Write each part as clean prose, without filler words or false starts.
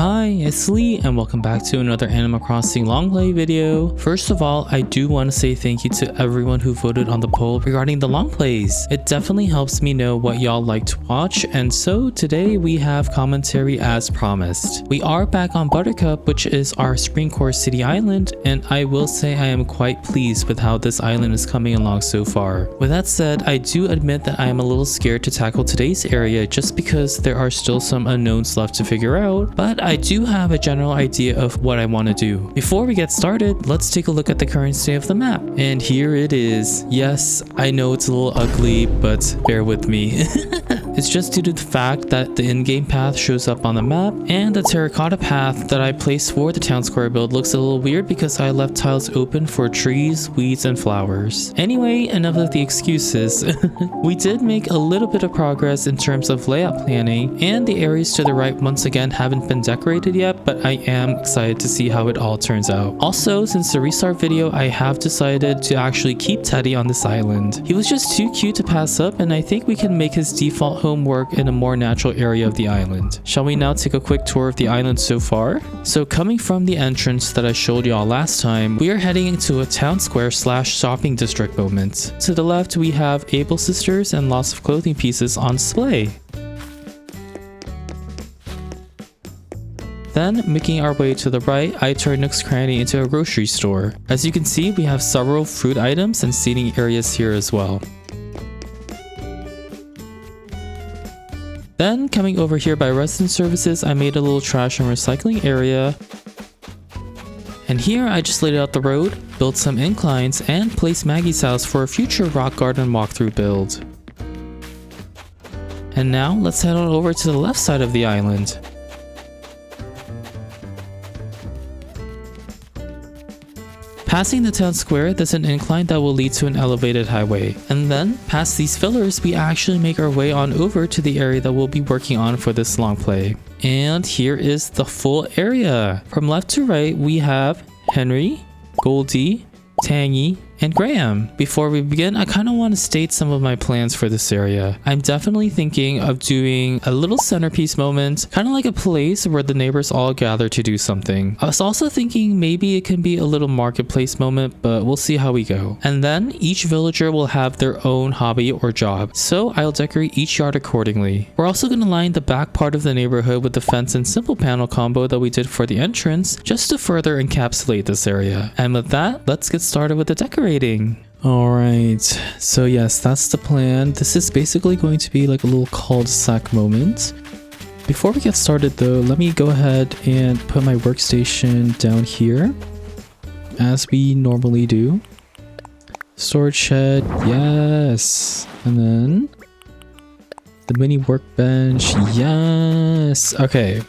Hi, it's Lee and welcome back to another Animal Crossing long play video. First of all, I do want to say thank you to everyone who voted on the poll regarding the long plays. It definitely helps me know what y'all like to watch, and so today we have commentary as promised. We are back on Buttercup, which is our springcore city island, and I will say I am quite pleased with how this island is coming along so far. With that said, I do admit that I am a little scared to tackle today's area just because there are still some unknowns left to figure out, but I do have a general idea of what I want to do. Before we get started, let's take a look at the current state of the map. And here it is. Yes, I know it's a little ugly, but bear with me. It's just due to the fact that the in-game path shows up on the map, and the terracotta path that I placed for the town square build looks a little weird because I left tiles open for trees, weeds, and flowers. Anyway, enough of the excuses. We did make a little bit of progress in terms of layout planning, and the areas to the right once again haven't been decorated yet, but I am excited to see how it all turns out. Also, since the restart video, I have decided to actually keep Teddy on this island. He was just too cute to pass up, and I think we can make his default home work in a more natural area of the island. Shall we now take a quick tour of the island so far? So coming from the entrance that I showed y'all last time, we are heading into a town square slash shopping district moment. To the left, we have Able Sisters and lots of clothing pieces on display. Then, making our way to the right, I turn Nook's Cranny into a grocery store. As you can see, we have several fruit items and seating areas here as well. Then, coming over here by resident services, I made a little trash and recycling area. And here, I just laid out the road, built some inclines, and placed Maggie's house for a future rock garden walkthrough build. And now, let's head on over to the left side of the island. Passing the town square, there's an incline that will lead to an elevated highway. And then, past these fillers, we actually make our way on over to the area that we'll be working on for this long play. And here is the full area. From left to right, we have Henry, Goldie, Tangy, and Graham. Before we begin, I kind of want to state some of my plans for this area. I'm definitely thinking of doing a little centerpiece moment, kind of like a place where the neighbors all gather to do something. I was also thinking maybe it can be a little marketplace moment, but we'll see how we go. And then each villager will have their own hobby or job, so I'll decorate each yard accordingly. We're also going to line the back part of the neighborhood with the fence and simple panel combo that we did for the entrance, just to further encapsulate this area. And with that, let's get started with the decorating. Alright, so yes, that's the plan. This is basically going to be like a little cul-de-sac moment. Before we get started though, let me go ahead and put my workstation down here, as we normally do. Storage shed, yes. And then the mini workbench, yes. Okay,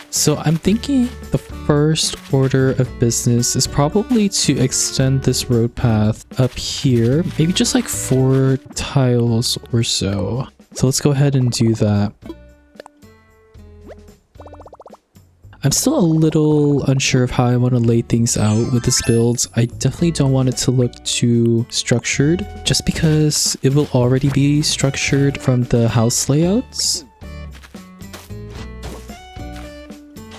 so I'm thinking the first order of business is probably to extend this road path up here, maybe just like 4 tiles or so. So let's go ahead and do that. I'm still a little unsure of how I want to lay things out with this build. I definitely don't want it to look too structured, just because it will already be structured from the house layouts.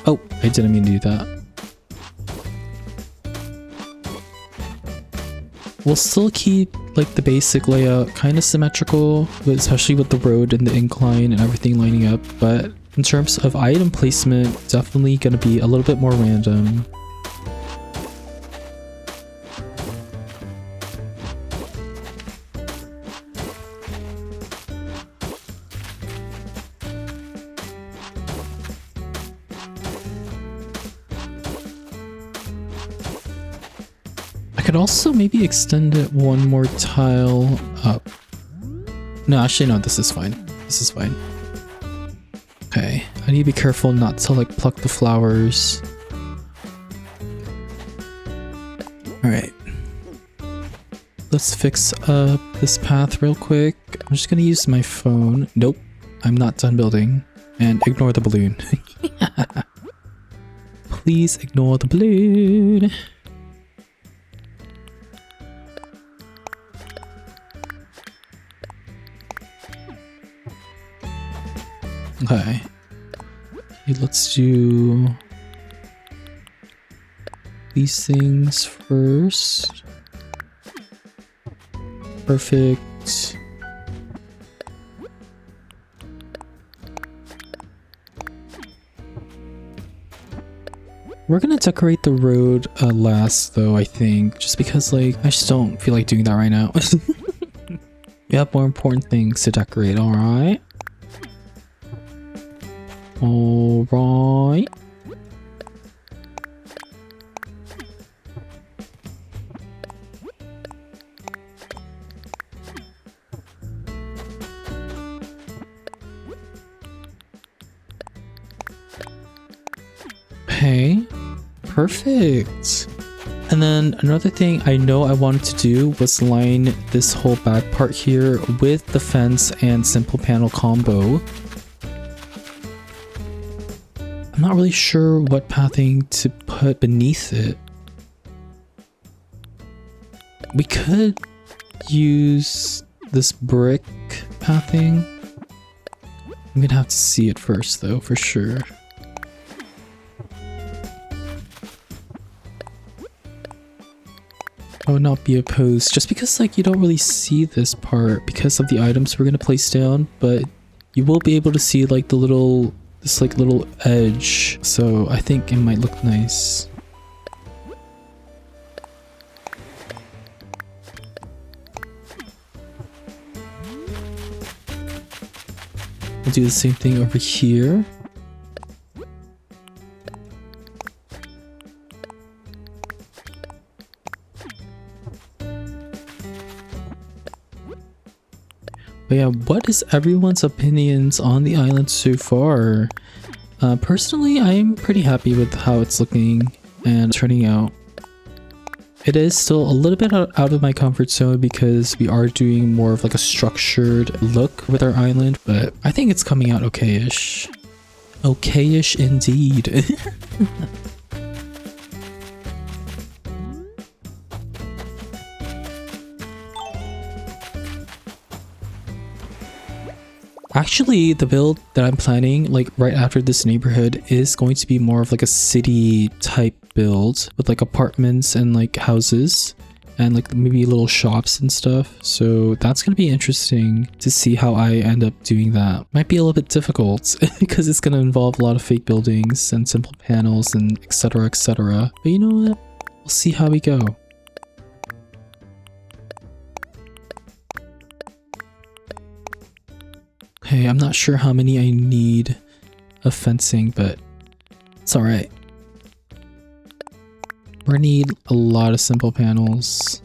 Oh, I didn't mean to do that. We'll still keep like the basic layout kind of symmetrical, especially with the road and the incline and everything lining up, but in terms of item placement, definitely gonna be a little bit more random. I could also maybe extend it one more tile up. No, actually no, this is fine. This is fine. Okay, I need to be careful not to like pluck the flowers. Alright. Let's fix up this path real quick. I'm just gonna use my phone. Nope, I'm not done building. And ignore the balloon. Please ignore the balloon. Okay. Okay, let's do these things first. Perfect. We're gonna decorate the road last though, I think, just because like I just don't feel like doing that right now. We have more important things to decorate, alright? Alright. Okay, perfect. And then another thing I know I wanted to do was line this whole back part here with the fence and simple panel combo. I'm not really sure what pathing to put beneath it. We could use this brick pathing. I'm gonna have to see it first though, for sure. I would not be opposed, just because like you don't really see this part because of the items we're gonna place down, but you will be able to see like the little, this like little edge, so I think it might look nice. We'll do the same thing over here. But yeah, what is everyone's opinions on the island so far? Personally, I'm pretty happy with how it's looking and turning out. It is still a little bit out of my comfort zone because we are doing more of like a structured look with our island, but I think it's coming out okay-ish. Okay-ish indeed. Actually, the build that I'm planning, like right after this neighborhood, is going to be more of like a city type build with like apartments and like houses and like maybe little shops and stuff. So that's going to be interesting to see how I end up doing that. Might be a little bit difficult because it's going to involve a lot of fake buildings and simple panels and etc, etc. But you know what? We'll see how we go. Okay, I'm not sure how many I need of fencing, but it's alright. We're gonna need a lot of simple panels.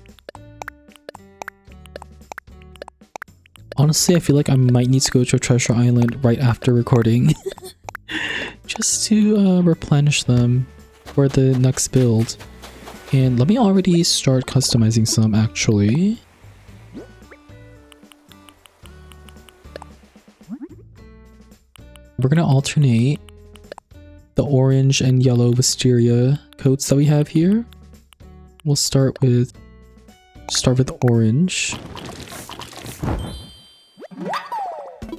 Honestly, I feel like I might need to go to a treasure island right after recording just to replenish them for the next build. And let me already start customizing some actually. We're gonna alternate the orange and yellow wisteria coats that we have here. We'll start with orange.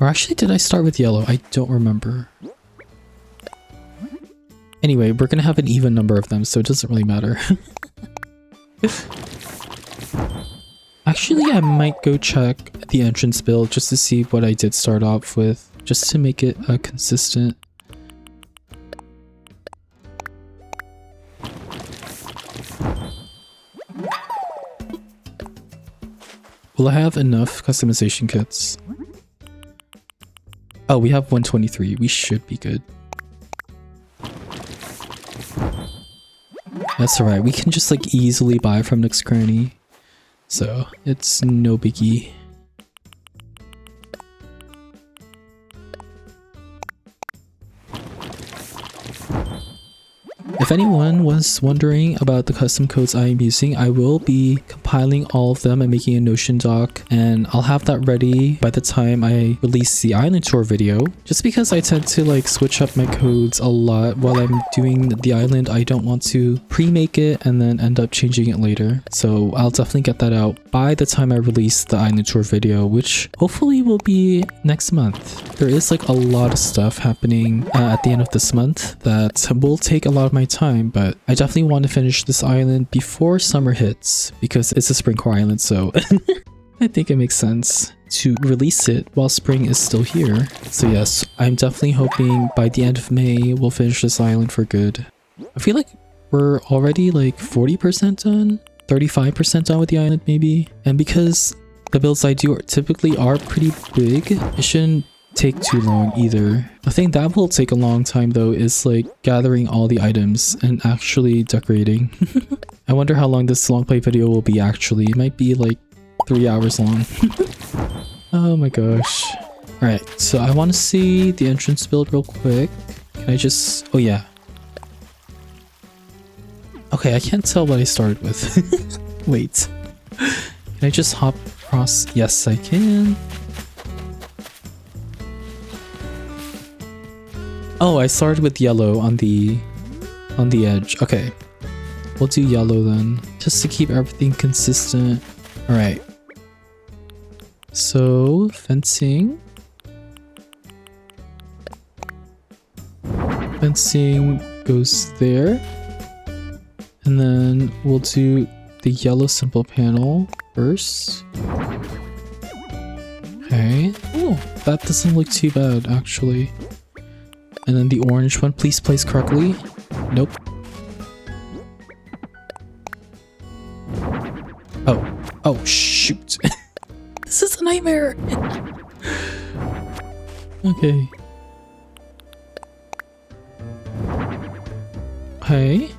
Or actually, did I start with yellow? I don't remember. Anyway, we're gonna have an even number of them, so it doesn't really matter. Actually, I might go check the entrance build just to see what I did start off with, just to make it consistent. Will I have enough customization kits? Oh, we have 123. We should be good. That's alright. We can just like easily buy from Nook's Cranny. So it's no biggie. If anyone was wondering about the custom codes I am using, I will be compiling all of them and making a Notion doc, and I'll have that ready by the time I release the island tour video. Just because I tend to like switch up my codes a lot while I'm doing the island, I don't want to pre-make it and then end up changing it later. So I'll definitely get that out by the time I release the island tour video, which hopefully will be next month. There is like a lot of stuff happening at the end of this month that will take a lot of my time, but I definitely want to finish this island before summer hits because it's a springcore island, so I think it makes sense to release it while spring is still here. So yes, I'm definitely hoping by the end of May we'll finish this island for good. I feel like we're already like 40% done, 35% done with the island maybe, and because the builds I do typically are pretty big, it shouldn't take too long either. The thing that will take a long time though is like gathering all the items and actually decorating. I wonder how long this long play video will be actually. It might be like 3 hours long. Oh my gosh. Alright, so I want to see the entrance build real quick. Can I just... oh yeah. Okay, I can't tell what I started with. Wait. Can I just hop across? Yes, I can. Oh, I started with yellow on the edge. Okay. We'll do yellow then, just to keep everything consistent. Alright. So, fencing. Fencing goes there. And then we'll do the yellow simple panel first. Okay. Oh, that doesn't look too bad actually. And then the orange one, please place correctly. Nope. Oh shoot. This is a nightmare. Okay. Okay.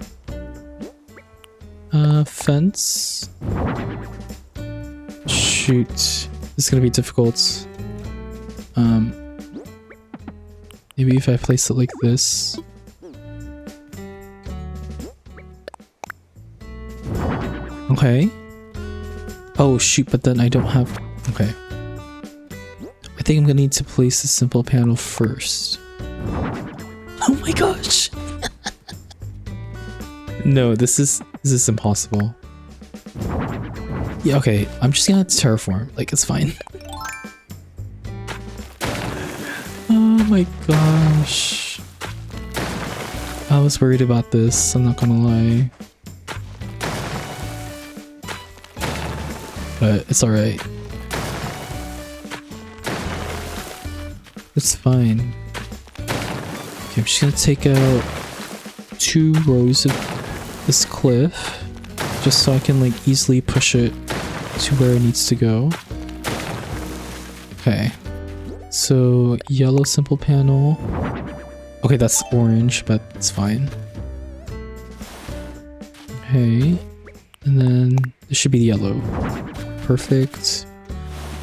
Fence. Shoot. This is gonna be difficult. Maybe if I place it like this. Okay. Oh shoot, but then I don't have... okay. I think I'm gonna need to place the simple panel first. Oh my gosh! No, this is impossible. Yeah, okay, I'm just gonna terraform, like it's fine. Oh my gosh. I was worried about this, I'm not gonna lie. But it's alright. It's fine. Okay, I'm just gonna take out 2 rows of this cliff just so I can like easily push it to where it needs to go. Okay. So yellow simple panel. Okay, that's orange, but it's fine. Okay. And then this should be the yellow. Perfect.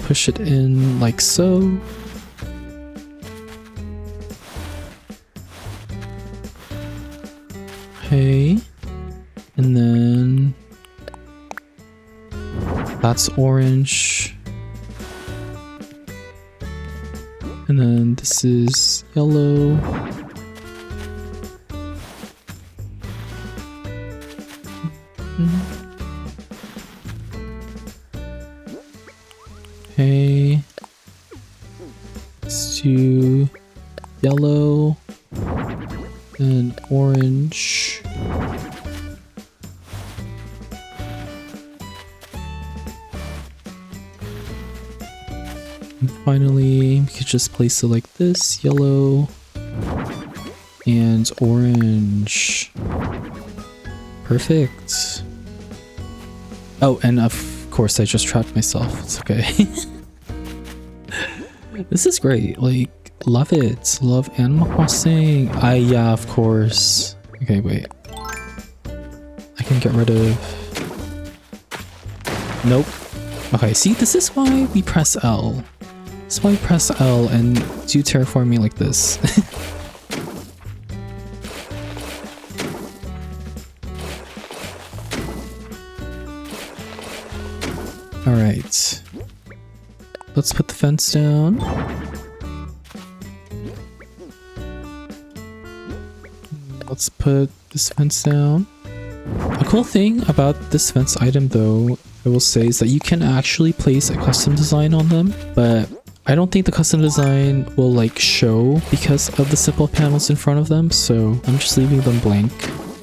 Push it in like so. Okay. And then that's orange. And then this is yellow. Okay. Let's do yellow and orange. And finally, we could just place it like this, yellow and orange. Perfect. Oh, and of course I just trapped myself. It's okay. This is great. Like, love it. Love Animal Crossing. Yeah, of course. Okay, wait. I can get rid of... nope. Okay, see, this is why we press L. This is why we press L and do terraforming like this. Alright. Let's put the fence down. Let's put this fence down. A cool thing about this fence item though, I will say, is that you can actually place a custom design on them, but I don't think the custom design will like show because of the simple panels in front of them, so I'm just leaving them blank.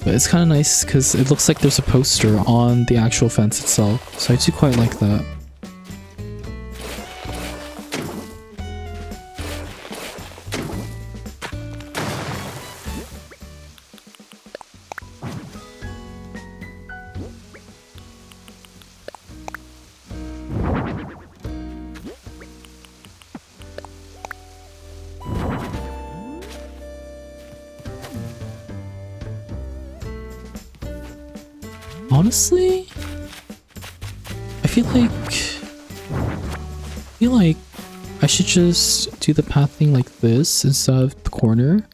But it's kind of nice because it looks like there's a poster on the actual fence itself, so I do quite like that. Honestly, I feel like I should just do the pathing like this instead of the corner.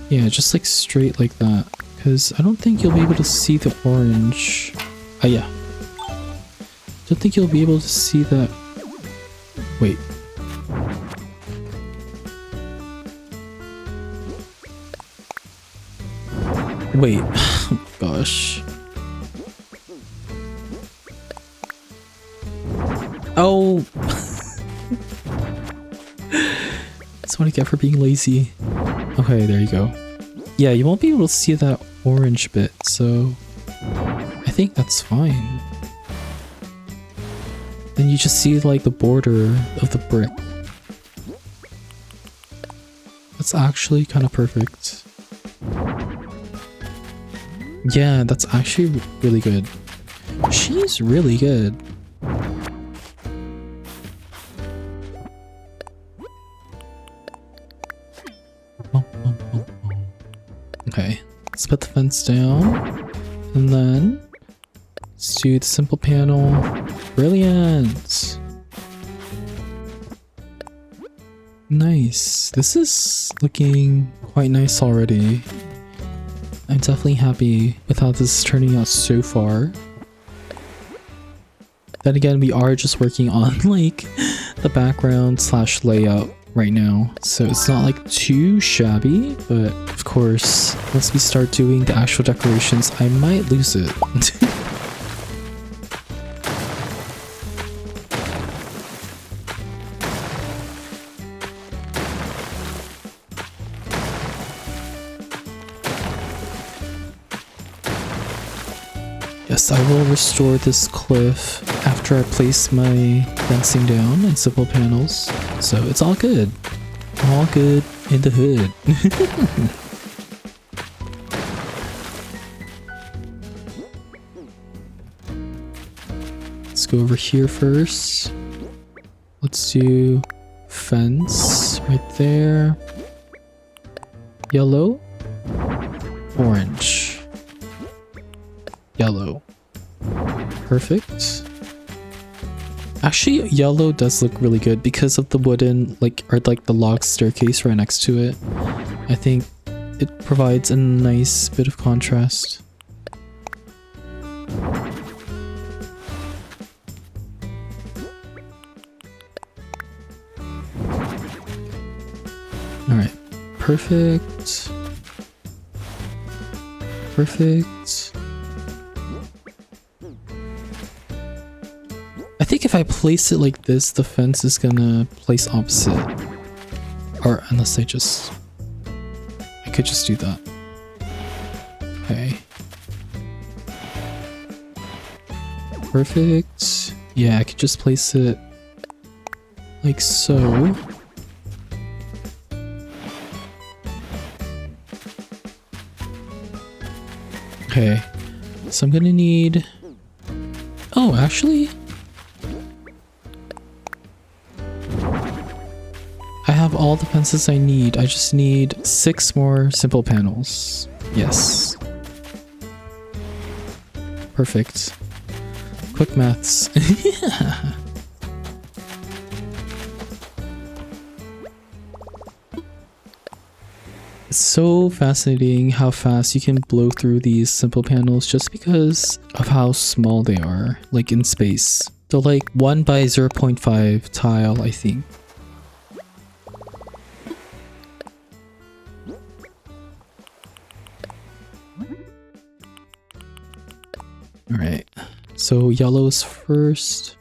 Yeah, just like straight like that, because I don't think you'll be able to see the orange. Yeah. Don't think you'll be able to see that. Wait. Wait. Gosh. Oh! That's what I get for being lazy. Okay, there you go. Yeah, you won't be able to see that orange bit, so I think that's fine. Then you just see like the border of the brick. That's actually kind of perfect. Yeah, that's actually really good. She's really good. Okay, let's put the fence down. And then let's do the simple panel. Brilliant. Nice. This is looking quite nice already. I'm definitely happy with how this is turning out so far. Then again, we are just working on like the background slash layout right now, so it's not like too shabby, but of course once we start doing the actual decorations I might lose it. Yes, I will restore this cliff after I place my fencing down and simple panels. So it's all good. All good in the hood. Let's go over here first. Let's do fence right there. Yellow. Orange. Yellow. Perfect. Actually, yellow does look really good because of the wooden, or the log staircase right next to it. I think it provides a nice bit of contrast. Alright. Perfect. Perfect. I think if I place it like this, the fence is gonna place opposite. Or unless I could just do that. Okay. Perfect. Yeah, I could just place it like so. Okay. So I'm gonna need... Oh, actually... I have all the fences I need. I just need 6 more simple panels. Yes. Perfect. Quick maths. Yeah. It's so fascinating how fast you can blow through these simple panels just because of how small they are, like in space. So like 1 by 0.5 tile, I think. Alright, so yellow's first.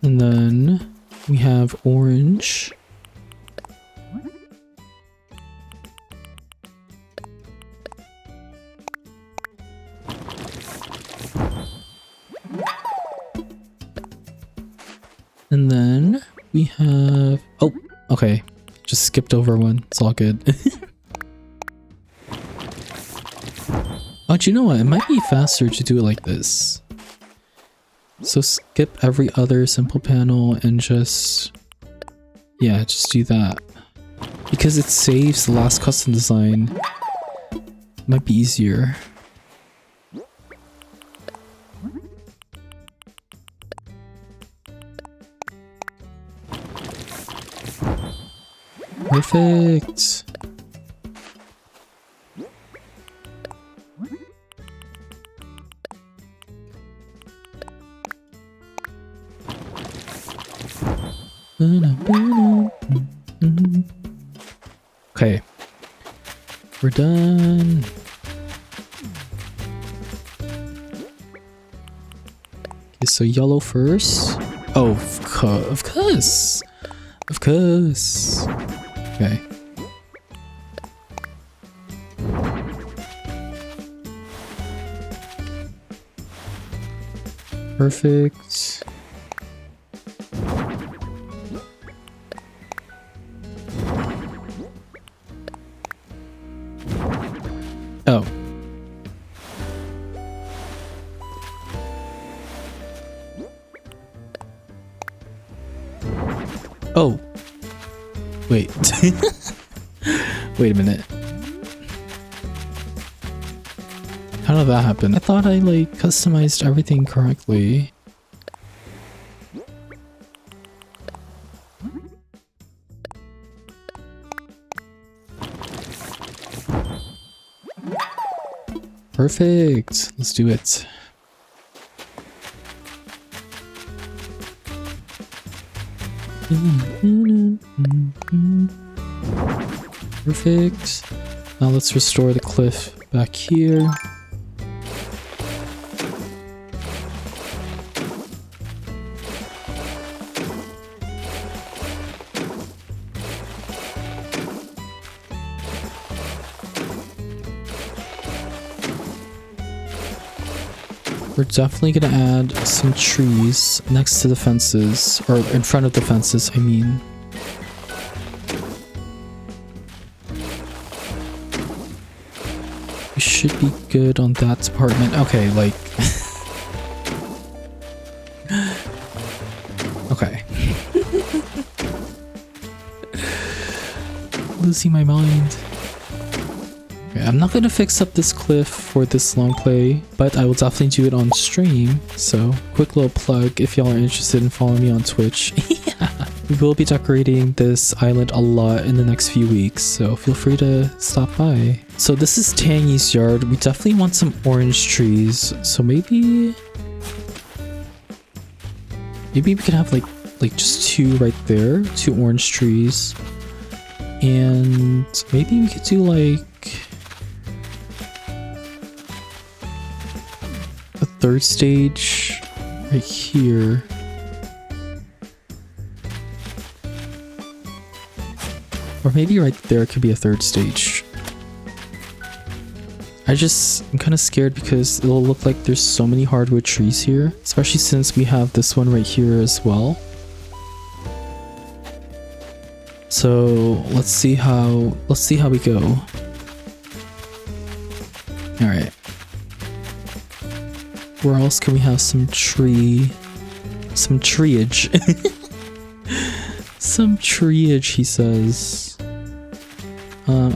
And then we have orange. And then we have, oh, okay. Just skipped over one. It's all good. Oh, do you know what? It might be faster to do it like this. So skip every other simple panel and just, yeah, just do that. Because it saves the last custom design. Might be easier. Perfect. Okay, we're done. Okay, so yellow first. Oh, of course. Of course. Okay. Perfect. Oh. Oh. Wait. Wait a minute. How did that happen? I thought I like customized everything correctly. Perfect. Let's do it. Perfect. Now let's restore the cliff back here. We're definitely gonna add some trees next to the fences, or in front of the fences, I mean. We should be good on that department. Okay, like... okay. Losing my mind. Okay, I'm not gonna fix up this cliff for this long play, but I will definitely do it on stream. So, quick little plug if y'all are interested in following me on Twitch. Yeah. We will be decorating this island a lot in the next few weeks, so feel free to stop by. So this is Tangy's yard. We definitely want some orange trees, so maybe we could have like just 2 right there, 2 orange trees, and maybe we could do like a 3rd stage right here. Or maybe right there could be a 3rd stage. I'm kind of scared because it'll look like there's so many hardwood trees here, especially since we have this one right here as well. So let's see how we go. All right. Where else can we have some treeage? Some treeage, he says.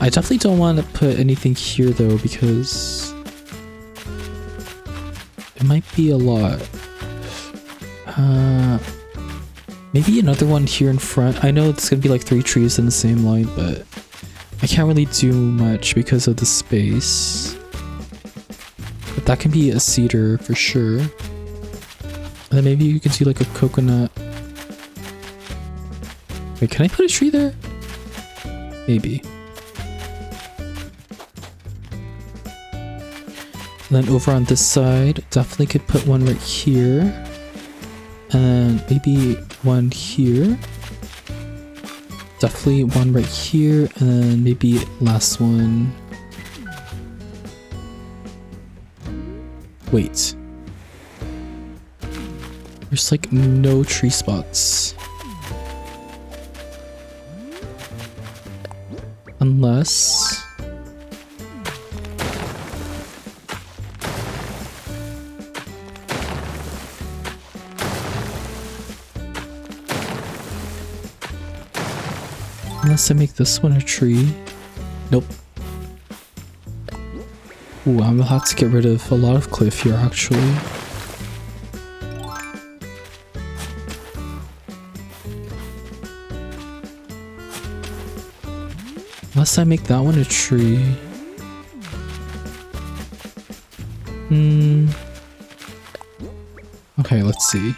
I definitely don't want to put anything here though, because it might be a lot. Maybe another one here in front. I know it's gonna be like 3 trees in the same line, but I can't really do much because of the space. But that can be a cedar for sure. And then maybe you can do like a coconut. Wait, can I put a tree there? Maybe. And then over on this side, definitely could put one right here. And maybe one here. Definitely one right here. And then maybe last one. Wait. There's like no tree spots. Unless... Unless I make this one a tree. Nope. Ooh, I'm gonna have to get rid of a lot of cliff here actually. Unless I make that one a tree. Okay, let's see.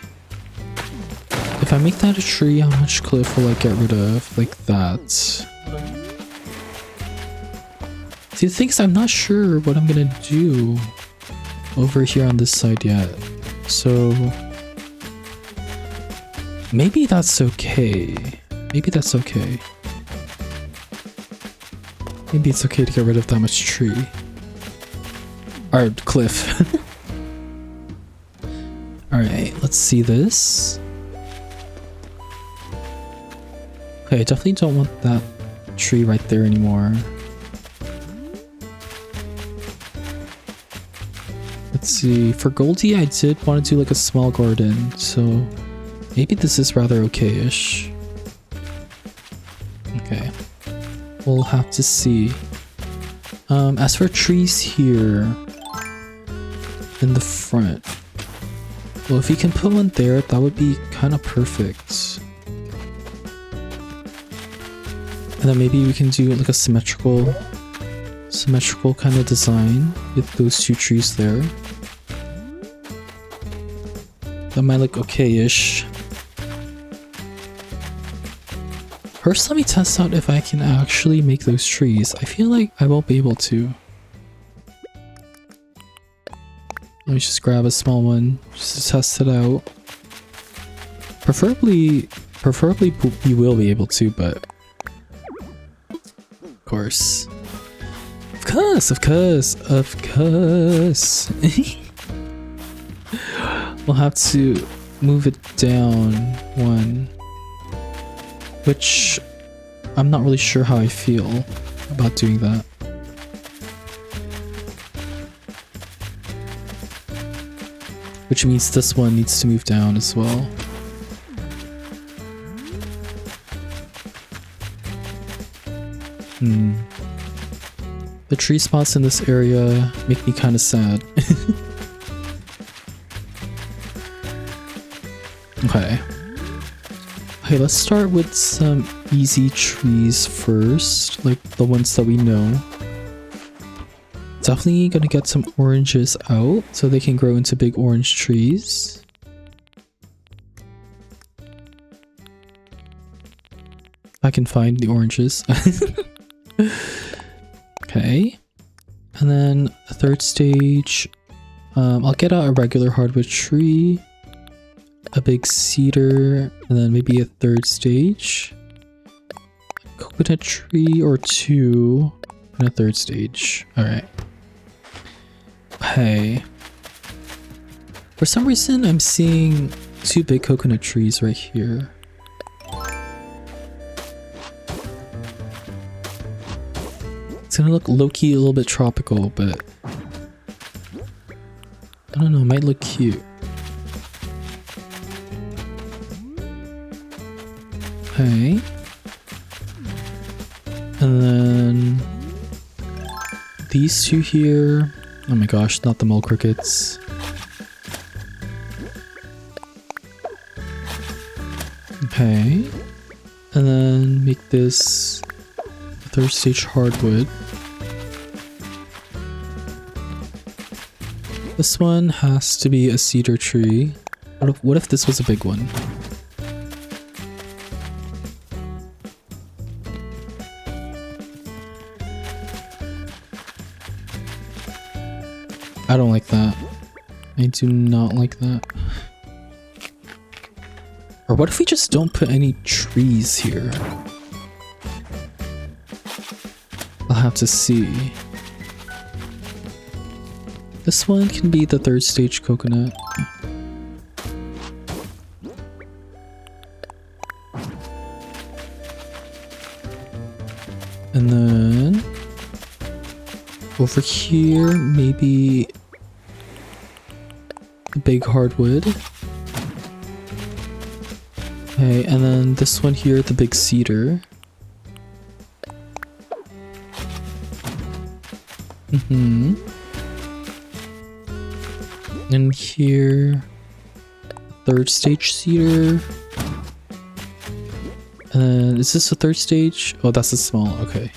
If I make that a tree, how much cliff will I get rid of? Like that. See, the thing is, I'm not sure what I'm gonna do over here on this side yet. So... maybe that's okay. Maybe that's okay. Maybe it's okay to get rid of that much tree. Or cliff. Alright, let's see this. Okay, I definitely don't want that tree right there anymore. Let's see, for Goldie I did want to do like a small garden, so maybe this is rather okay-ish. Okay. We'll have to see. As for trees here in the front, well, if you can put one there, that would be kind of perfect. And then maybe we can do like a symmetrical kind of design with those 2 trees there. That might look okay-ish. First, let me test out if I can actually make those trees. I feel like I won't be able to. Let me just grab a small one just to test it out. Preferably we will be able to, but of course. Of course. We'll have to move it down 1. Which I'm not really sure how I feel about doing that. Which means this one needs to move down as well. The tree spots in this area make me kind of sad. Okay. Okay, let's start with some easy trees first, like the ones that we know. Definitely gonna get some oranges out so they can grow into big orange trees. I can find the oranges. Okay. And then the 3rd stage, I'll get out a regular hardwood tree, a big cedar, and then maybe a 3rd stage. A coconut tree or 2, and a 3rd stage. Alright. Okay. For some reason, I'm seeing 2 big coconut trees right here. It's gonna look low-key a little bit tropical, but I don't know, it might look cute. Okay. And then these 2 here. Oh my gosh, not the mole crickets. Okay. And then make this third stage hardwood. This one has to be a cedar tree. What if this was a big one? I don't like that. I do not like that. Or what if we just don't put any trees here? I'll have to see. This one can be the third stage coconut. And then over here, maybe the big hardwood. Okay, and then this one here, the big cedar. And here, third stage cedar. And is this a third stage? Oh, that's a small, okay.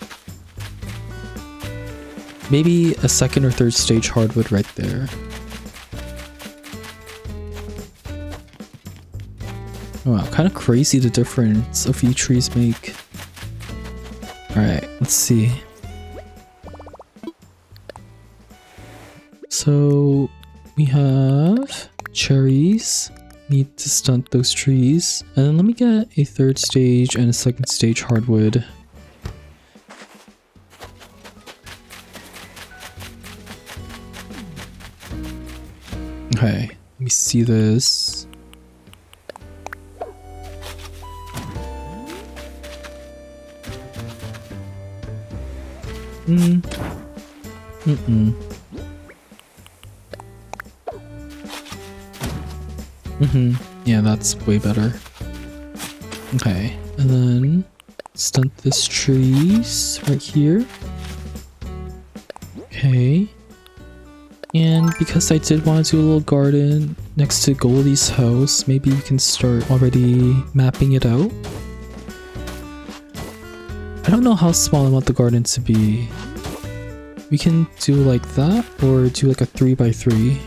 Maybe a second or third stage hardwood right there. Wow, kind of crazy the difference a few trees make. Alright, let's see. So we have cherries. Need to stunt those trees. And then let me get a third stage and a second stage hardwood. Okay, let me see this. Yeah, that's way better. Okay, and then stunt this trees right here. Okay. And because I did want to do a little garden next to Goldie's house, maybe we can start already mapping it out. I don't know how small I want the garden to be. We can do like that, or do like a 3x3.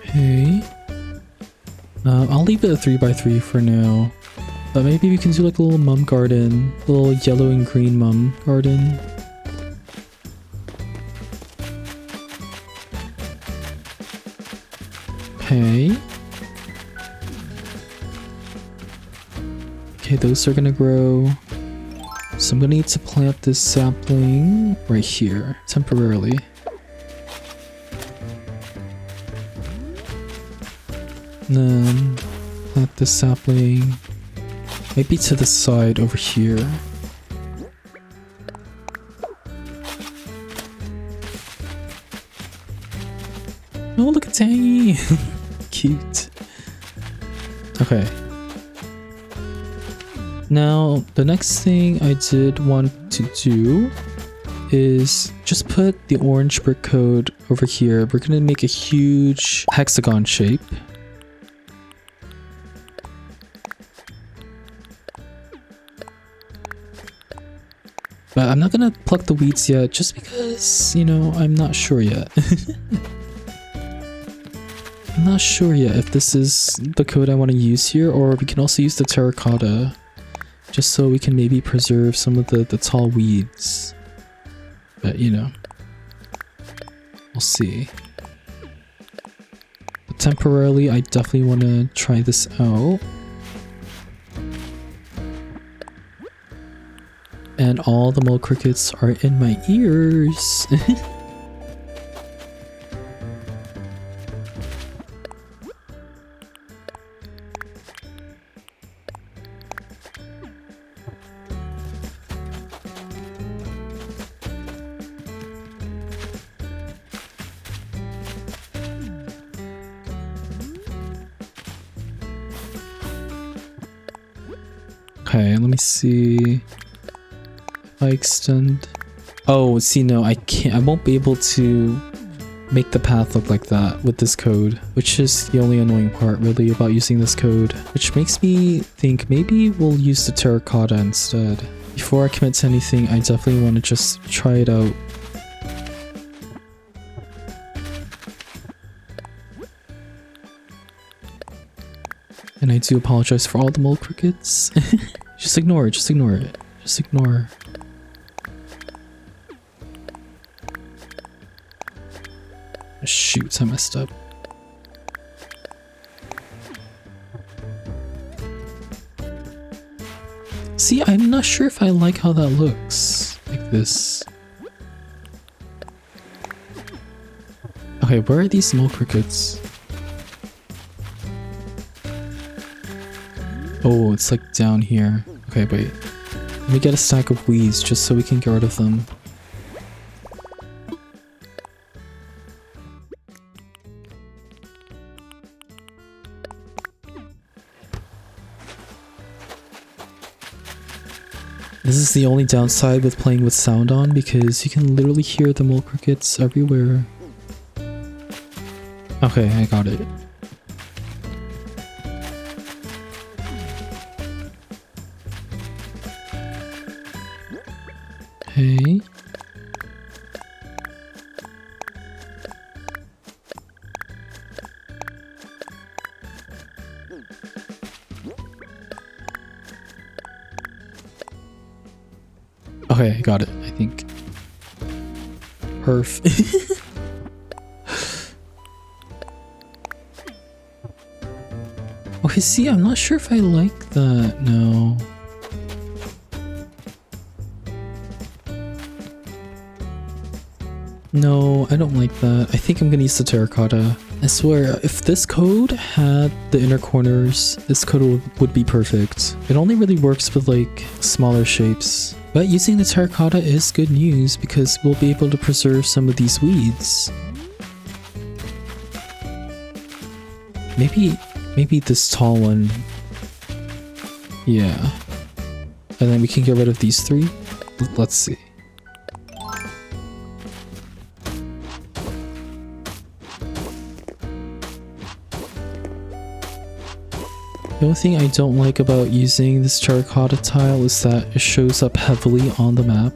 Okay. I'll leave it a 3x3 for now. But maybe we can do like a little mum garden. A little yellow and green mum garden. Okay. Okay, those are gonna grow. So I'm gonna need to plant this sapling right here, temporarily. And then plant this sapling maybe to the side over here. Oh, look at Tangy! Cute. Okay. Now, the next thing I did want to do is just put the orange brick code over here. We're gonna make a huge hexagon shape. But I'm not gonna pluck the weeds yet, just because, you know, I'm not sure yet. I'm not sure yet if this is the code I want to use here, or we can also use the terracotta, just so we can maybe preserve some of the tall weeds. But, you know, we'll see. But temporarily, I definitely want to try this out. And all the mole crickets are in my ears. Okay, let me see. If I extend Oh, see, no, I can't. I won't be able to make the path look like that with this code, which is the only annoying part really about using this code, which makes me think maybe we'll use the terracotta instead. Before I commit to anything, I definitely want to just try it out. And I do apologize for all the mole crickets. Just ignore it, just ignore it. Just ignore. Shoot, I messed up. See, I'm not sure if I like how that looks. Like this. Okay, where are these mole crickets? Oh, it's like down here. Okay, wait. Let me get a stack of weeds just so we can get rid of them. This is the only downside with playing with sound on, because you can literally hear the mole crickets everywhere. Okay, I got it. Okay. Okay, I got it, I think. Perf. Okay, see, I'm not sure if I like that now. No, I don't like that. I think I'm gonna use the terracotta. I swear, if this code had the inner corners, this code would be perfect. It only really works with like smaller shapes. But using the terracotta is good news because we'll be able to preserve some of these weeds. Maybe this tall one. Yeah. And then we can get rid of these three. Let's see. The only thing I don't like about using this terracotta tile is that it shows up heavily on the map.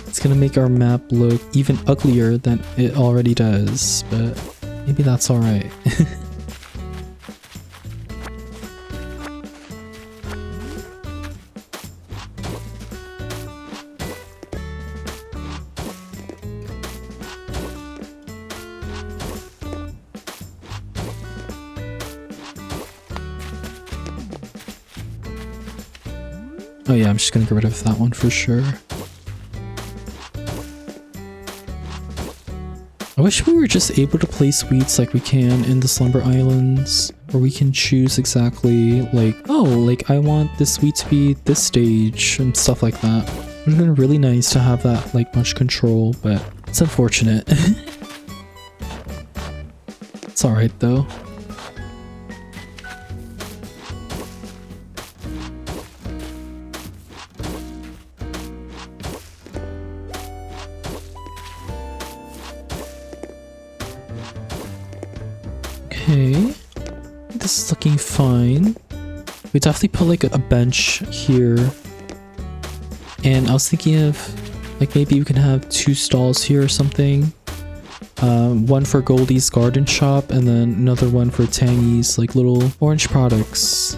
It's gonna make our map look even uglier than it already does, but maybe that's alright. Oh yeah, I'm just gonna get rid of that one for sure. I wish we were just able to place weeds like we can in the Slumber Islands, where we can choose exactly like, oh, like I want this weed to be this stage and stuff like that. It would have been really nice to have that like much control, but it's unfortunate. It's alright though. Okay, this is looking fine. We definitely put like a bench here. And I was thinking of like maybe we can have 2 stalls here or something. One for Goldie's garden shop and then another one for Tangy's like little orange products.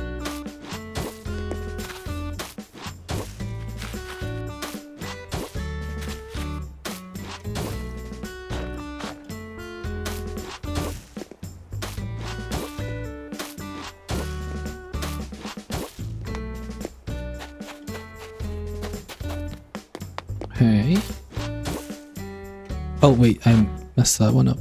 Okay. Oh wait, I messed that one up.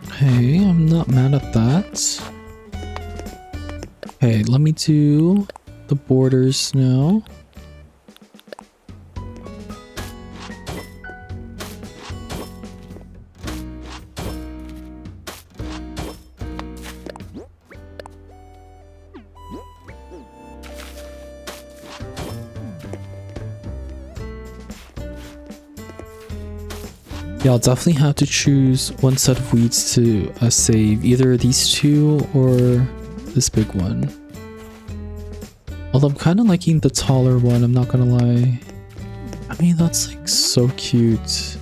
Okay, I'm not mad at that. Okay, let me do the borders now. Yeah, I'll definitely have to choose one set of weeds to save. Either these two or this big one. Although I'm kind of liking the taller one, I'm not gonna lie. I mean, that's like so cute.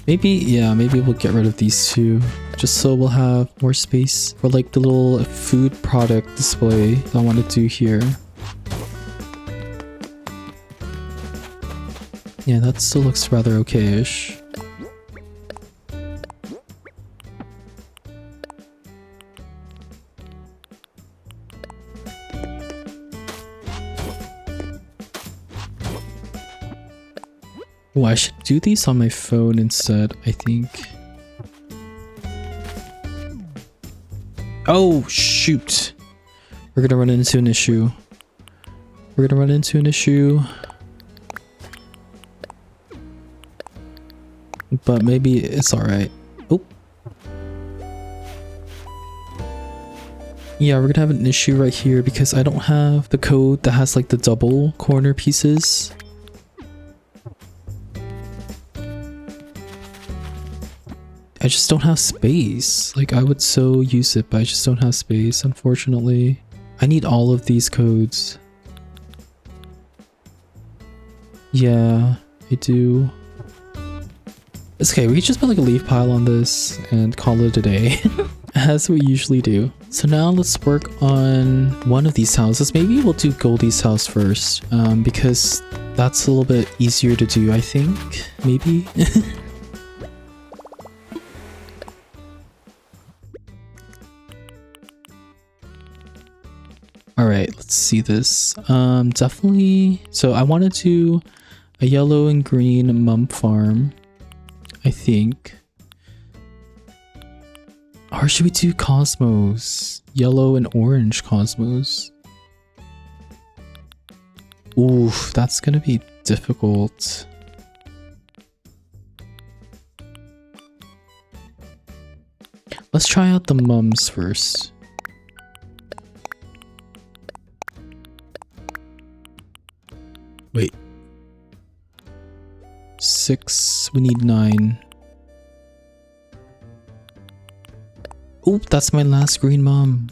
Maybe, yeah, maybe we'll get rid of these two. Just so we'll have more space for like the little food product display that I want to do here. Yeah, that still looks rather okay-ish. Oh, I should do these on my phone instead, I think. Oh, shoot. We're gonna run into an issue. We're gonna run into an issue. But maybe it's alright. Oh. Yeah, we're gonna have an issue right here because I don't have the code that has like the double corner pieces. I just don't have space. Like, I would so use it, but I just don't have space, unfortunately. I need all of these codes. Yeah, I do. It's okay, we can just put like a leaf pile on this and call it a day. As we usually do. So now let's work on one of these houses. Maybe we'll do Goldie's house first, because that's a little bit easier to do, I think. Maybe? Alright, let's see this. Definitely... So I want to do a yellow and green mum farm, I think. Or should we do cosmos? Yellow and orange cosmos. Oof, that's gonna be difficult. Let's try out the mums first. Wait. 6, we need 9. Oop, that's my last green mom.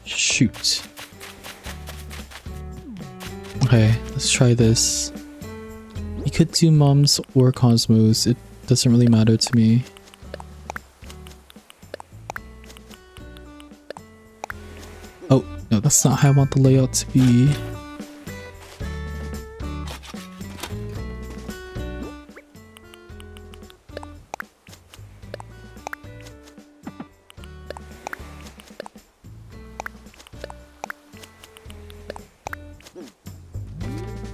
Shoot. Okay, let's try this. You could do mums or cosmos, it doesn't really matter to me. Oh, no, that's not how I want the layout to be.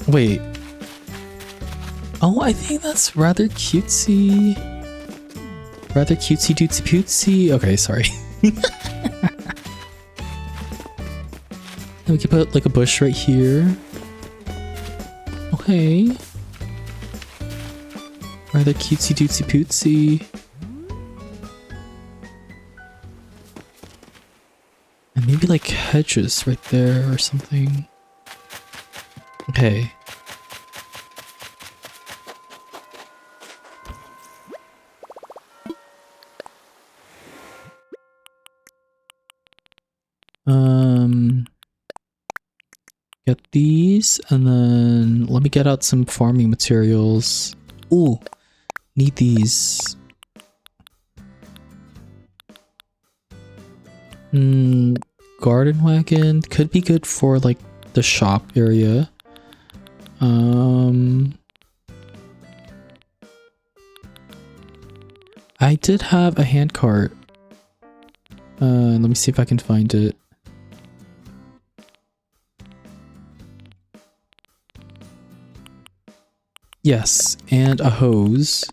Wait. Oh, I think that's rather cutesy. Rather cutesy dootsy pootsy. Okay, sorry. We could put like a bush right here. Okay. Rather cutesy dootsy pootsy. And maybe like hedges right there or something. Okay. Get these, and then let me get out some farming materials. Ooh, need these. Garden wagon could be good for like the shop area. I did have a handcart. Let me see if I can find it. Yes, and a hose.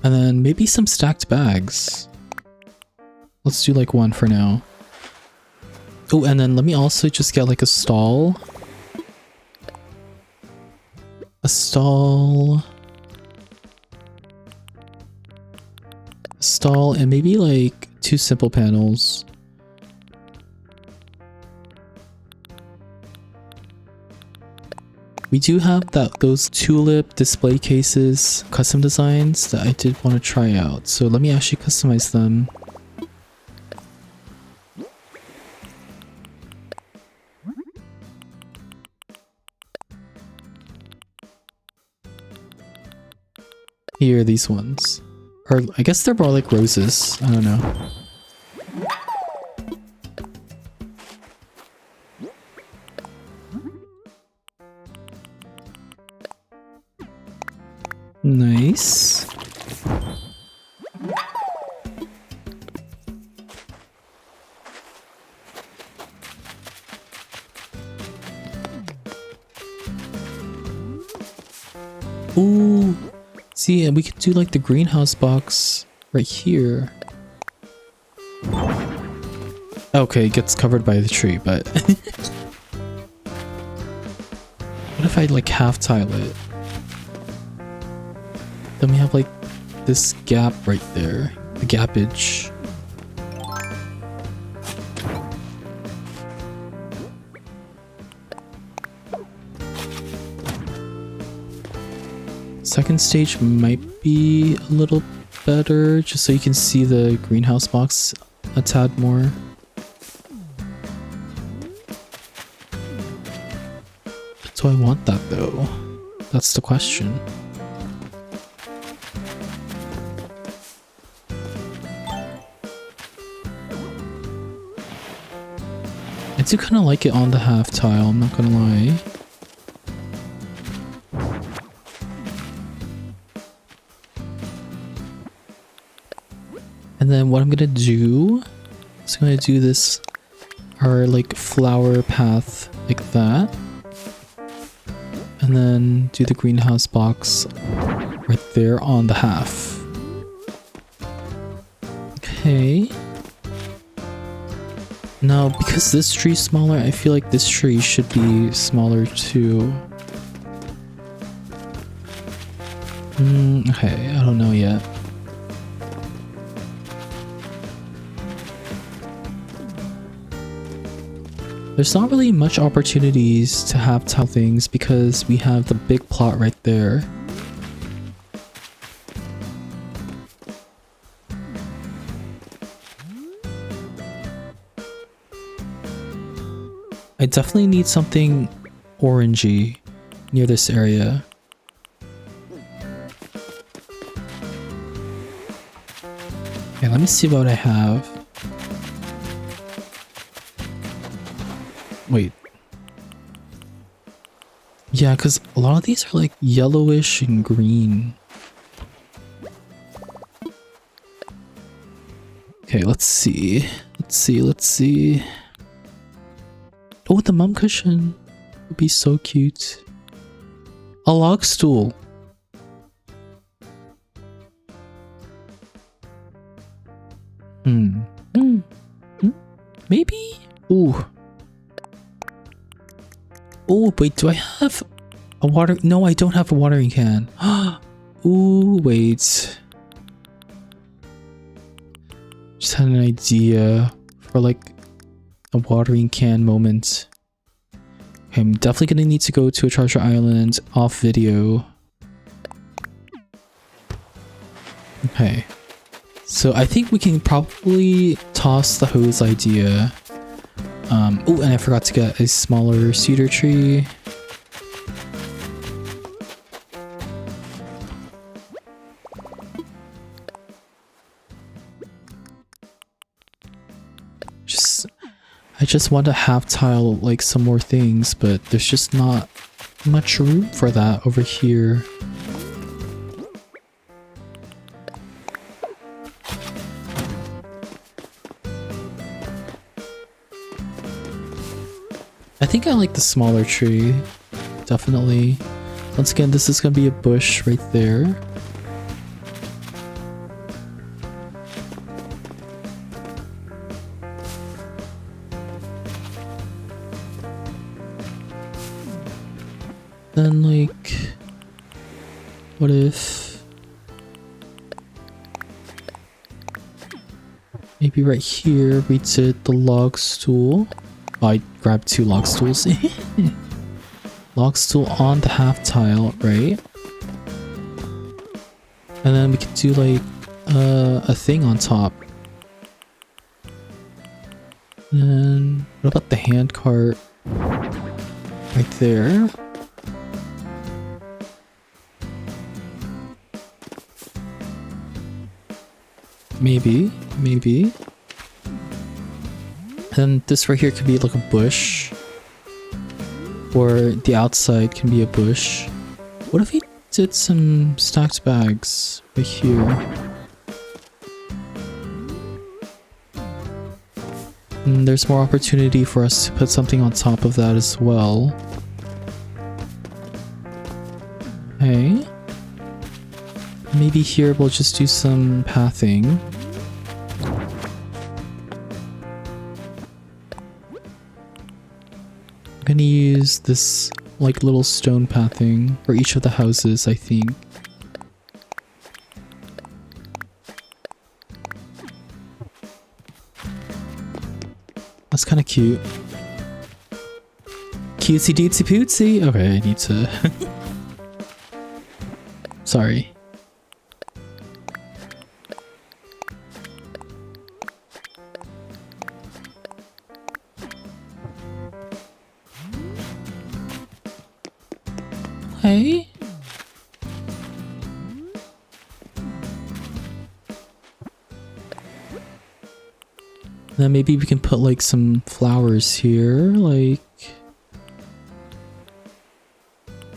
And then maybe some stacked bags. Let's do like one for now. Oh, and then let me also just get like a stall. A stall. A stall and maybe like 2 simple panels. We do have those tulip display cases custom designs that I did want to try out. So let me actually customize them. Here, these ones. Or I guess they're more like roses. I don't know. Nice. Ooh. See, and we could do like the greenhouse box right here. Okay, it gets covered by the tree, but what if I like half tile it? Then we have like this gap right there, the gappage. Second stage might be a little better, just so you can see the greenhouse box a tad more. Do I want that though? That's the question. I do kind of like it on the half tile, I'm not gonna lie. And then what I'm gonna do is I'm gonna do this, our like flower path like that. And then do the greenhouse box right there on the half. Okay. Now, because this tree's smaller, I feel like this tree should be smaller too. Okay, I don't know yet. There's not really much opportunities to have tile things because we have the big plot right there. I definitely need something orangey near this area. Okay, let me see what I have. Wait. Yeah, because a lot of these are like yellowish and green. Okay, let's see. Let's see. Oh, the mum cushion would be so cute. A log stool. Maybe? Ooh. Oh, wait, do I have a water? No, I don't have a watering can. Ooh, wait. Just had an idea for like a watering can moment. Okay, I'm definitely gonna need to go to a treasure island off video. Okay. So I think we can probably toss the hose idea. Oh, and I forgot to get a smaller cedar tree. I just want to half tile like some more things, but there's just not much room for that over here. I think I like the smaller tree, definitely. Once again, this is gonna be a bush right there. Then like, what if maybe right here we did the log stool? Oh, I grabbed two log stools. log stool on the half tile, right? And then we could do like a thing on top. And what about the hand cart right there? Maybe. And this right here could be like a bush. Or the outside can be a bush. What if we did some stacked bags right here? And there's more opportunity for us to put something on top of that as well. Okay. Maybe here we'll just do some pathing. I'm gonna use this like little stone pathing for each of the houses, I think. That's kind of cute. Cutesy dootsy pootsy. Okay, I need to... Sorry. Hey. Then maybe we can put like some flowers here, like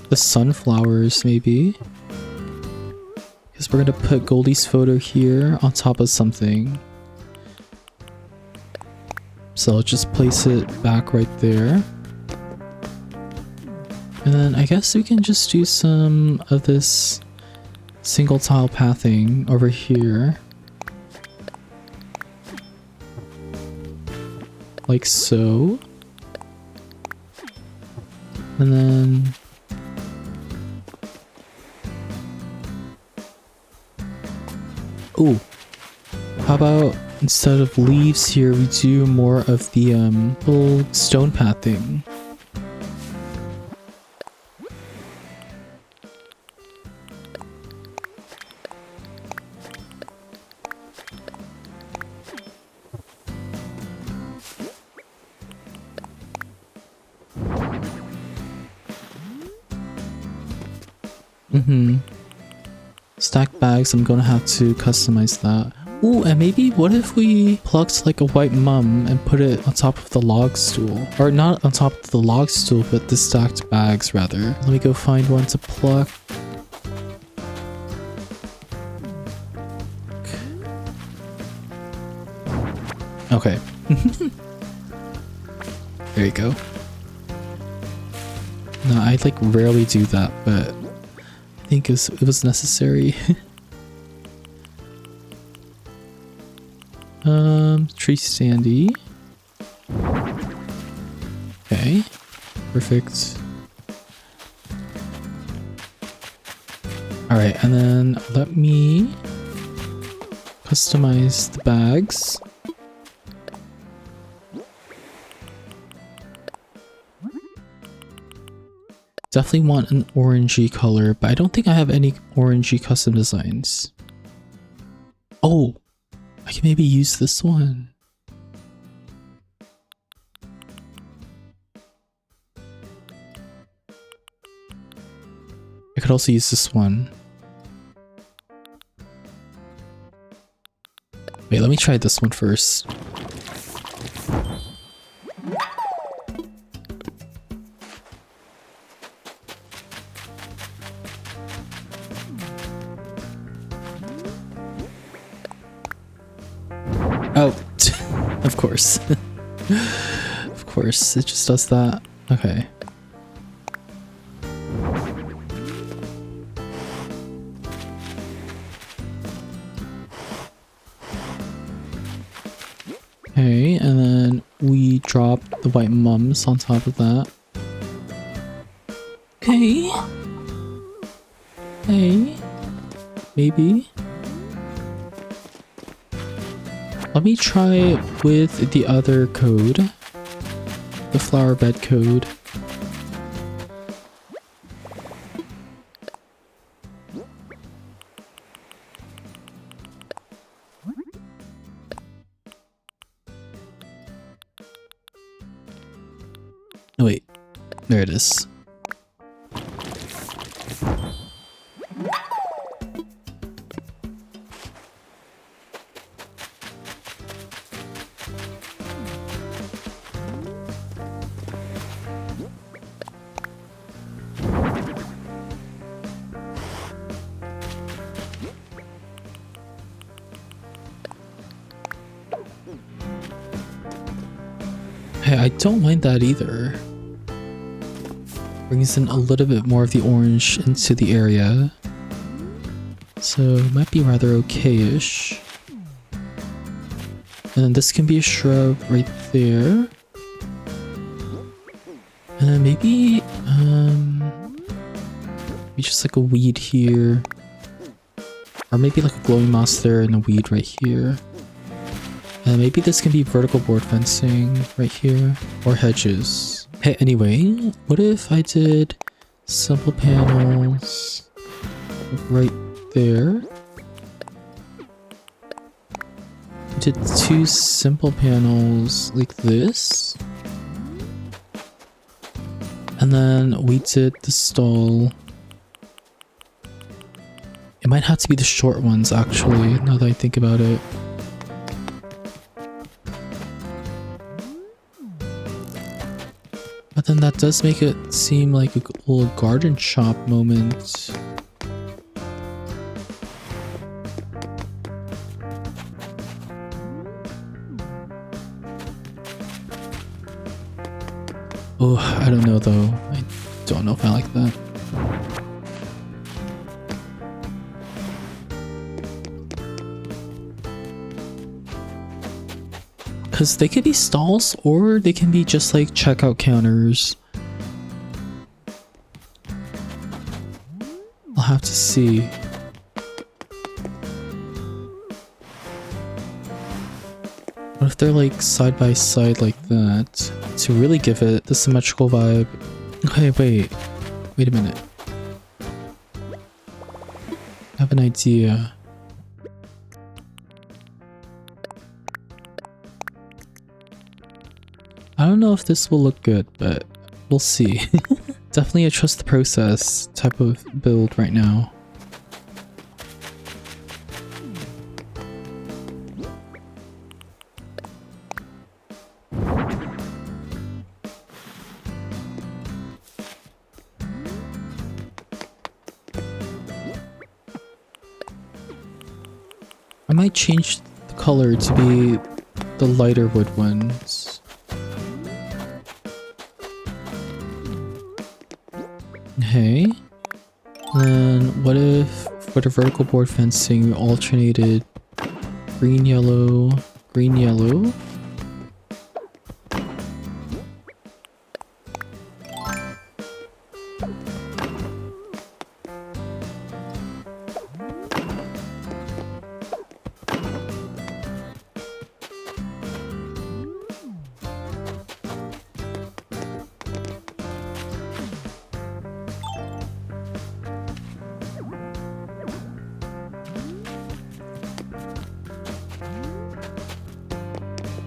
the sunflowers maybe. Because we're gonna put Goldie's photo here on top of something. So I'll just place it back right there. And then I guess we can just do some of this single tile pathing over here. Like so. And then... Ooh. How about instead of leaves here, we do more of the little stone pathing. Stack bags, I'm gonna have to customize that. Ooh, and maybe what if we plucked like a white mum and put it on top of the log stool? Or not on top of the log stool, but the stacked bags rather. Let me go find one to pluck. Okay. There you go. No, I like rarely do that, but I think it was necessary. Tree standy. Okay, perfect. Alright, and then let me customize the bags. Definitely want an orangey color, but I don't think I have any orangey custom designs. Oh, I can maybe use this one. I could also use this one. Wait, let me try this one first. Oh, of course. Of course, it just does that. Okay. Okay, and then we drop the white mums on top of that. Okay. Hey. Maybe. Let me try it with the other code. The flower bed code. There it is. Hey, I don't mind that either. Brings in a little bit more of the orange into the area. So it might be rather okay-ish. And then this can be a shrub right there. And then maybe just like a weed here. Or maybe like a glowing moss there and a weed right here. And maybe this can be vertical board fencing right here, or hedges. Hey, anyway, what if I did simple panels right there? Did 2 simple panels like this. And then we did the stall. It might have to be the short ones actually, now that I think about it. But then that does make it seem like a little garden shop moment. Oh, I don't know though. I don't know if I like that. Because they could be stalls or they can be just like checkout counters. I'll have to see. What if they're like side by side like that to really give it the symmetrical vibe? Okay, wait a minute. I have an idea. I don't know if this will look good, but we'll see. Definitely a trust the process type of build right now. I might change the color to be the lighter wood ones. Okay. Then what if for the vertical board fencing we alternated green, yellow, green, yellow?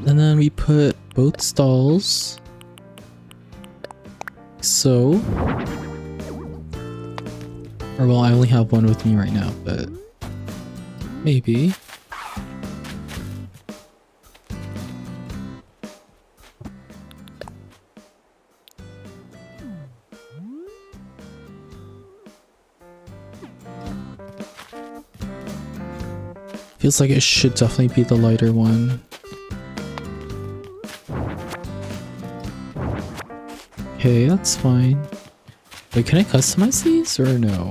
And then we put both stalls. So. Or well, I only have one with me right now, but maybe. Feels like it should definitely be the lighter one. Okay, that's fine. Wait, can I customize these or no?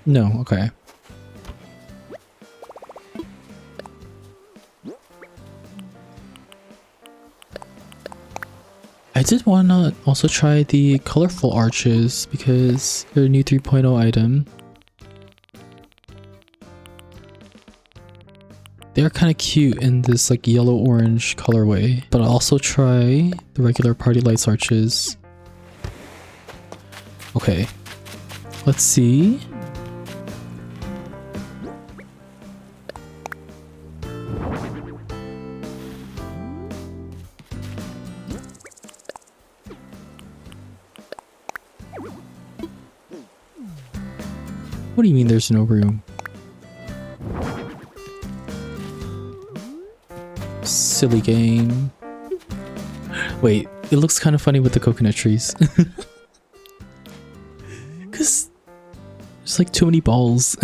No, okay. I did want to also try the colorful arches because they're a new 3.0 item. They're kind of cute in this like yellow-orange colorway, but I'll also try the regular party lights arches. Okay, let's see. What do you mean there's no room? Silly game. Wait, it looks kind of funny with the coconut trees. Because there's like too many balls.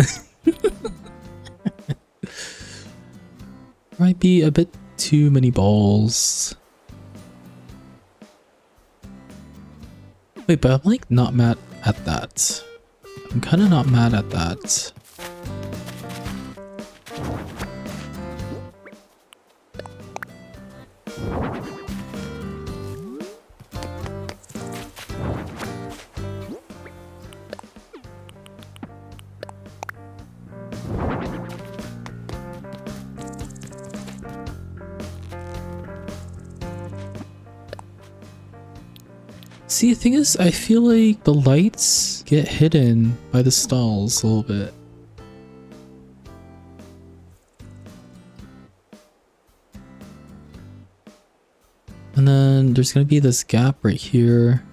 Might be a bit too many balls. Wait, but I'm like not mad at that. I'm kind of not mad at that. See, the thing is, I feel like the lights get hidden by the stalls a little bit. And then there's gonna be this gap right here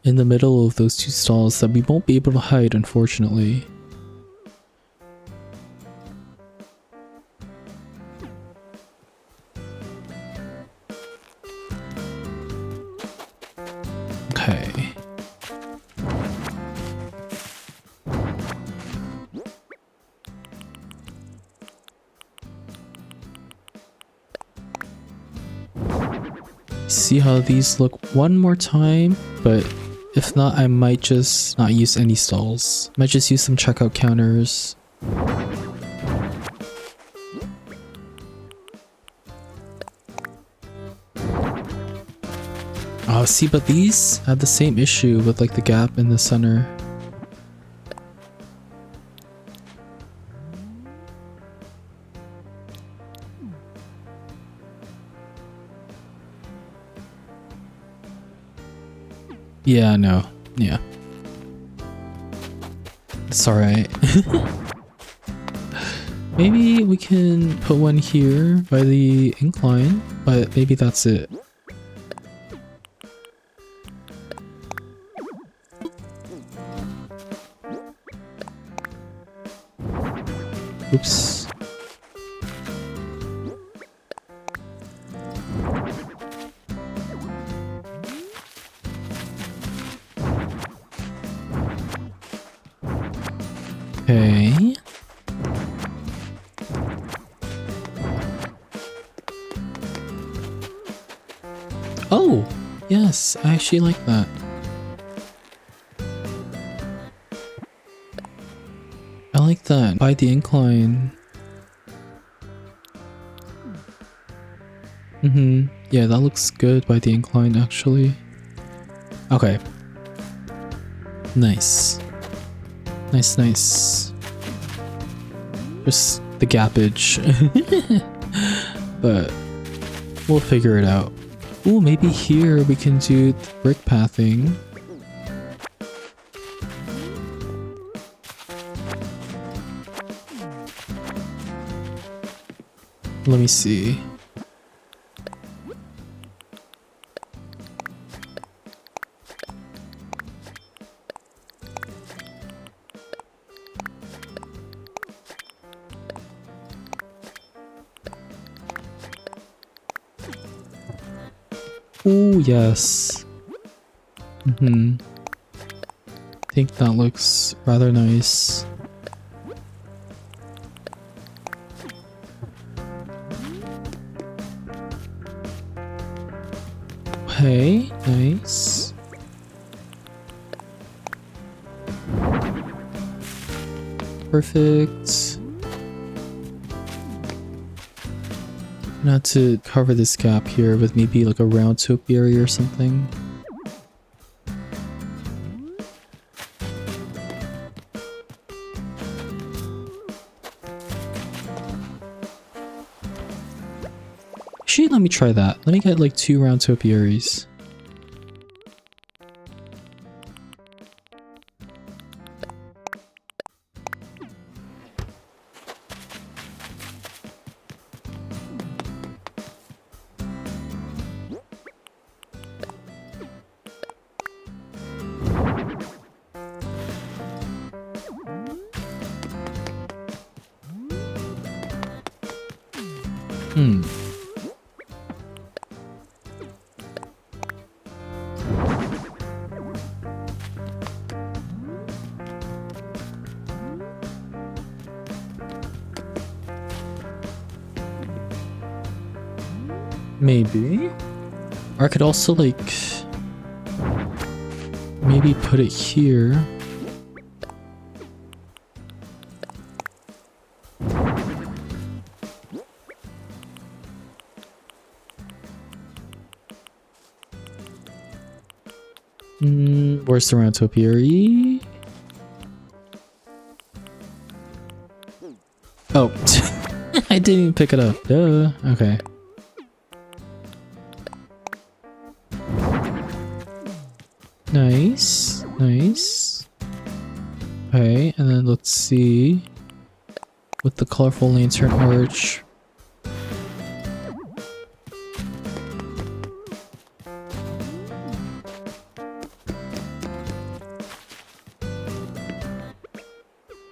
in the middle of those two stalls that we won't be able to hide, unfortunately. Okay. See how these look one more time, but if not, I might just not use any stalls. Might just use some checkout counters. Oh, see, but these have the same issue with like the gap in the center. Yeah, no. Yeah. It's alright. Maybe we can put one here by the incline, but maybe that's it. Oops. Okay. Oh, yes, I actually like that. I like that. By the incline. Yeah, that looks good by the incline, actually. Okay. Nice. Nice, nice. Just the gappage. But we'll figure it out. Ooh, maybe here we can do the brick pathing. Let me see. Oh, yes. I think that looks rather nice. Okay, nice. Perfect. Not to cover this gap here with maybe like a round topiary or something. Actually, let me try that. Let me get like 2 round topiaries. Maybe. Or I could also like maybe put it here. Where's the round topiary? Oh, I didn't even pick it up. Duh. Okay. Nice, nice. Okay, and then let's see with the colorful lantern arch.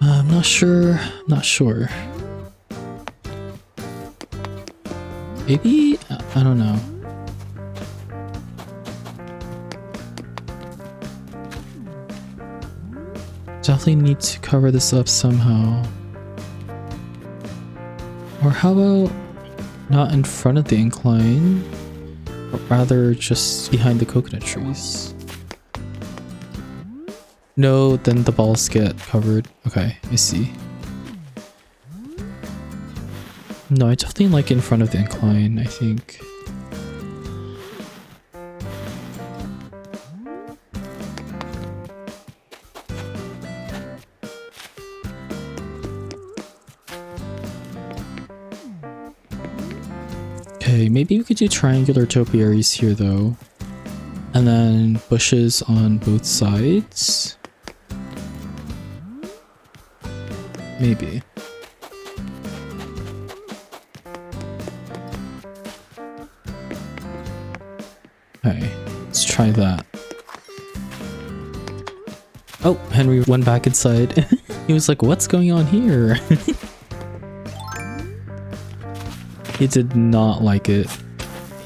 I'm not sure. Not sure. Maybe? I don't know. Definitely need to cover this up somehow. Or how about not in front of the incline, but rather just behind the coconut trees? No, then the balls get covered. Okay, I see. No, I definitely like in front of the incline, I think. Okay, maybe we could do triangular topiaries here though. And then bushes on both sides. Maybe. Okay, let's try that. Oh, Henry went back inside. He was like, what's going on here? He did not like it.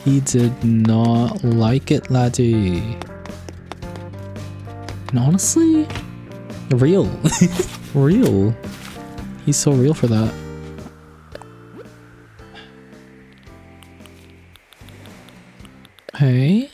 He did not like it, laddie. And honestly, real. Real. He's so real for that. Hey.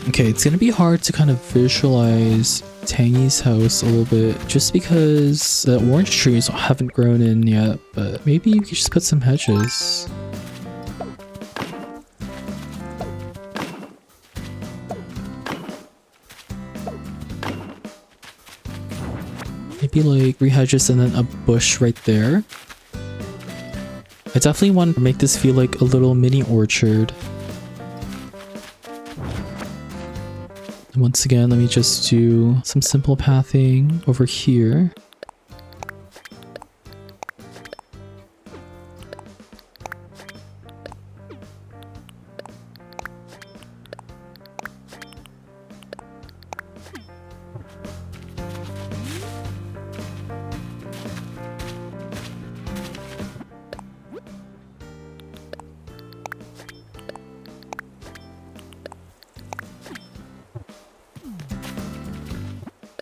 Okay, it's gonna be hard to kind of visualize Tangy's house a little bit just because the orange trees haven't grown in yet, but maybe you could just put some hedges. Maybe like 3 hedges and then a bush right there. I definitely want to make this feel like a little mini orchard. And once again, let me just do some simple pathing over here.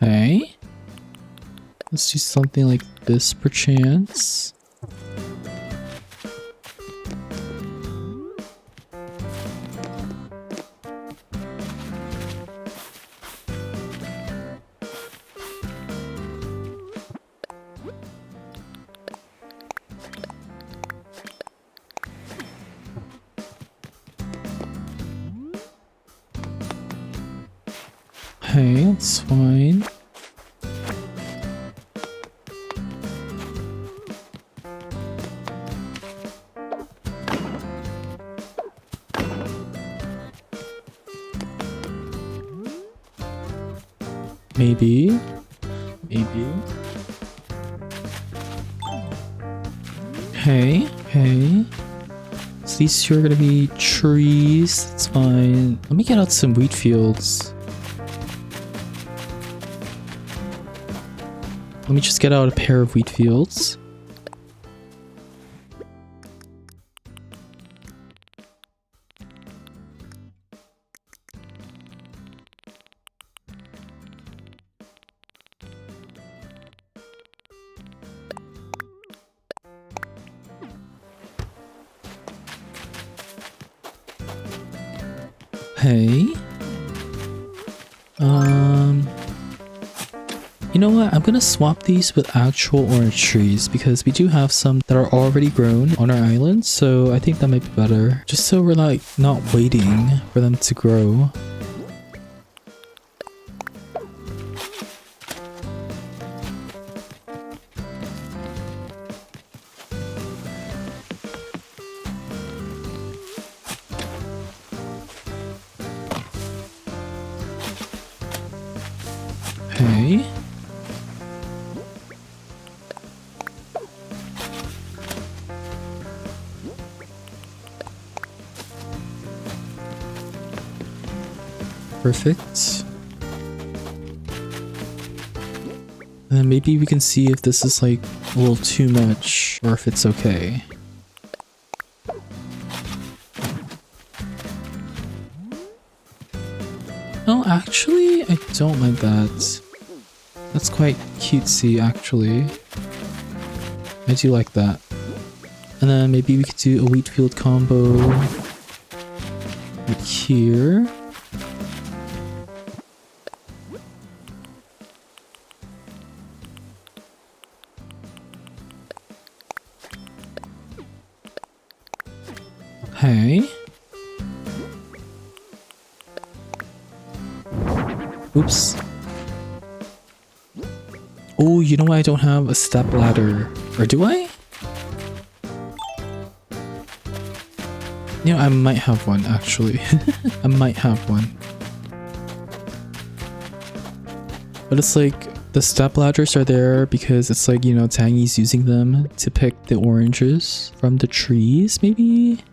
Okay. Let's do something like this perchance. Okay, that's fine. Maybe. Okay, okay. So these two are gonna be trees. That's fine. Let me get out some wheat fields. Let me just get out a pair of wheat fields. Hey. You know what? I'm gonna swap these with actual orange trees because we do have some that are already grown on our island, so I think that might be better. Just so we're like not waiting for them to grow. Okay. Perfect. And then maybe we can see if this is like a little too much or if it's okay. No, actually, I don't mind that. That's quite cutesy, actually. I do like that. And then maybe we could do a wheat field combo right here. Hey. Oops. Oh, you know why I don't have a step ladder? Or do I? You know, I might have one actually. I might have one. But it's like the step ladders are there because it's like, you know, Tangy's using them to pick the oranges from the trees, maybe?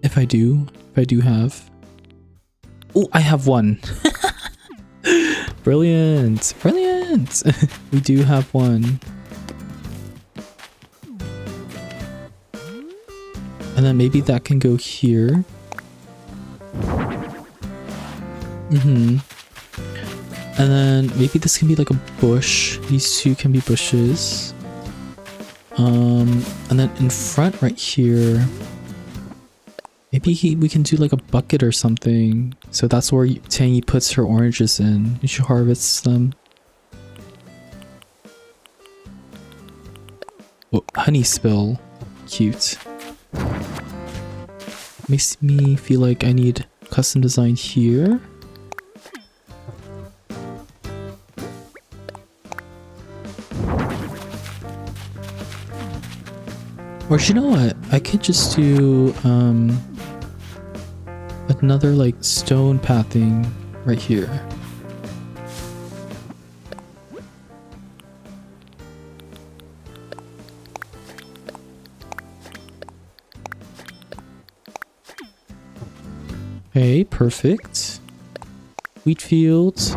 If I do have. Oh, I have one. Brilliant, brilliant. We do have one. And then maybe that can go here. And then maybe this can be like a bush. These two can be bushes. And then in front right here, maybe we can do like a bucket or something. So that's where Tangy puts her oranges in. You should harvest them. Oh, honey spill. Cute. Makes me feel like I need custom design here. Or you know what? I could just do another like stone pathing right here. Okay, perfect. Wheat fields.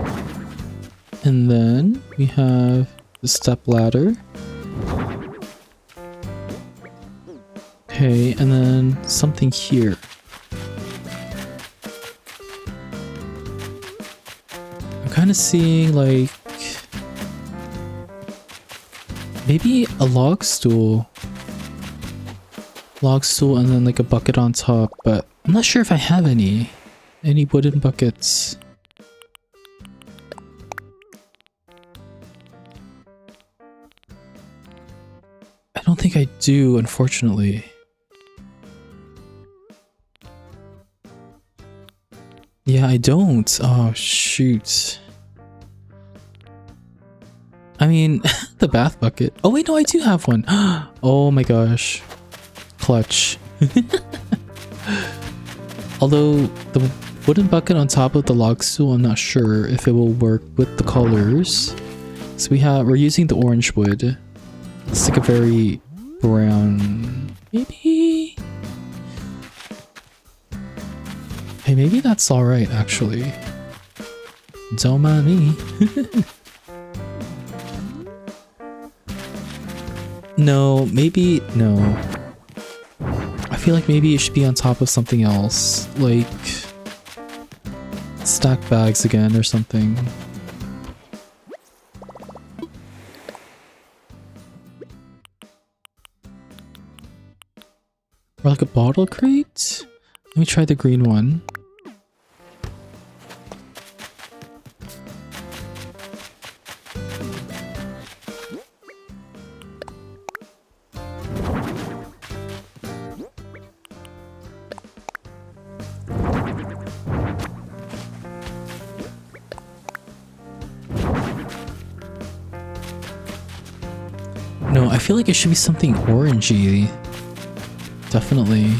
And then we have the step ladder. Okay, and then something here. I'm kind of seeing like maybe a log stool. Log stool and then like a bucket on top, but I'm not sure if I have any wooden buckets. I don't think I do, unfortunately. Yeah, I don't. Oh, shoot. I mean, the bath bucket. Oh, wait, no, I do have one. Oh my gosh. Clutch. Although, the wooden bucket on top of the log stool, I'm not sure if it will work with the colors. So we're using the orange wood. It's like a very brown... Maybe... Hey, maybe that's alright, actually. Don't mind me. No, maybe, no. I feel like maybe it should be on top of something else, like stack bags again or something. Or like a bottle crate? Let me try the green one. No, I feel like it should be something orangey. Definitely.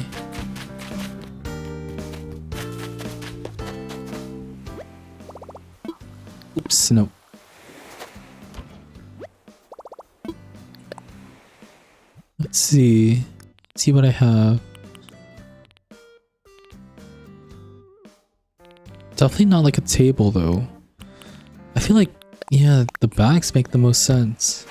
Oops, no. Let's see. Let's see what I have. Definitely not like a table though. I feel like, yeah, the bags make the most sense.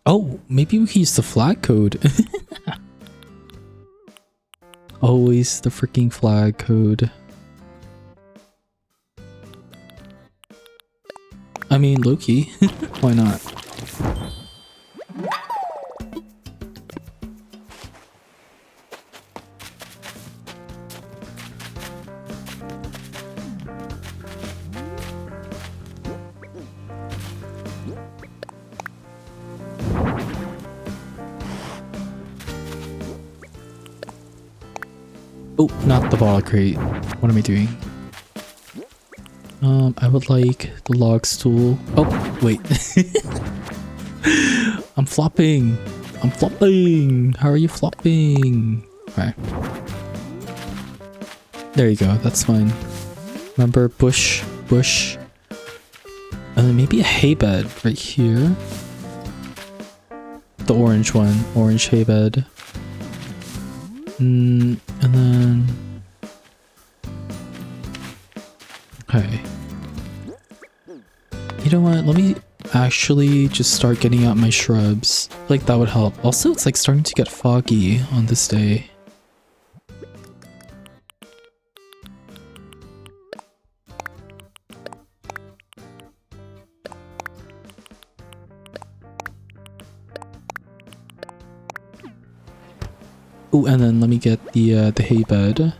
Oh, maybe we can use the flag code. Always the freaking flag code. I mean, low-key. Why not? Oh, not the bottle crate. What am I doing? I would like the log stool. Oh, wait. I'm flopping. I'm flopping. How are you flopping? Okay. There you go. That's fine. Remember, bush. And then maybe a hay bed right here. The orange one. Orange hay bed. And then... Okay. You know what? Let me actually just start getting out my shrubs. I feel like that would help. Also, it's like starting to get foggy on this day. Oh, and then let me get the hay bed.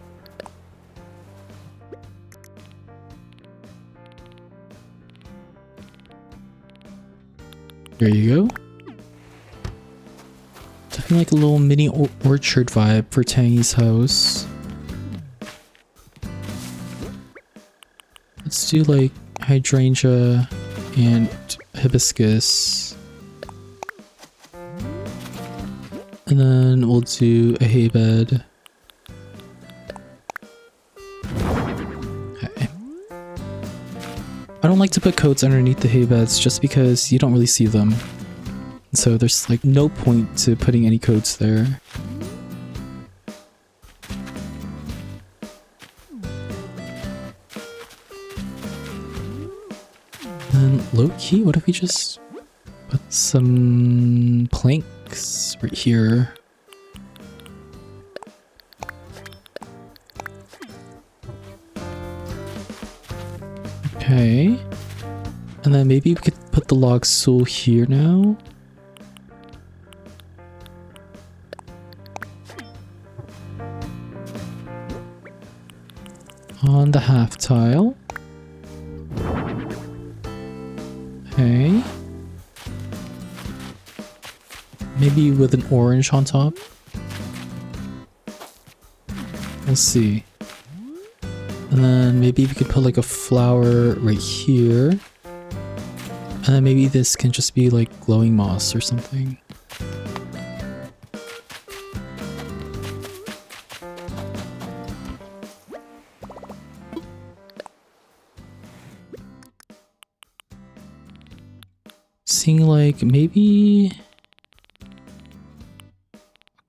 There you go. Definitely like a little mini orchard vibe for Tangy's house. Let's do like hydrangea and hibiscus. And then we'll do a hay bed. Okay. I don't like to put coats underneath the hay beds just because you don't really see them. So there's like no point to putting any coats there. And low-key, what if we just put some planks right here? Okay. And then maybe we could put the log stool here now. On the half tile. Okay. Maybe with an orange on top. We'll see. And then maybe we could put like a flower right here. And then maybe this can just be like glowing moss or something. seeing like maybe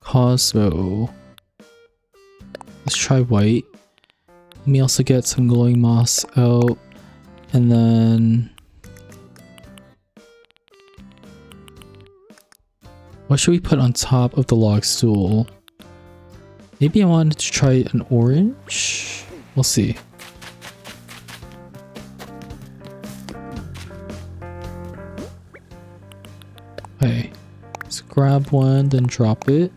Cosmo. Let's try white. Let me also get some glowing moss out, and then what should we put on top of the log stool? Maybe I wanted to try an orange. We'll see. Okay, let's grab one, then drop it.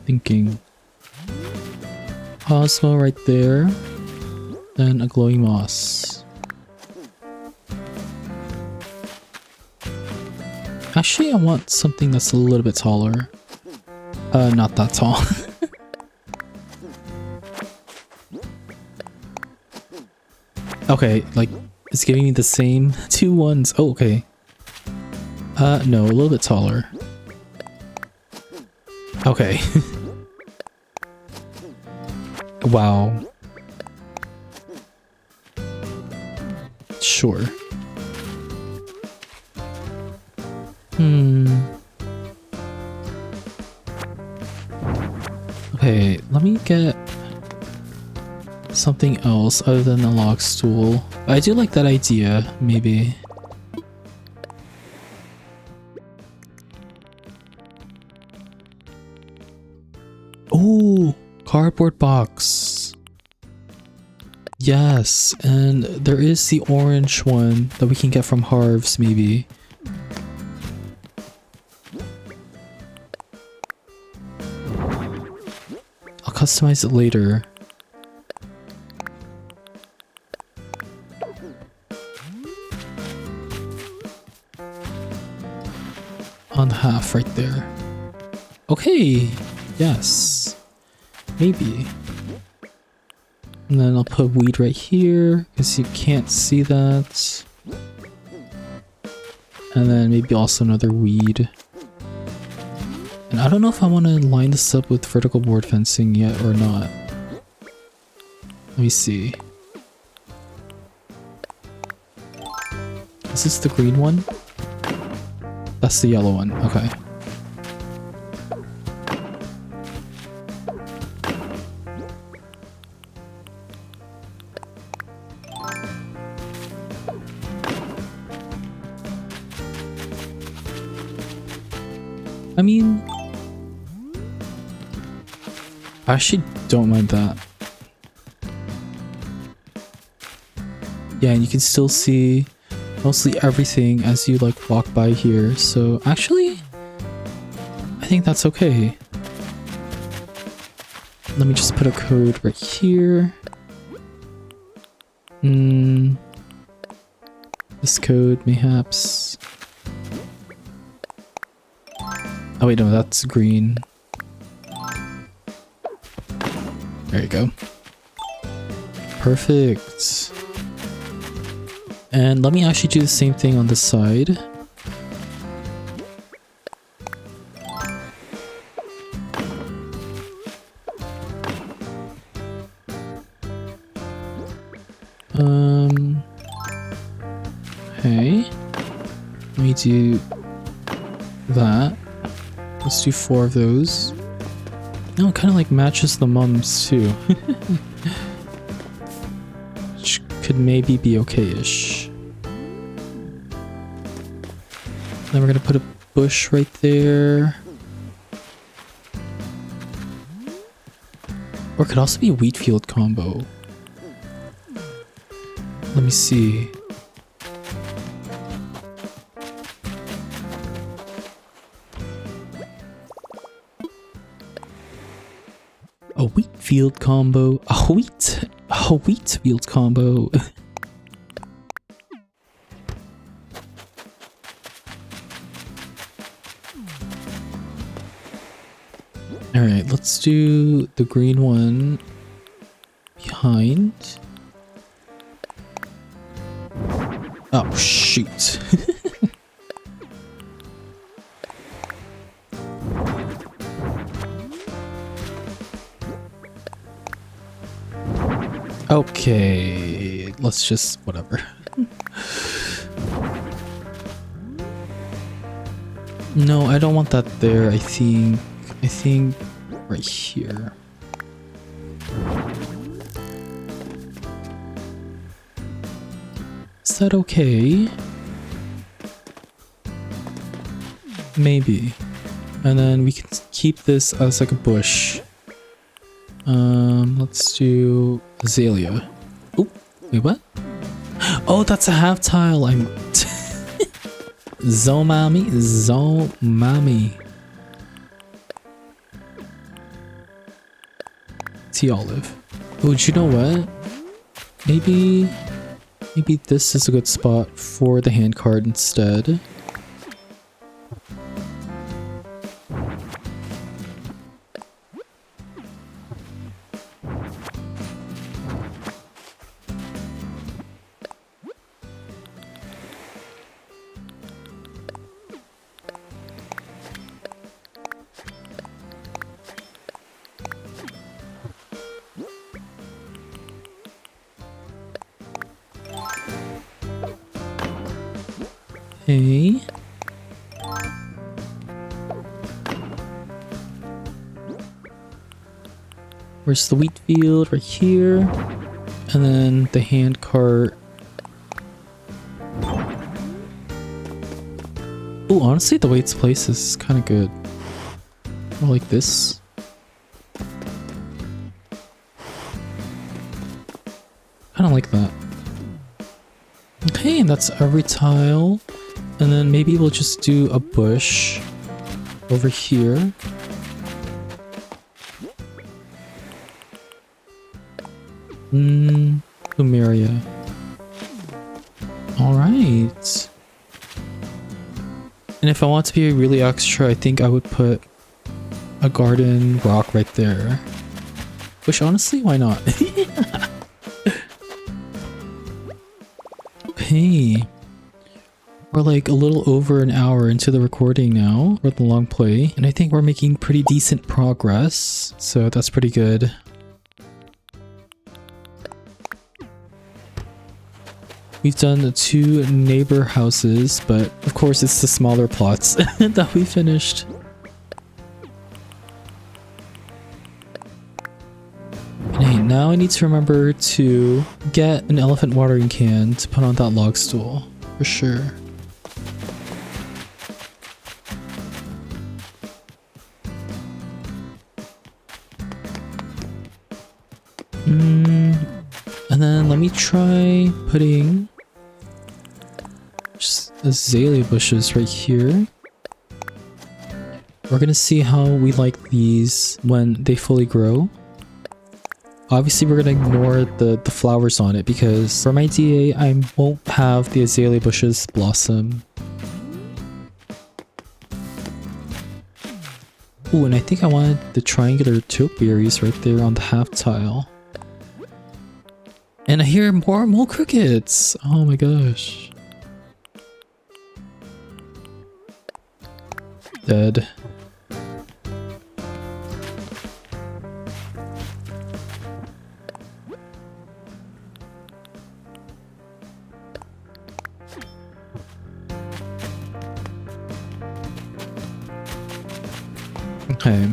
Thinking. Cosmo right there. Then a glowing moss. Actually, I want something that's a little bit taller. Not that tall. Okay, like, it's giving me the same two ones. Oh, okay. No, a little bit taller. Okay. Wow. Sure. Okay, let me get something else other than the log stool. I do like that idea, maybe. Oh, cardboard box. Yes, and there is the orange one that we can get from Harv's, maybe. I'll customize it later. On half right there. Okay, yes, maybe. And then I'll put weed right here because you can't see that. And then maybe also another weed. And I don't know if I want to line this up with vertical board fencing yet or not. Let me see. Is this the green one? That's the yellow one, okay. I mean, I actually don't mind that. Yeah, and you can still see mostly everything as you like walk by here, so actually I think that's okay. Let me just put a code right here. This code mayhaps. Oh wait, no, that's green. There you go. Perfect. And let me actually do the same thing on this side. Okay. Let me do that. Let's do 4 of those. No, it kind of like matches the mums too. Which could maybe be okay-ish. Then we're gonna put a bush right there. Or it could also be a wheat field combo. Let me see. A wheat field combo. A wheat field combo. Alright, let's do the green one behind. Oh, shoot. Okay, let's just whatever. No, I don't want that there. I think right here. Is that okay? Maybe. And then we can keep this as like a bush. Let's do azalea. Oh, wait, what? Oh, that's a half tile. I'm Zomami. Tea olive. Oh, do you know what? Maybe this is a good spot for the hand card instead. Okay. Where's the wheat field? Right here. And then the hand cart. Oh, honestly, the way it's placed is kind of good. Or like this. I don't like that. Okay, and that's every tile. And then maybe we'll just do a bush over here. Plumeria. Alright. And if I want to be really extra, I think I would put a garden rock right there. Which honestly, why not? Okay. We're like a little over an hour into the recording now for the long play, and I think we're making pretty decent progress, so that's pretty good. We've done the 2 neighbor houses, but of course it's the smaller plots that we finished. And hey, now I need to remember to get an elephant watering can to put on that log stool, for sure. And then let me try putting just azalea bushes right here. We're gonna see how we like these when they fully grow. Obviously we're gonna ignore the flowers on it because for my DA I won't have the azalea bushes blossom. Oh, and I think I wanted the triangular topiaries right there on the half tile. And I hear more mole crickets! Oh my gosh. Dead. Okay.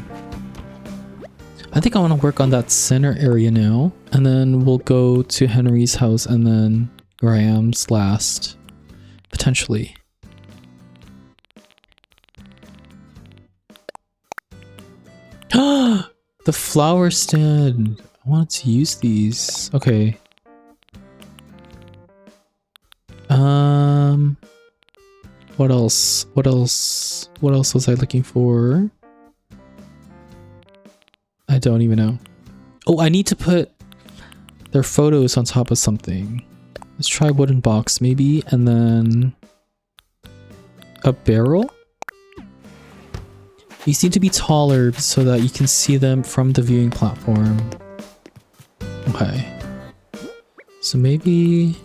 I think I want to work on that center area now, and then we'll go to Henry's house and then Graham's last, potentially. The flower stand! I wanted to use these. Okay. What else? What else? What else was I looking for? I don't even know. Oh, I need to put their photos on top of something. Let's try wooden box maybe, and then a barrel? These need to be taller so that you can see them from the viewing platform. Okay. So maybe...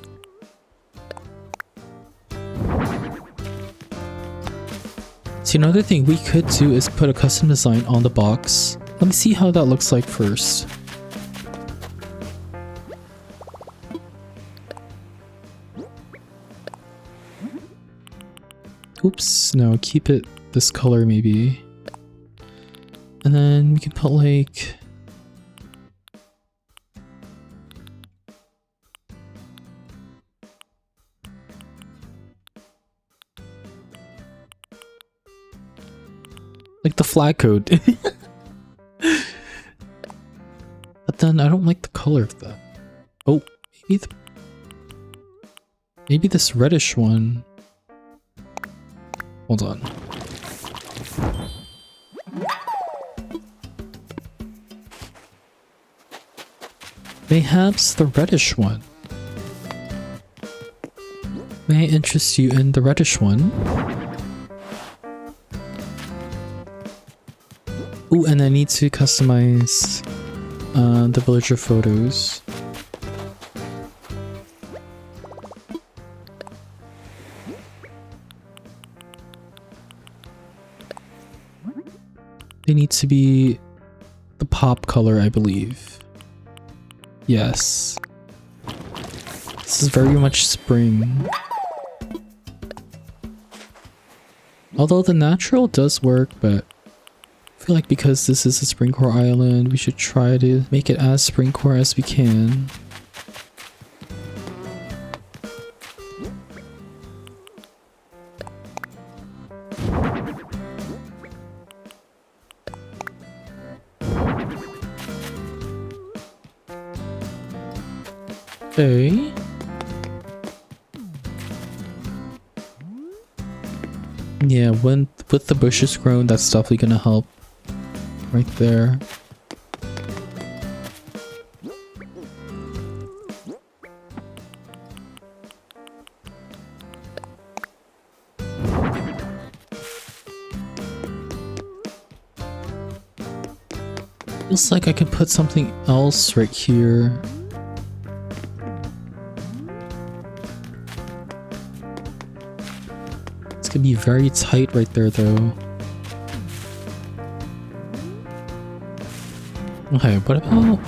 See, another thing we could do is put a custom design on the box. Let me see how that looks like first. Oops, no, keep it this color maybe. And then we can put like... like the flag code. But then I don't like the color of that. Oh, maybe this reddish one. Hold on. Mayhaps the reddish one. May I interest you in the reddish one? Ooh, and I need to customize the villager photos. They need to be the pop color, I believe. Yes. This is very much spring. Although the natural does work, but I feel like because this is a springcore island, we should try to make it as springcore as we can. Okay. Yeah, with the bushes grown, that's definitely gonna help. Right there. Feels like I could put something else right here. It's gonna be very tight right there though. Okay, what about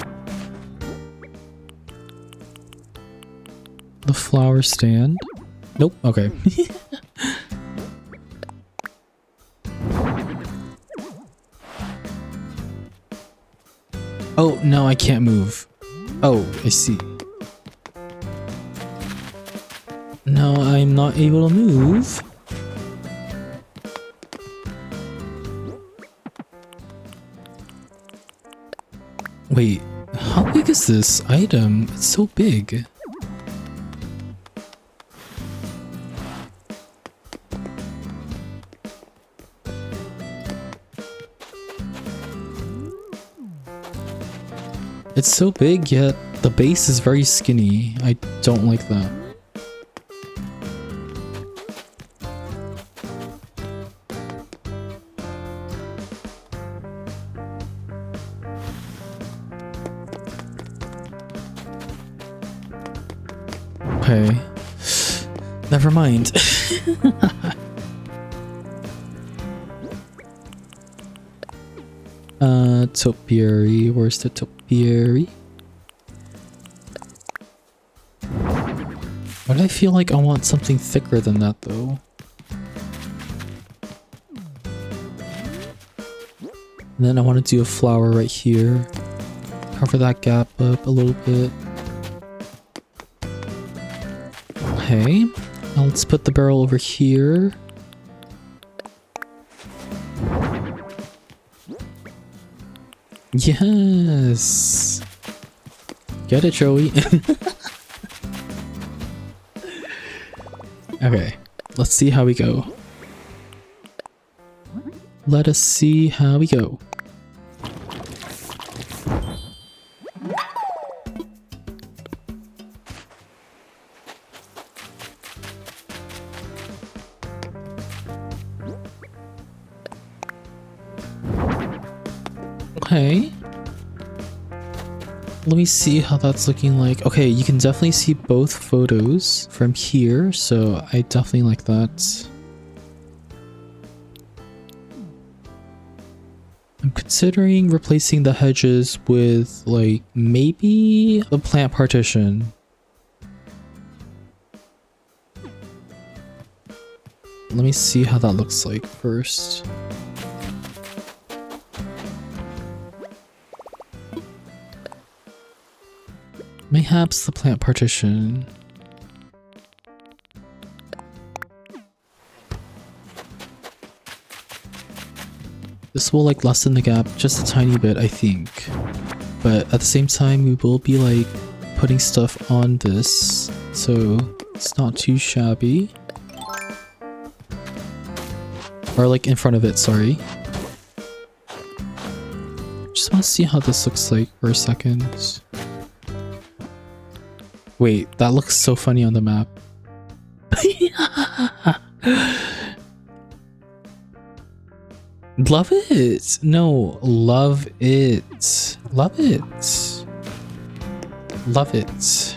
the flower stand? Nope, okay. Oh, no, I can't move. Oh, I see. No, I'm not able to move. Wait, how big is this item? It's so big. It's so big, yet the base is very skinny. I don't like that. Okay. Never mind. Topiary. Where's the topiary? Why do I feel like I want something thicker than that though? And then I want to do a flower right here. Cover that gap up a little bit. Okay, now let's put the barrel over here. Yes! Get it, Joey? Okay, let's see how we go. Let us see how we go. Okay. Let me see how that's looking like. Okay, you can definitely see both photos from here, so I definitely like that. I'm considering replacing the hedges with, like, maybe a plant partition. let me see how that looks like first. Mayhaps the plant partition. This will like lessen the gap just a tiny bit, I think. But at the same time, we will be like putting stuff on this, so it's not too shabby. Or like in front of it, sorry. Just want to see how this looks like for a second. Wait, that looks so funny on the map. Love it! No, love it. Love it. Love it.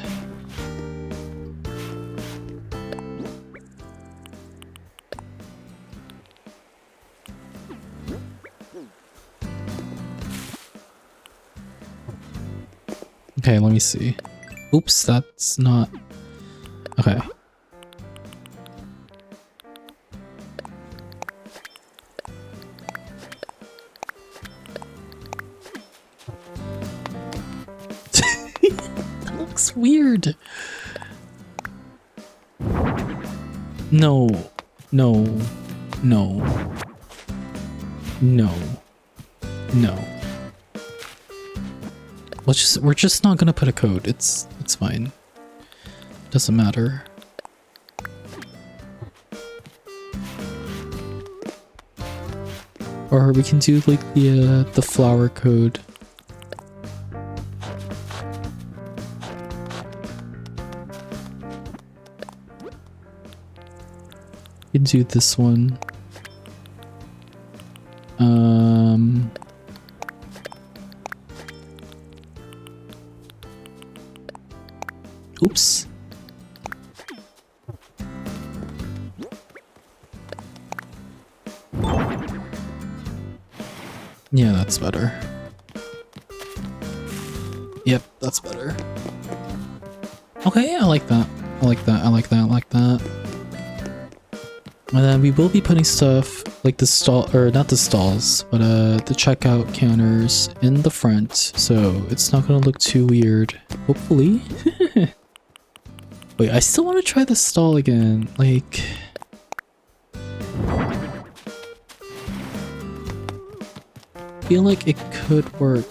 Okay, let me see. Oops, that's not... Okay. That looks weird. No. No. No. No. No. We're just not gonna put a code. It's fine. Doesn't matter. Or we can do like the flower code. We can do this one. Oops. Yeah, that's better. Yep, that's better. Okay, I like that. I like that. I like that. I like that. And then we will be putting stuff like the stall, or not the stalls, but the checkout counters in the front, so it's not gonna look too weird. Hopefully. Wait, I still want to try the stall again. Like, I feel like it could work.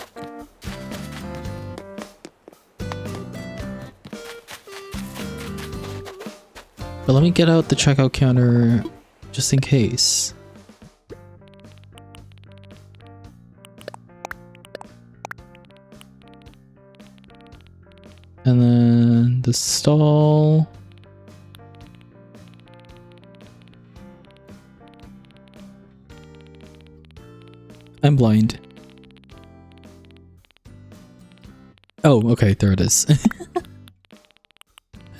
But let me get out the checkout counter just in case. And then the stall. I'm blind. Oh, okay, there it is.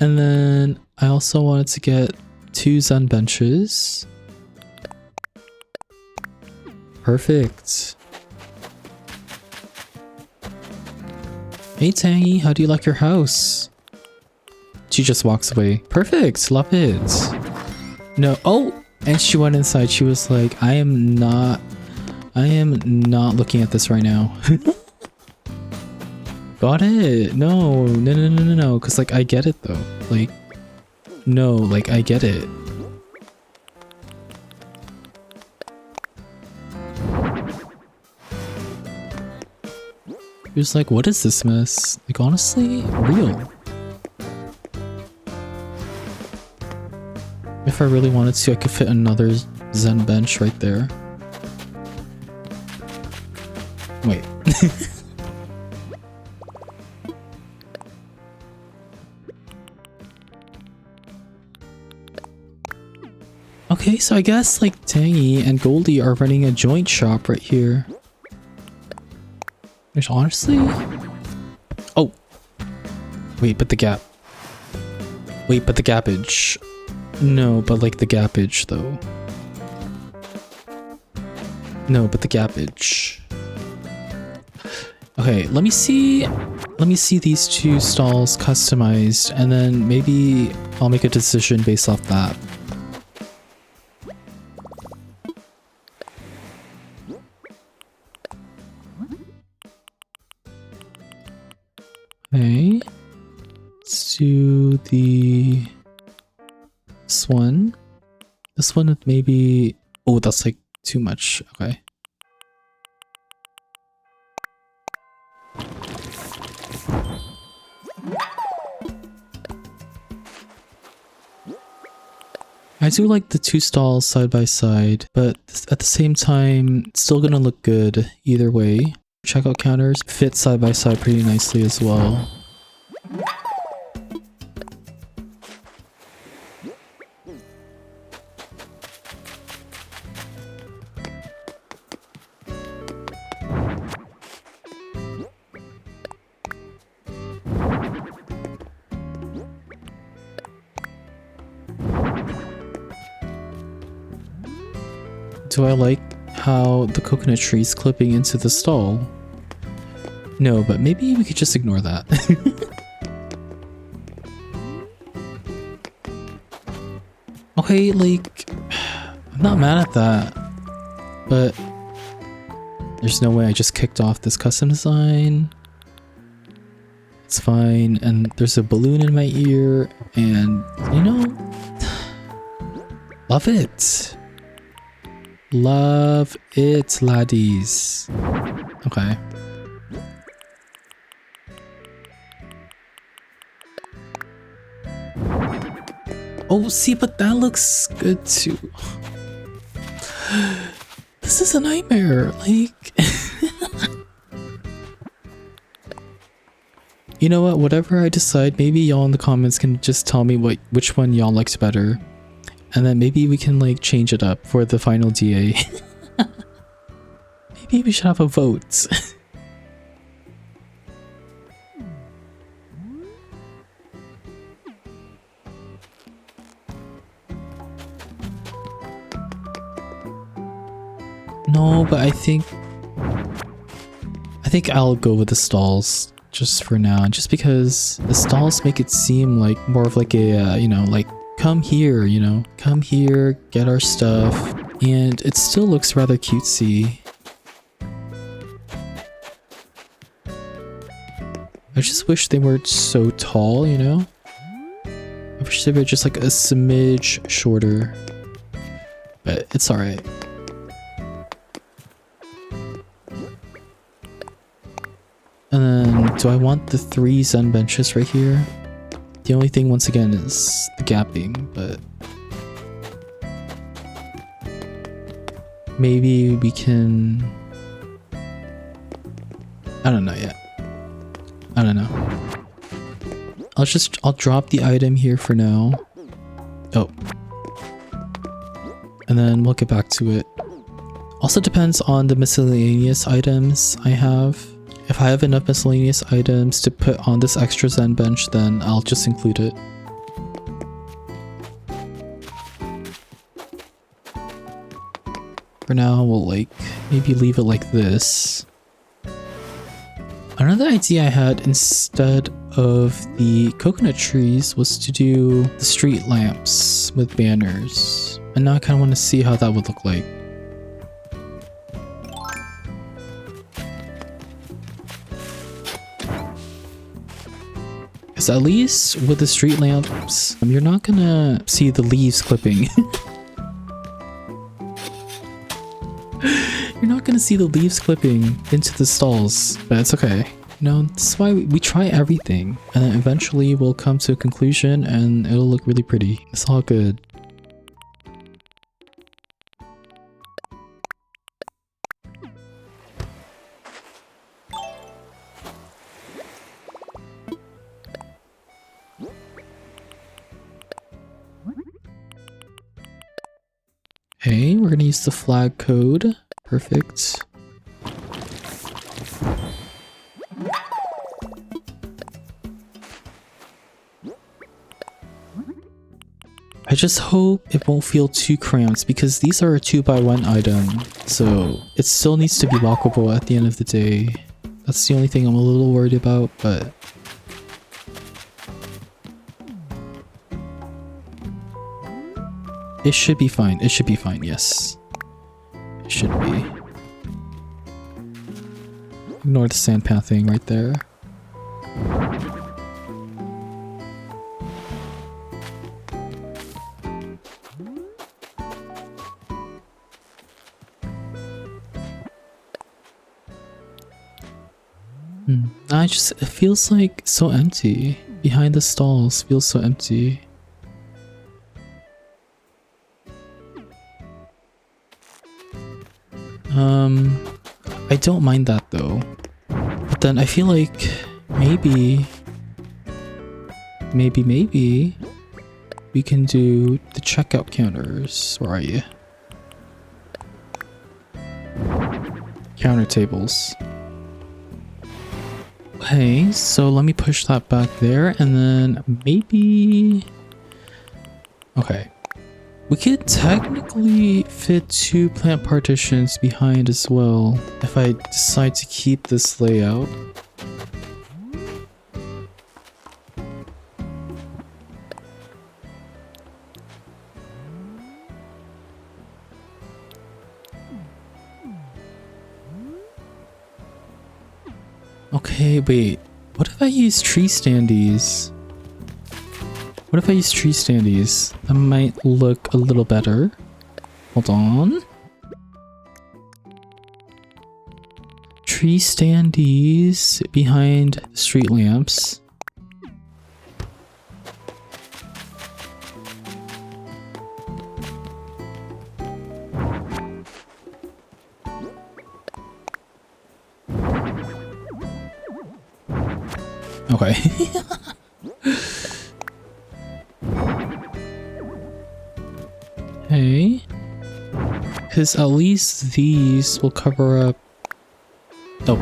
And then I also wanted to get 2 Zen benches. Perfect. Hey Tangy, how do you like your house? She just walks away. Perfect, love it. No, oh, and she went inside. She was like, I am not looking at this right now. Got it. No, because like I get it though. Like, no, like I get it. He was like, what is this mess? Like, honestly, real. If I really wanted to, I could fit another Zen bench right there. Wait. Okay, so I guess like Tangy and Goldie are running a joint shop right here. Which honestly... Oh! Wait, but the gap. Wait, but the gappage. No, but like the gappage though. No, but the gappage. Okay, let me see these 2 stalls customized, and then maybe I'll make a decision based off that. this one. This one with maybe... Oh, that's like too much. Okay. I do like the two stalls side by side, but at the same time, it's still gonna look good either way. Checkout counters fit side by side pretty nicely as well. Do I like how the coconut tree is clipping into the stall? No, but maybe we could just ignore that. Okay, like, I'm not mad at that, but there's no way I just kicked off this custom design. It's fine, and there's a balloon in my ear, and you know, love it. Love it, laddies. Okay. Oh, see, but that looks good too. This is a nightmare. Like, you know what? Whatever I decide, maybe y'all in the comments can just tell me which one y'all liked better. And then maybe we can like change it up for the final DA. Maybe we should have a vote. No, but I think I'll go with the stalls just for now, just because the stalls make it seem like more of like a you know, like come here, you know, come here, get our stuff, and it still looks rather cutesy. I just wish they weren't so tall, you know? I wish they were just like a smidge shorter, but it's alright. And then, do I want the 3 Zen benches right here? The only thing, once again, is the gapping, but maybe we can... I don't know yet. I don't know. I'll drop the item here for now. Oh. And then we'll get back to it. Also depends on the miscellaneous items I have. If I have enough miscellaneous items to put on this extra Zen bench, then I'll just include it. For now, we'll like maybe leave it like this. Another idea I had instead of the coconut trees was to do the street lamps with banners. And now I kind of want to see how that would look like. Because at least with the street lamps, you're not gonna see the leaves clipping. You're not gonna see the leaves clipping into the stalls, but it's okay. You know, this is why we try everything, and then eventually we'll come to a conclusion and it'll look really pretty. It's all good. Okay, we're gonna use the flag code. Perfect. I just hope it won't feel too cramped because these are a 2x1 item, so it still needs to be walkable at the end of the day. That's the only thing I'm a little worried about, but... it should be fine. It should be fine, yes. It should be. Ignore the sand pathing right there. It feels like so empty. Behind the stalls feels so empty. I don't mind that though. But then I feel like maybe we can do the checkout counters. Where are you? Counter tables. Okay, so let me push that back there and then maybe... Okay. We could technically fit 2 plant partitions behind as well if I decide to keep this layout. Okay, wait. What if I use tree standees? What if I use tree standees? That might look a little better. Hold on. Tree standees behind street lamps. Okay. Okay. Because at least these will cover up... Oh.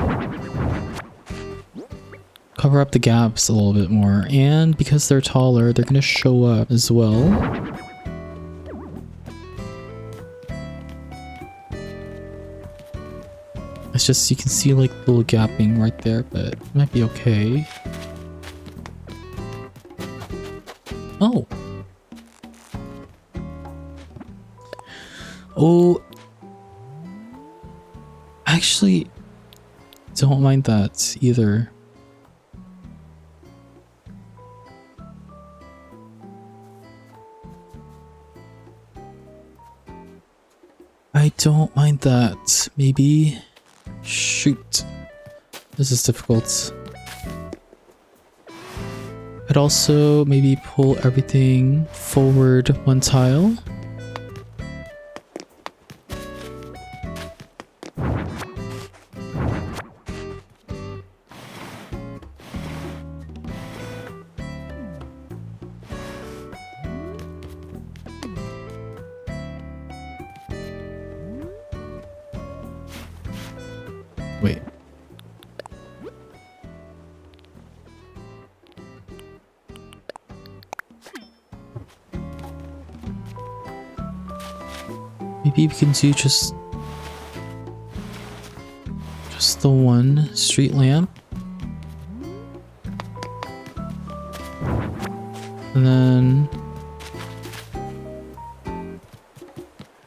Cover up the gaps a little bit more. And because they're taller, they're going to show up as well. It's just, you can see like the little gapping right there, but it might be okay. Oh. Oh. Actually, don't mind that either. I don't mind that. Maybe... Shoot. This is difficult. I'd also maybe pull everything forward 1 tile. Wait. Maybe we can do just the 1 street lamp. And then...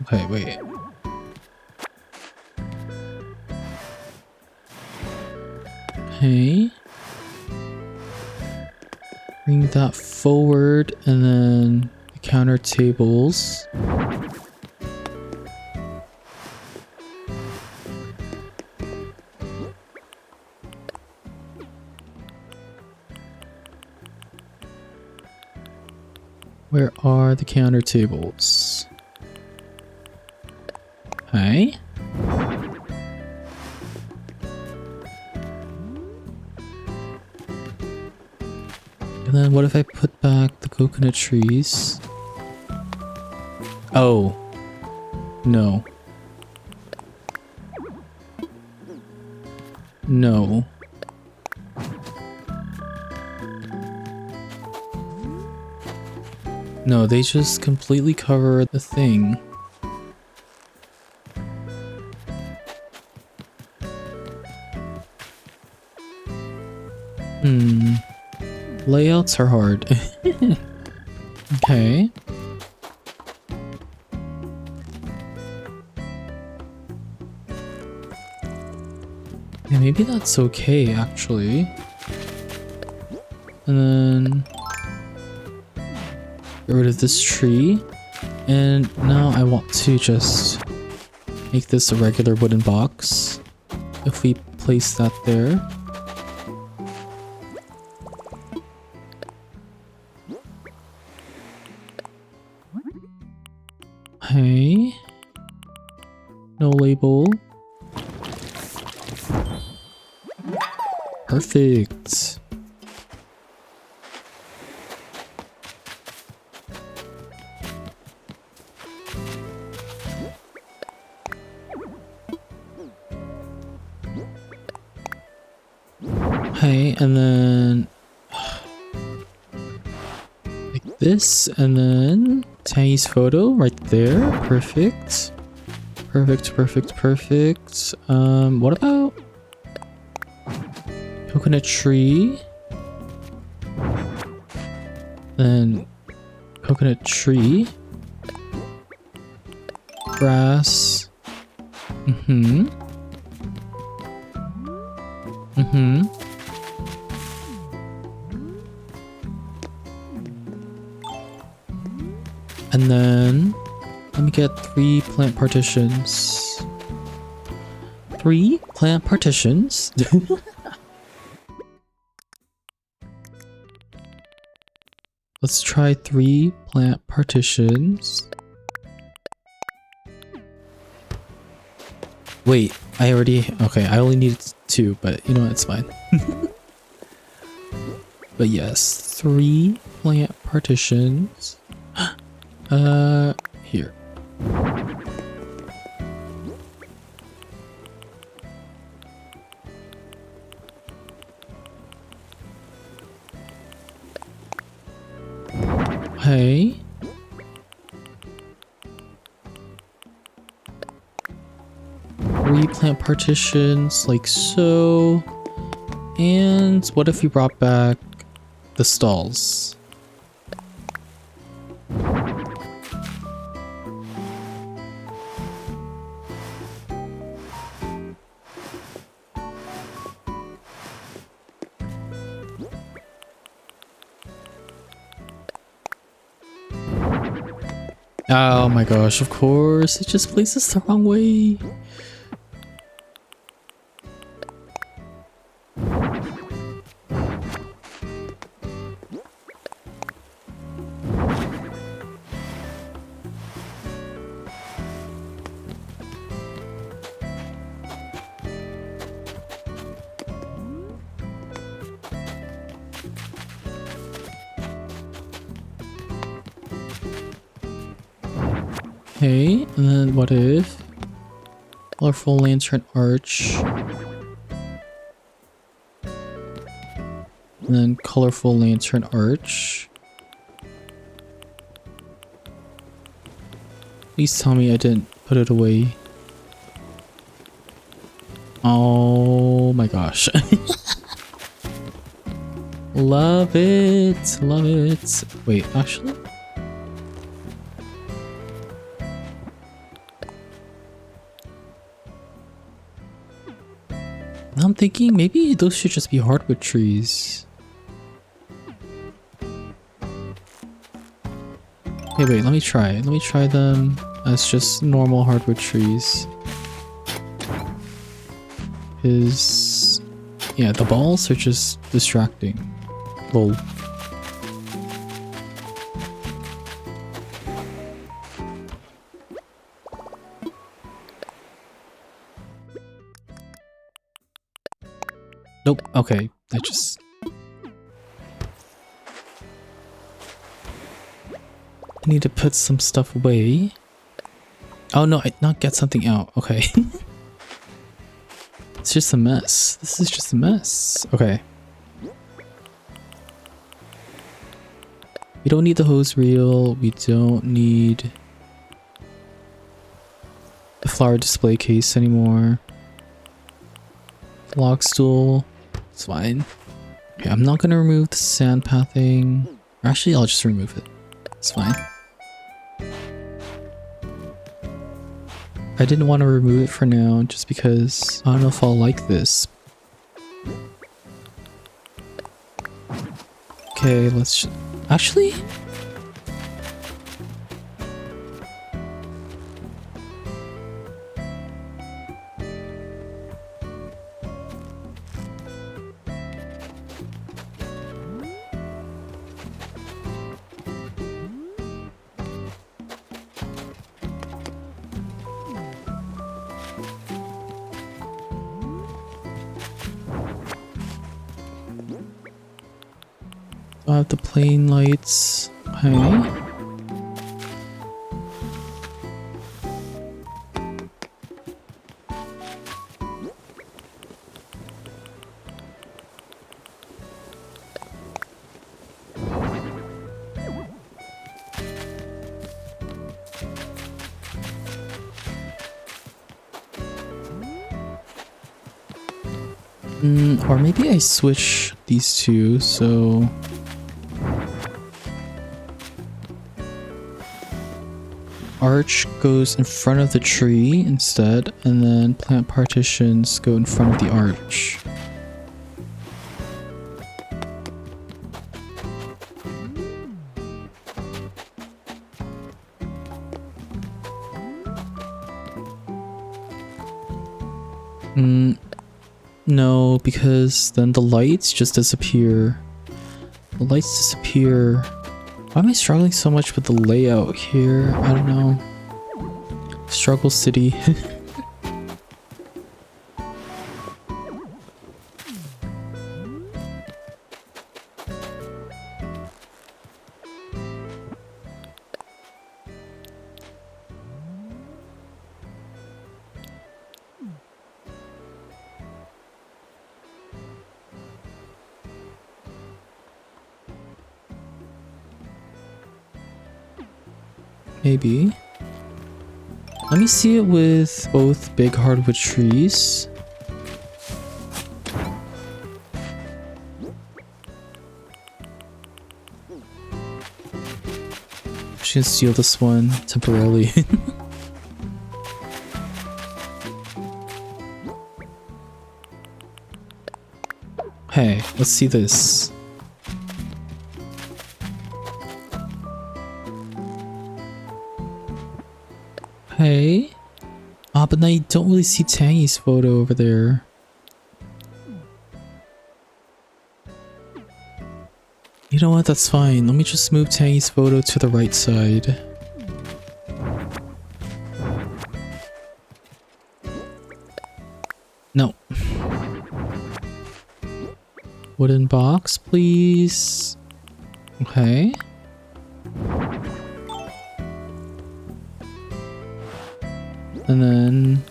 Okay, wait. Okay. Bring that forward and then the counter tables. Where are the counter tables? Okay. And then what if I put back the coconut trees? Oh. No. No. No, they just completely cover the thing. Layouts are hard. Okay. Yeah, maybe that's okay, actually. And then... get rid of this tree. And now I want to just make this a regular wooden box. If we place that there. Okay. No label. Perfect. Okay, and then like this, and then Tangy's photo right there. Perfect. Perfect, perfect, perfect. What about coconut tree? Then coconut tree. Grass. Mm-hmm. Mm-hmm. And then let me get 3 plant partitions. 3 plant partitions? Let's try 3 plant partitions. Wait, okay, I only needed 2, but you know what, it's fine. But yes, 3 plant partitions. Here. Hey. Replant partitions like so. And what if we brought back the stalls? Oh my gosh, of course, it just places the wrong way. Okay, and then what if colorful lantern arch, and then colorful lantern arch. Please tell me I didn't put it away. Oh my gosh. Love it, love it. Wait, actually? I'm thinking maybe those should just be hardwood trees. Okay, wait, let me try. Let me try them as just normal hardwood trees. Yeah, the balls are just distracting. Lol. Nope. Okay, I need to put some stuff away. Oh no, I not get something out. Okay. It's just a mess. This is just a mess. Okay. We don't need the hose reel. We don't need the flower display case anymore. Log stool. It's fine. Okay, I'm not gonna remove the sand pathing. Or actually, I'll just remove it. It's fine. I didn't want to remove it for now just because I don't know if I'll like this. Okay, let's actually. I have the plain lights. Okay. Or maybe I switch these two, so... Arch goes in front of the tree instead, and then plant partitions go in front of the arch. No, because then the lights just disappear. The lights disappear. Why am I struggling so much with the layout here? I don't know. Struggle City. Maybe. Let me see it with both big hardwood trees. I'm just gonna steal this one temporarily. Hey, let's see this. Hey. Ah, but now you don't really see Tangy's photo over there. You know what? That's fine. Let me just move Tangy's photo to the right side. No. Wooden box, please. Okay. And then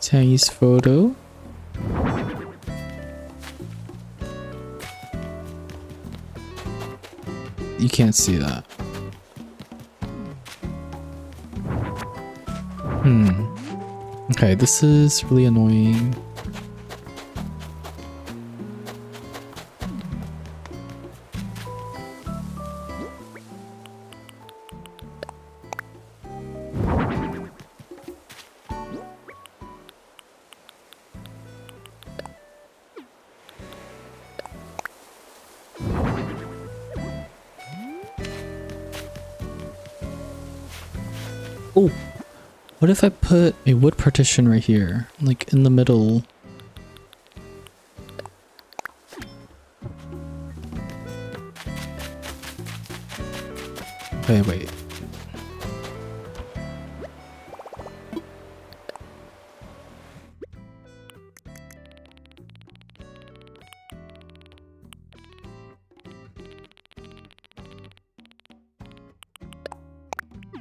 Tangy's photo. You can't see that. Okay, this is really annoying. Oh, what if I put a wood partition right here, like in the middle? Okay, wait.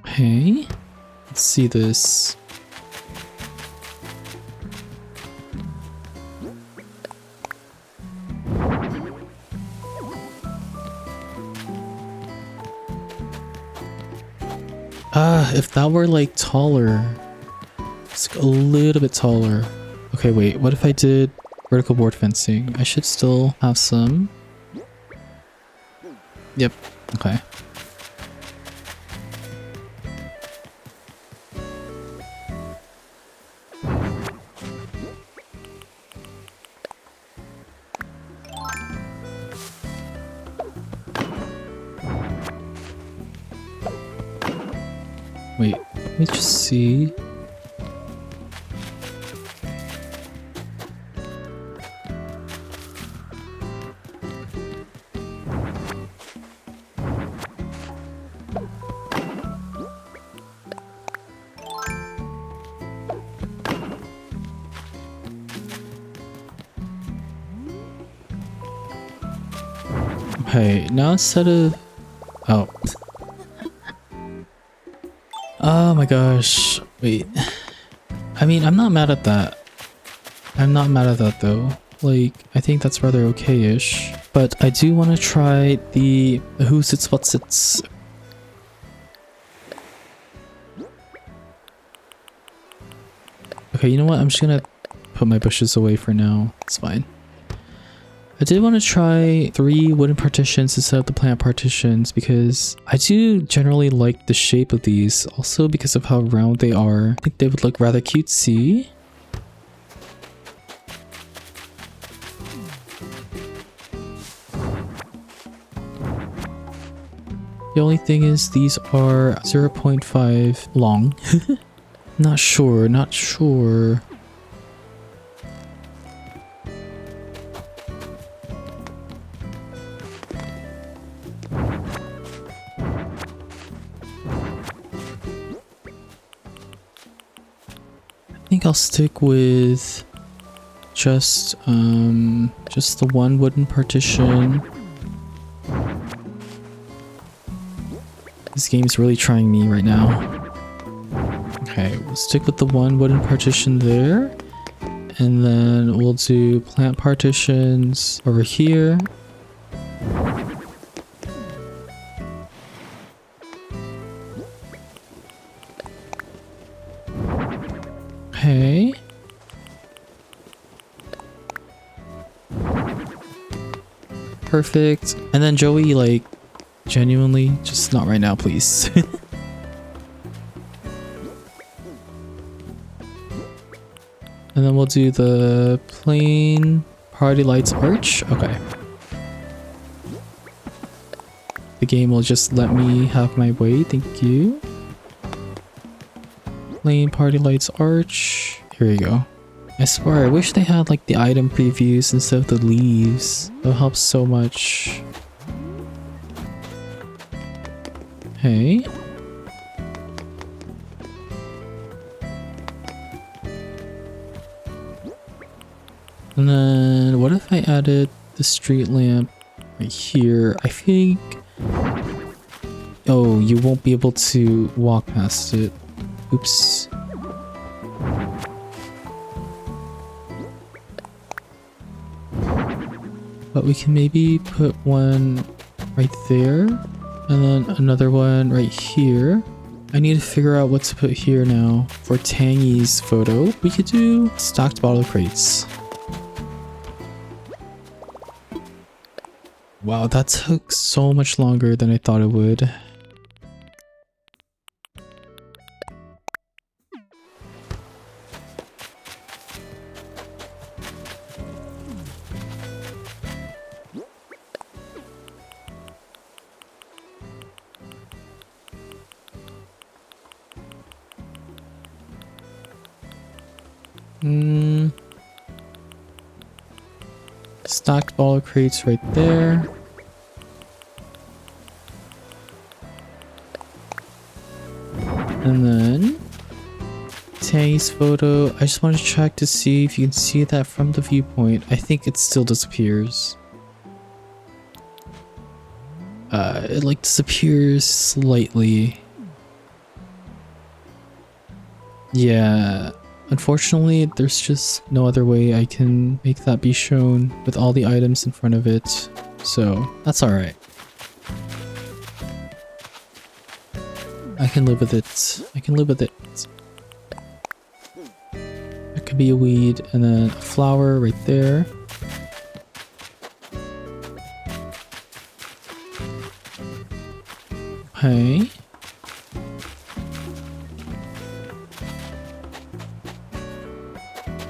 Okay. Let's see this. If that were like taller, it's a little bit taller. Okay, wait, what if I did vertical board fencing? I should still have some. Yep, okay. Wait, let me just see. Okay, now instead of... Oh. Oh my gosh. Wait. I mean, I'm not mad at that. I'm not mad at that though. Like, I think that's rather okay-ish. But I do want to try the who sits what sits. Okay, you know what? I'm just gonna put my bushes away for now. It's fine. I did want to try 3 wooden partitions instead of the plant partitions because I do generally like the shape of these. Also because of how round they are. I think they would look rather cutesy. The only thing is these are 0.5 long. Not sure, not sure. I think I'll stick with just the 1 wooden partition. This game's really trying me right now. Okay, we'll stick with the 1 wooden partition there. And then we'll do plant partitions over here. Okay. Perfect. And then Joey, like, genuinely, just not right now, please. And then we'll do the plain party lights arch. Okay. The game will just let me have my way. Thank you. Plain party lights arch. Here we go. I swear, I wish they had like the item previews instead of the leaves. That would help so much. Okay. And then what if I added the street lamp right here? I think... Oh, you won't be able to walk past it. Oops. But we can maybe put one right there. And then another one right here. I need to figure out what to put here now. For Tangy's photo, we could do stacked bottle crates. Wow, that took so much longer than I thought it would. Stacked bottle crates right there. And then Tangy's photo. I just want to check to see if you can see that from the viewpoint. I think it still disappears. It like disappears slightly. Yeah. Unfortunately, there's just no other way I can make that be shown with all the items in front of it. So that's alright. I can live with it. I can live with it. It could be a weed and then a flower right there. Okay.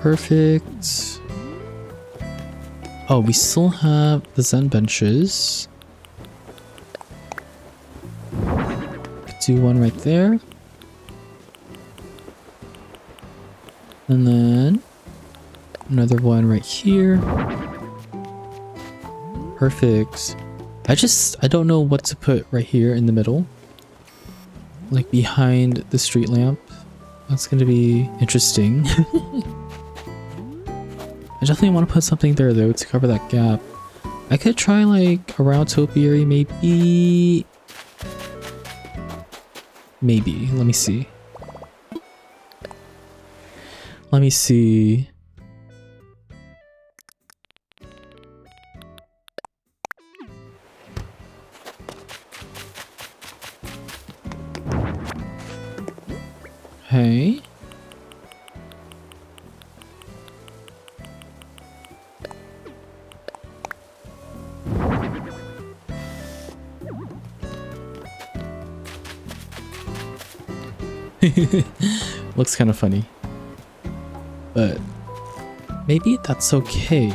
Perfect. Oh, we still have the Zen benches. Could do one right there. And then another one right here. Perfect. I don't know what to put right here in the middle. Like behind the street lamp. That's gonna be interesting. I definitely want to put something there though to cover that gap. I could try like a round topiary, maybe. Maybe. Let me see. Let me see. Okay. Looks kind of funny. But maybe that's okay.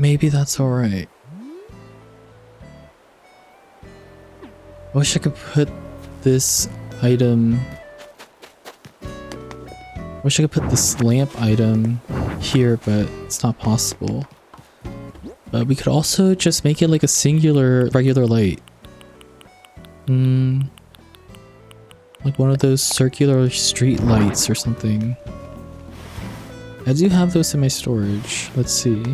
Maybe that's alright. I wish I could put this item. I wish I could put this lamp item here, but it's not possible. But we could also just make it like a singular regular light. Like one of those circular street lights or something. I do have those in my storage. Let's see.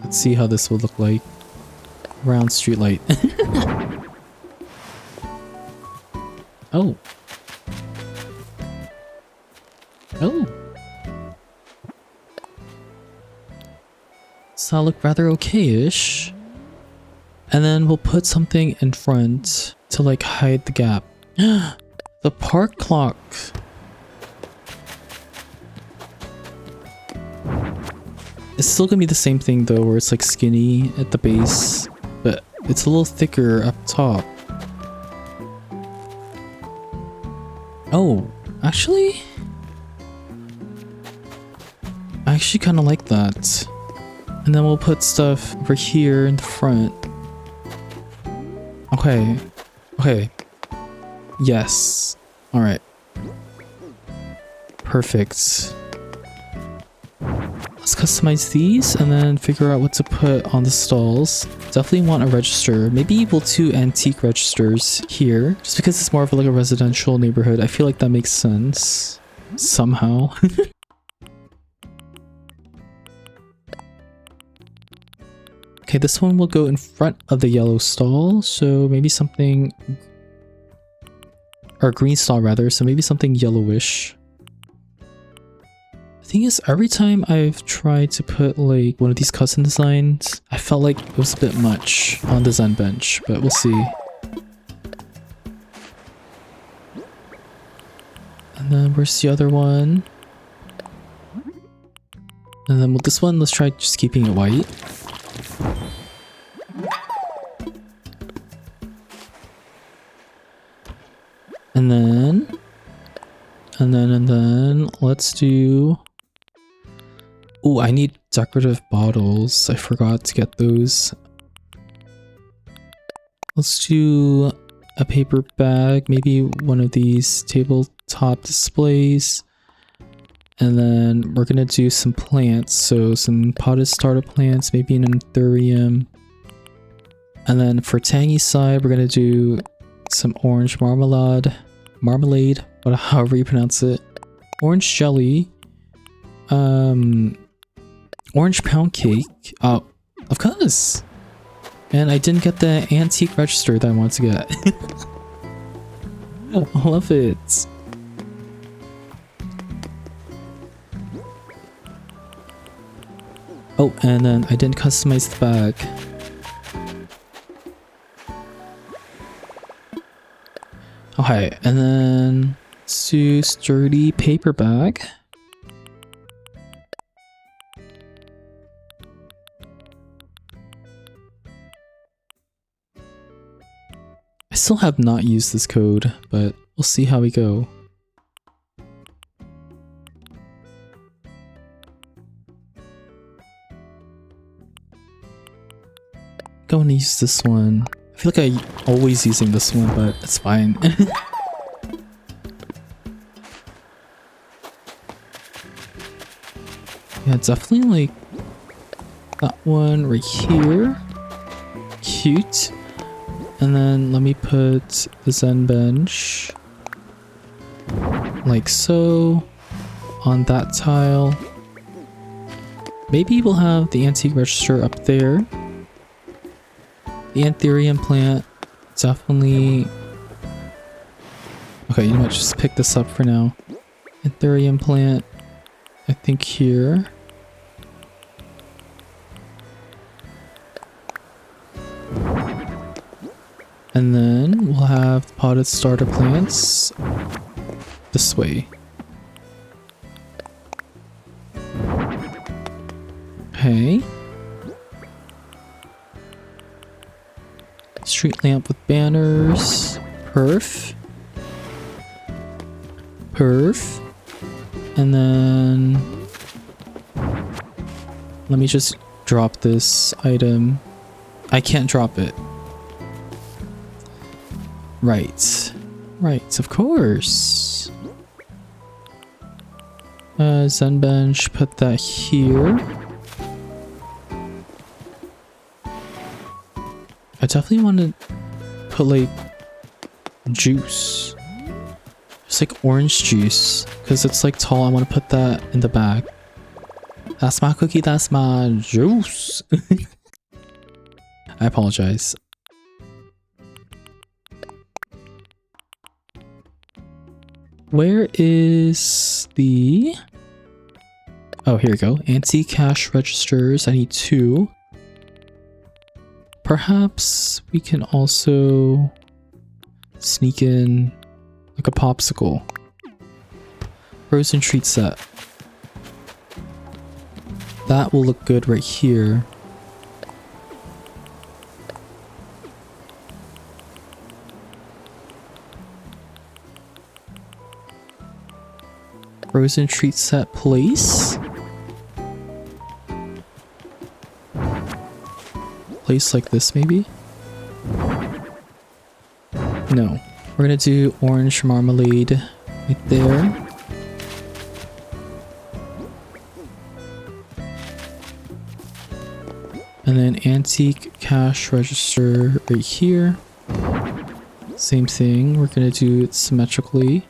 Let's see how this will look like. Round street light. Oh. Oh. Does that look rather okay-ish? And then we'll put something in front to like hide the gap. The park clock. It's still gonna be the same thing though, where it's like skinny at the base, but it's a little thicker up top. Oh, actually? I actually kind of like that. And then we'll put stuff over here in the front. Okay. Okay. Yes. Alright. Perfect. Let's customize these and then figure out what to put on the stalls. Definitely want a register. Maybe equal to antique registers here. Just because it's more of like a residential neighborhood. I feel like that makes sense. Somehow. Okay, this one will go in front of the yellow stall. So maybe something... or green stall rather. So maybe something yellowish. Thing is, every time I've tried to put like one of these custom designs, I felt like it was a bit much on the Zen bench, but we'll see. And then where's the other one? And then with this one, let's try just keeping it white. And then let's do... Oh, I need decorative bottles. I forgot to get those. Let's do a paper bag, maybe one of these tabletop displays. And then we're gonna do some plants, so some potted starter plants, maybe an anthurium. And then for tangy side, we're gonna do some orange marmalade, however you pronounce it. Orange jelly. Orange pound cake. Oh, of course. And I didn't get the antique register that I wanted to get. I love it. Oh, and then I didn't customize the bag. Okay, and then let's do sturdy paper bag. I still have not used this code, but we'll see how we go. going to use this one. I feel like I'm always using this one, but it's fine. Yeah, definitely like that one right here. Cute. And then let me put the Zen bench like so on that tile. Maybe we'll have the antique register up there. The Anthurium plant, definitely. Okay, you know what? Just pick this up for now. Anthurium plant, I think here. And then we'll have potted starter plants this way. Okay. Street lamp with banners. Perf. Perf. And then let me just drop this item. I can't drop it. Right. Right, of course. Zen bench, put that here. I definitely want to put like juice. Just like orange juice. Because it's like tall, I want to put that in the back. That's my cookie, that's my juice. I apologize. Where is the... Oh, here we go. Anti-cash registers. I need 2. Perhaps we can also sneak in like a popsicle. Frozen treat set. That will look good right here. Frozen treat set place. Place like this maybe? No. We're gonna do orange marmalade right there. And then antique cash register right here. Same thing, we're gonna do it symmetrically.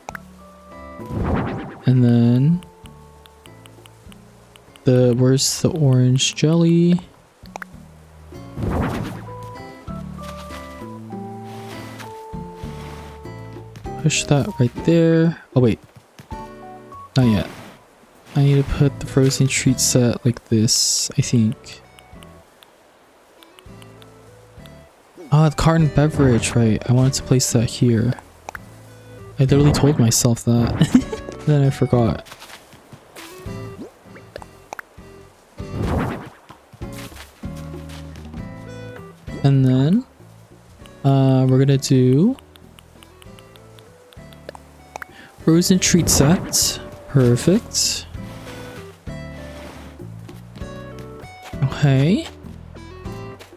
And then where's the orange jelly? Push that right there. Oh wait, not yet. I need to put the frozen treat set like this, I think. Ah, the carton beverage, right. I wanted to place that here. I literally told myself that. Then I forgot. And then we're gonna do frozen treat set. Perfect. Okay.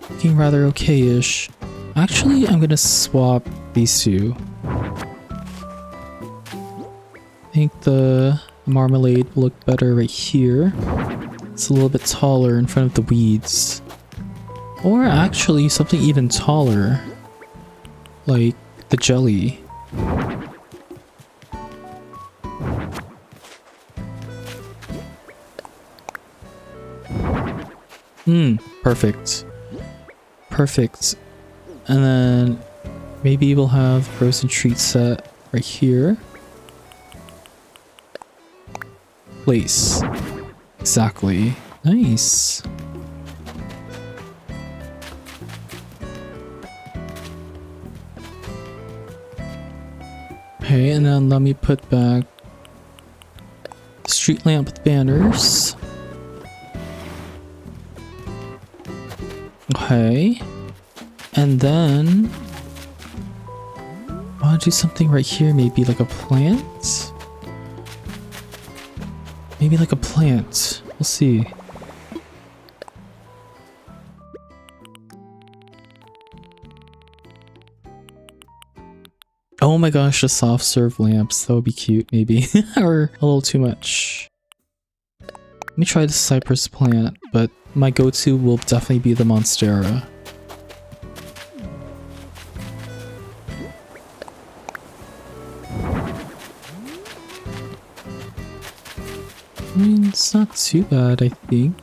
Looking rather okay-ish. Actually, I'm gonna swap these two. I think the marmalade will look better right here. It's a little bit taller in front of the weeds. Or actually something even taller. Like the jelly. Perfect. Perfect. And then maybe we'll have frozen treat set right here. Place. Exactly. Nice. Okay, and then let me put back street lamp with banners. Okay. And then I want to do something right here, maybe like a plant? Maybe like a plant. We'll see. Oh my gosh, the soft serve lamps. That would be cute, maybe. Or a little too much. Let me try the cypress plant, but my go-to will definitely be the monstera. I mean, it's not too bad, I think.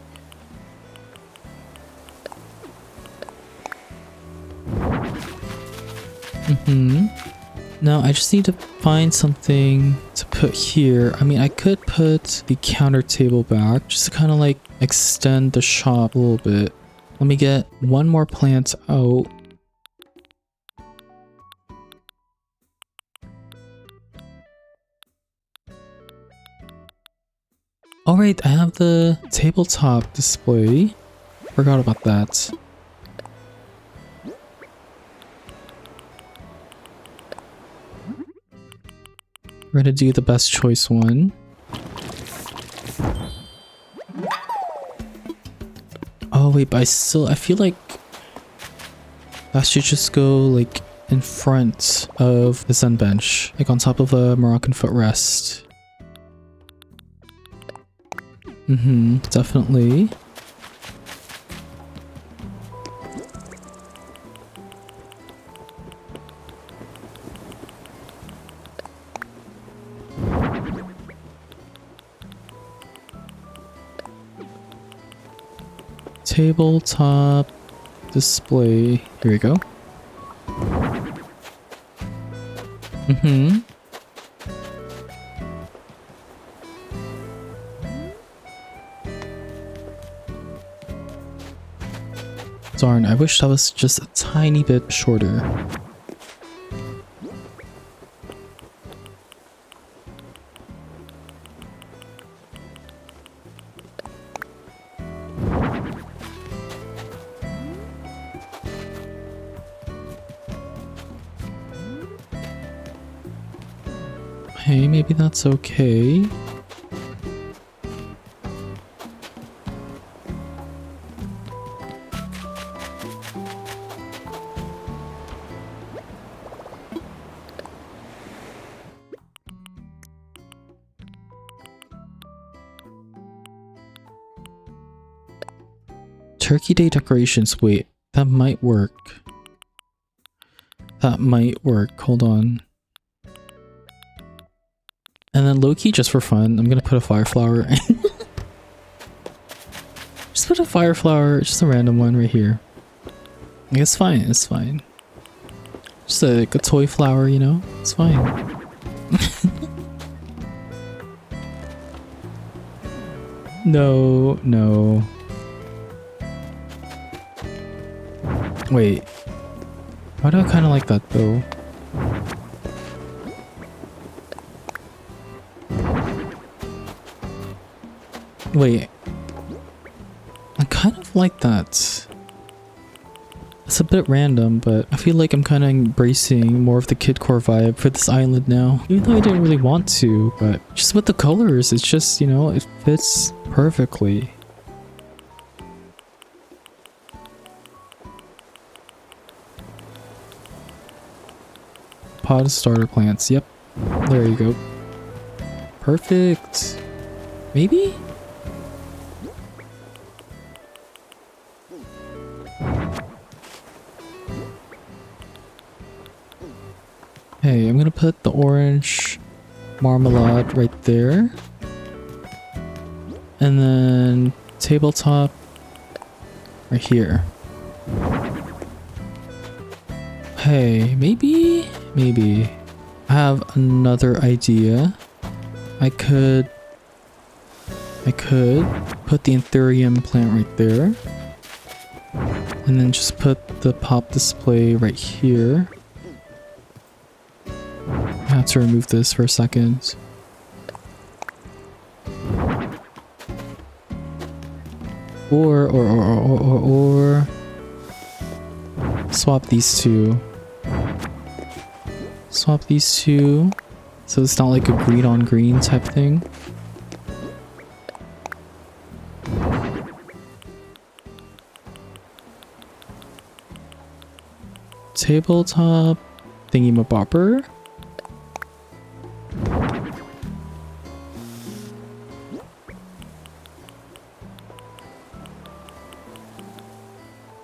Now I just need to find something to put here. I mean, I could put the counter table back just to kind of like extend the shop a little bit. Let me get one more plant out. Alright, I have the tabletop display. Forgot about that. We're gonna do the best choice one. Oh wait, but I feel like that should just go like in front of the Zen bench, like on top of a Moroccan footrest. Definitely. Tabletop display. Here we go. Darn, I wish that was just a tiny bit shorter. Hey, maybe that's okay. Turkey Day decorations. Wait, that might work. That might work. Hold on. And then low-key, just for fun, I'm gonna put a fire flower. Just put a fire flower, just a random one right here. It's fine, it's fine. Just like a toy flower, you know? It's fine. No, no. Wait. Why do I kind of like that though? Wait. I kind of like that. It's a bit random, but I feel like I'm kind of embracing more of the kidcore vibe for this island now. Even though I didn't really want to, but just with the colors, it's just, you know, it fits perfectly. Pot of starter plants. Yep. There you go. Perfect. Maybe? Hey, I'm gonna put the orange marmalade right there. And then tabletop right here. Hey, maybe I have another idea. I could put the Anthurium plant right there. And then just put the pop display right here. I have to remove this for a second. Or swap these two. Swap these two so it's not like a green on green type thing. Tabletop thingy-mabopper.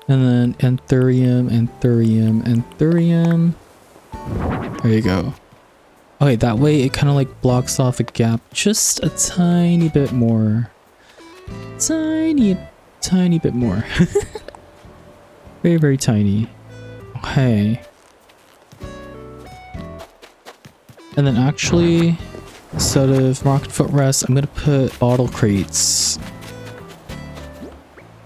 And then anthurium, anthurium, anthurium. There you go. Okay, that way it kind of like blocks off a gap just a tiny bit more. Tiny bit more. Very, very tiny. Okay. And then actually, instead of rocket footrest, I'm gonna put bottle crates.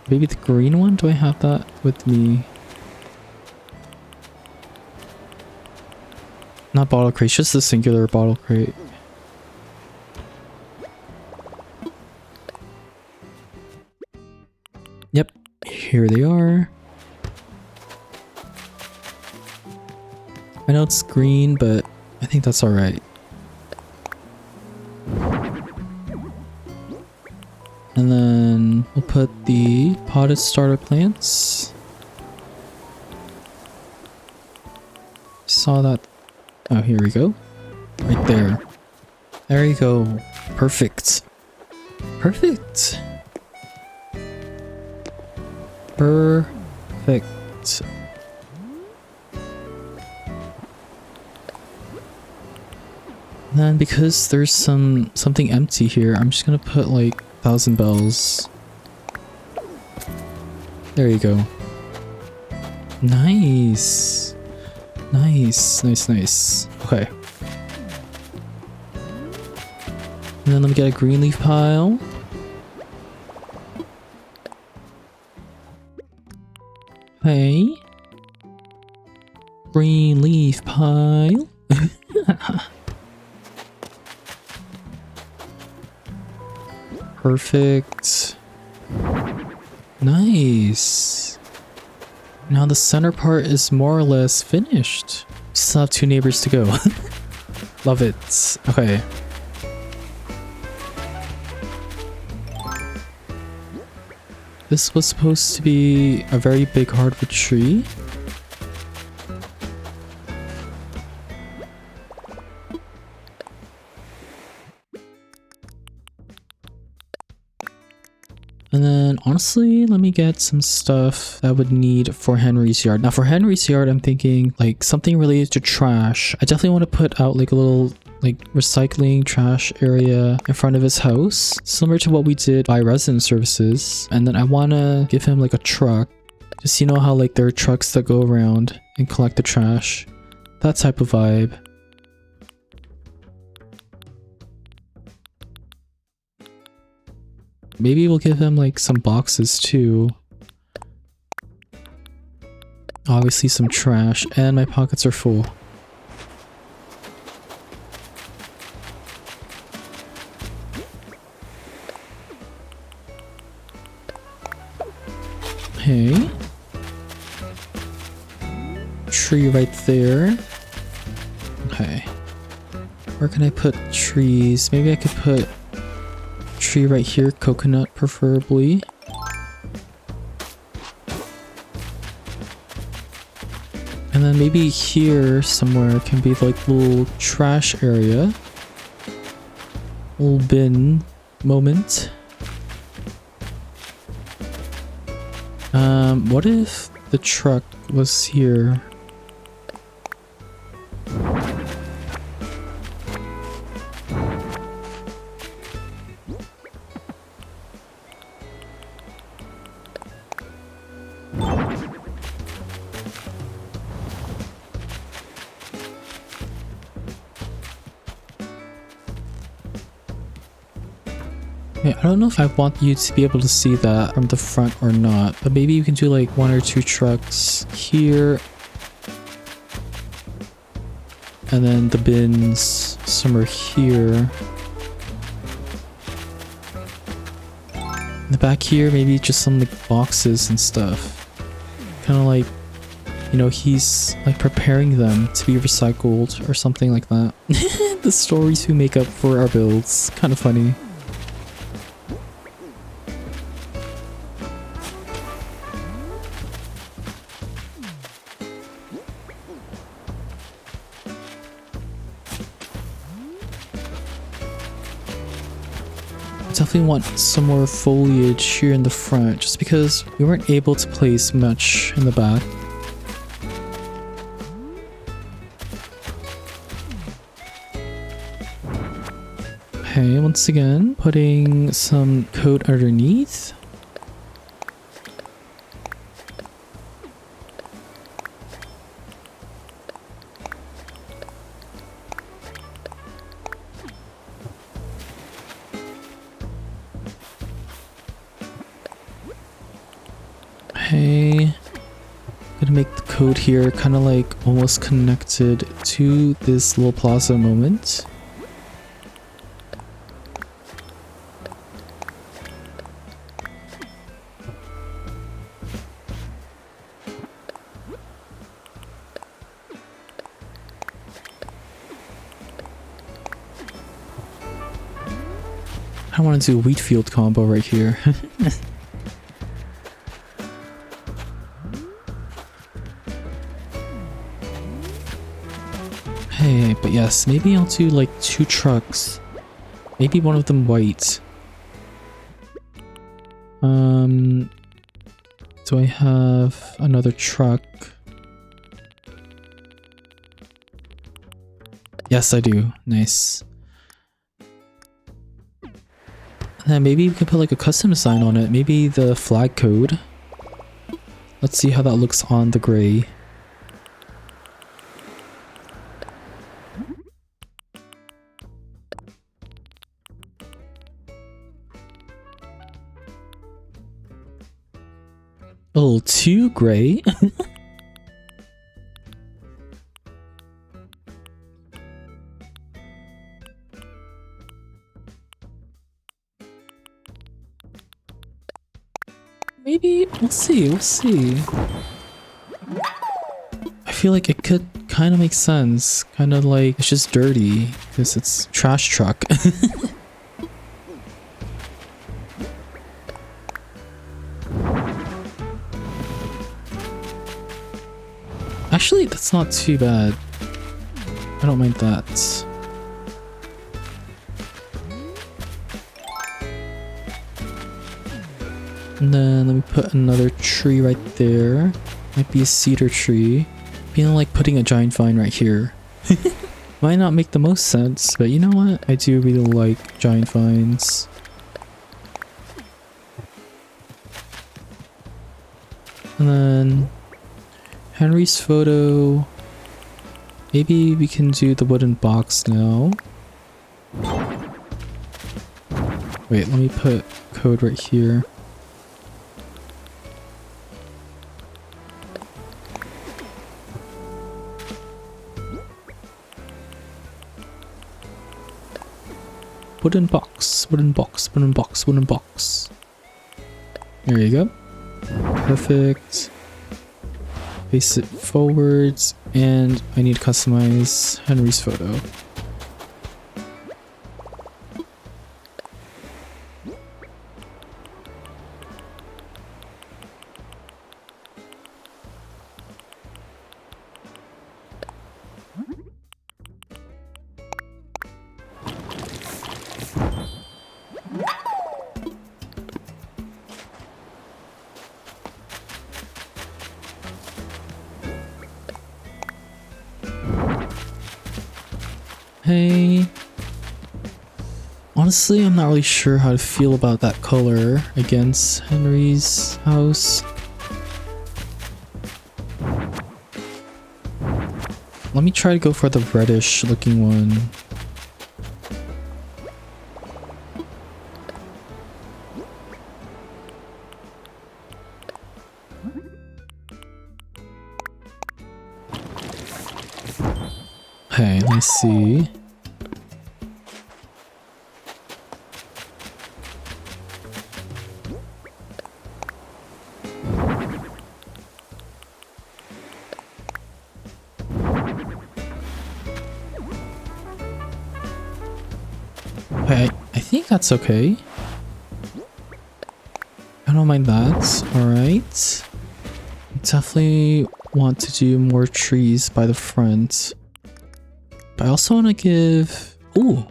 Maybe the green one? Do I have that with me? Not bottle crates, just the singular bottle crate. Yep, here they are. I know it's green, but I think that's alright. And then we'll put the potted starter plants. Saw that. Oh, here we go. Right there. There you go. Perfect. Perfect. Perfect. And then because there's something empty here, I'm just gonna put like 1,000 bells. There you go. Nice. Nice, nice, nice. Okay. And then let me get a green leaf pile. Okay. Green leaf pile. Perfect. Nice. Now the center part is more or less finished. Still have 2 neighbors to go. Love it. Okay. This was supposed to be a very big hardwood tree. And then honestly, let me get some stuff that I would need for Henry's yard. Now for Henry's yard, I'm thinking like something related to trash. I definitely want to put out like a little like recycling trash area in front of his house, similar to what we did by resident services. And then I want to give him like a truck. Just, you know how like there are trucks that go around and collect the trash. That type of vibe. Maybe we'll give him like some boxes too. Obviously some trash, and my pockets are full. Okay. Tree right there. Okay. Where can I put trees? Maybe I could put tree right here, coconut preferably. And then maybe here somewhere can be like little trash area. Little bin moment. What if the truck was here? Okay, I don't know if I want you to be able to see that from the front or not, but maybe you can do like 1 or 2 trucks here. And then the bins somewhere here. In the back here, maybe just some like boxes and stuff. Kind of like, you know, he's like preparing them to be recycled or something like that. The stories we make up for our builds. Kind of funny. definitely want some more foliage here in the front, just because we weren't able to place much in the back. Okay, once again, putting some coat underneath. Okay, gonna make the coat here kind of like almost connected to this little plaza moment. I want to do a wheat field combo right here. Hey, but yes, maybe I'll do like 2 trucks. Maybe one of them white. Do I have another truck? Yes, I do. Nice. And then maybe we can put like a custom design on it. Maybe the flag code. Let's see how that looks on the gray. A little too gray. Maybe, we'll see, we'll see. I feel like it could kind of make sense. Kind of like it's just dirty because it's trash truck. Actually, that's not too bad. I don't mind that. And then let me put another tree right there. Might be a cedar tree. Feeling like putting a giant vine right here. Might not make the most sense, but you know what? I do really like giant vines. And then Henry's photo. Maybe we can do the wooden box now. Wait, let me put code right here. Wooden box, wooden box, wooden box, wooden box. There you go. Perfect. Face it forwards, and I need to customize Henry's photo. Hey. Honestly, I'm not really sure how to feel about that color against Henry's house. Let me try to go for the reddish looking one. Okay, let me see. Okay, I think that's okay. I don't mind that. Alright. Definitely want to do more trees by the front. But I also want to give... Ooh!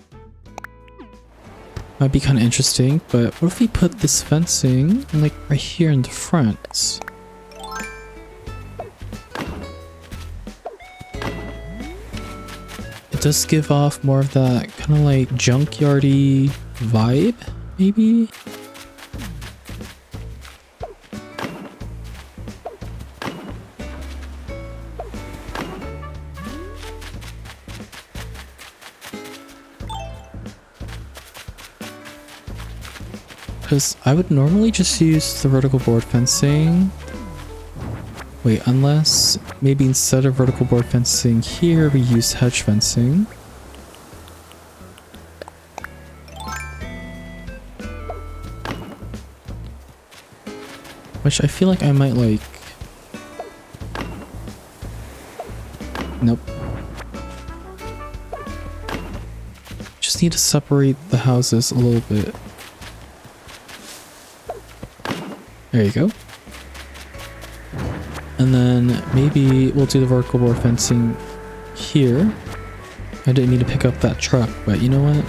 Might be kind of interesting, but what if we put this fencing like right here in the front? It does give off more of that kind of like junkyardy vibe, maybe? Because I would normally just use the vertical board fencing. Wait, unless maybe instead of vertical board fencing here, we use hedge fencing. Which I feel like I might like. Nope. Just need to separate the houses a little bit. There you go. And then maybe we'll do the vertical board fencing here. I didn't mean to pick up that truck, but you know what?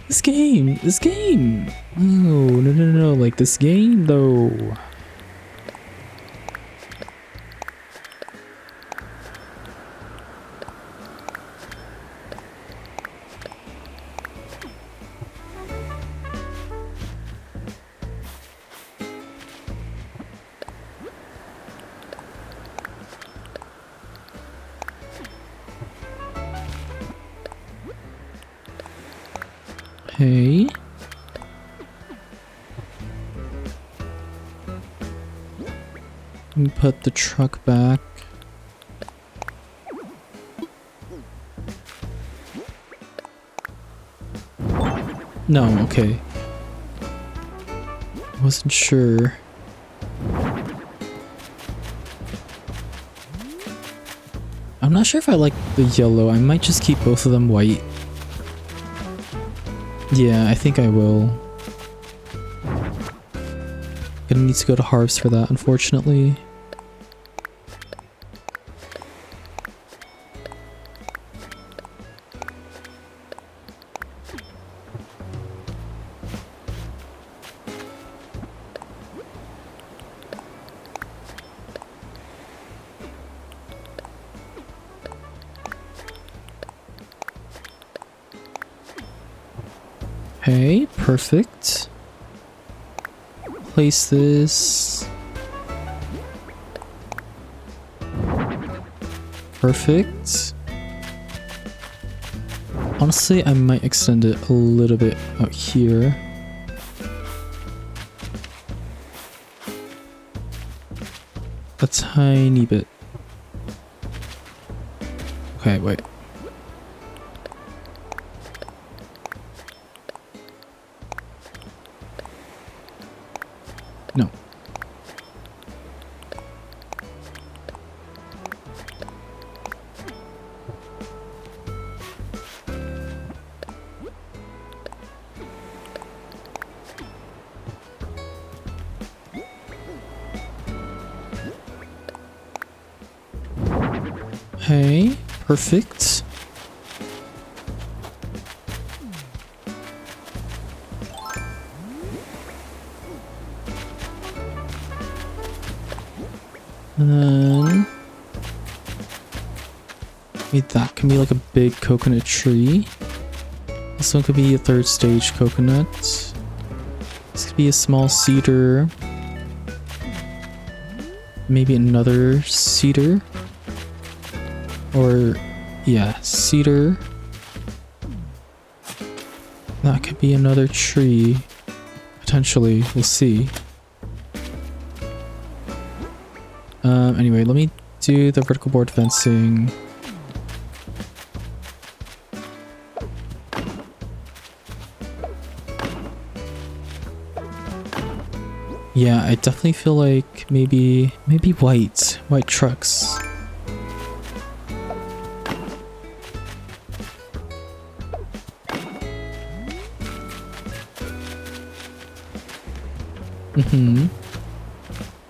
This game! No, like this game though. Okay. Let me put the truck back. No, okay. Wasn't sure. I'm not sure if I like the yellow. I might just keep both of them white. Yeah, I think I will. Gonna need to go to Harv's for that, unfortunately. Okay, perfect. Place this. Perfect. Honestly, I might extend it a little bit out here. A tiny bit. Okay, wait. No. Okay, perfect. And then maybe that can be like a big coconut tree. This one could be a third stage coconut. This could be a small cedar. Maybe another cedar. Or, yeah, cedar. That could be another tree. Potentially, we'll see. Anyway, let me do the vertical board fencing. Yeah, I definitely feel like maybe white trucks.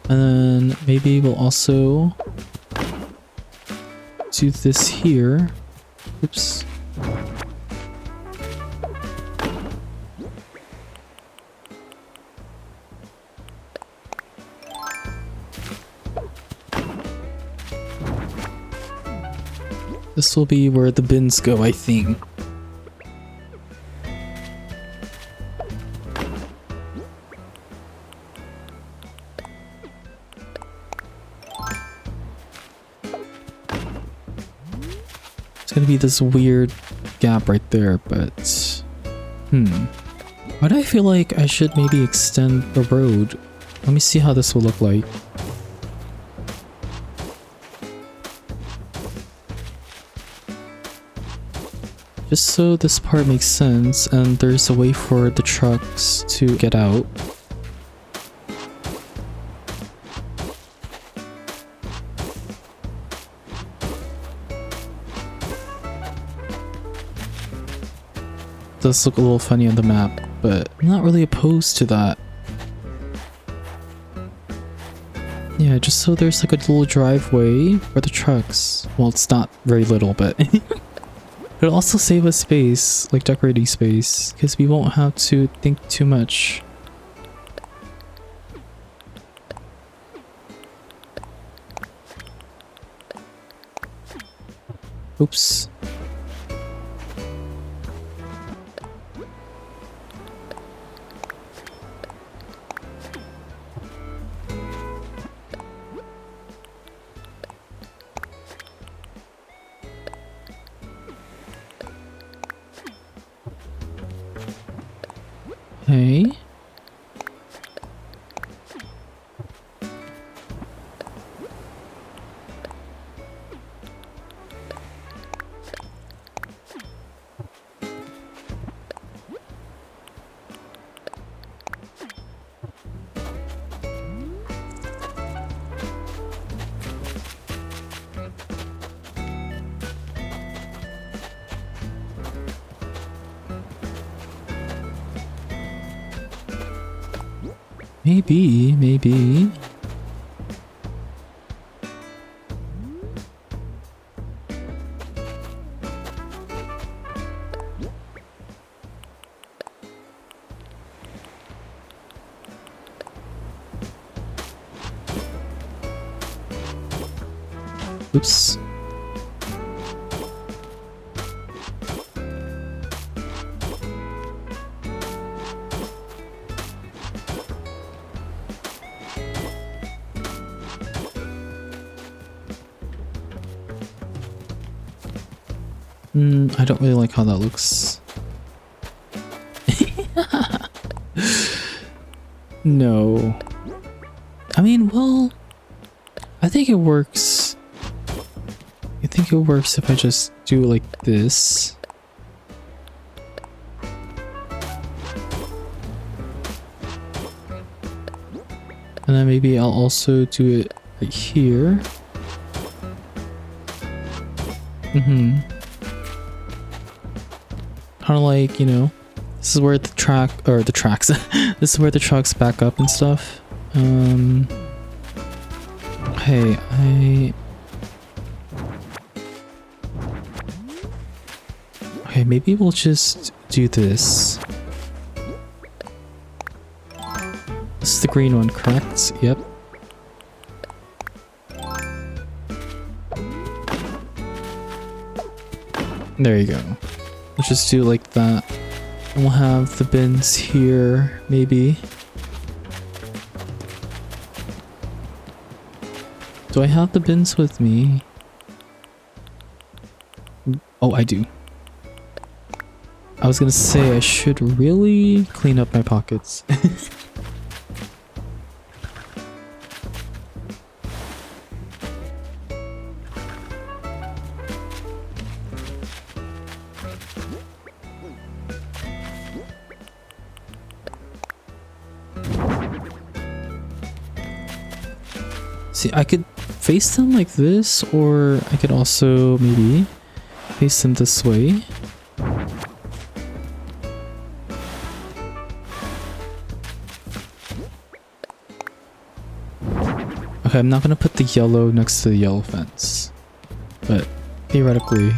And then maybe we'll also do this here. Oops. This will be where the bins go, I think. It's gonna be this weird gap right there, but why do I feel like I should maybe extend the road? Let me see how this will look like. Just so this part makes sense and there's a way for the trucks to get out. Does look a little funny on the map, but I'm not really opposed to that. Yeah, just so there's like a little driveway for the trucks. Well, it's not very little, but it'll also save us space, like decorating space, because we won't have to think too much. Oops. Okay. Maybe. Oops. I don't really like how that looks. No. I mean, well, I think it works. I think it works if I just do like this. And then maybe I'll also do it right here. Kind of like, you know, this is where the tracks, this is where the trucks back up and stuff. Okay, okay, maybe we'll just do this. This is the green one, correct? Yep. There you go. Let's just do like that. And we'll have the bins here, maybe. Do I have the bins with me? Oh, I do. I was gonna say I should really clean up my pockets. See, I could face them like this, or I could also maybe face them this way. Okay, I'm not gonna put the yellow next to the yellow fence, but theoretically.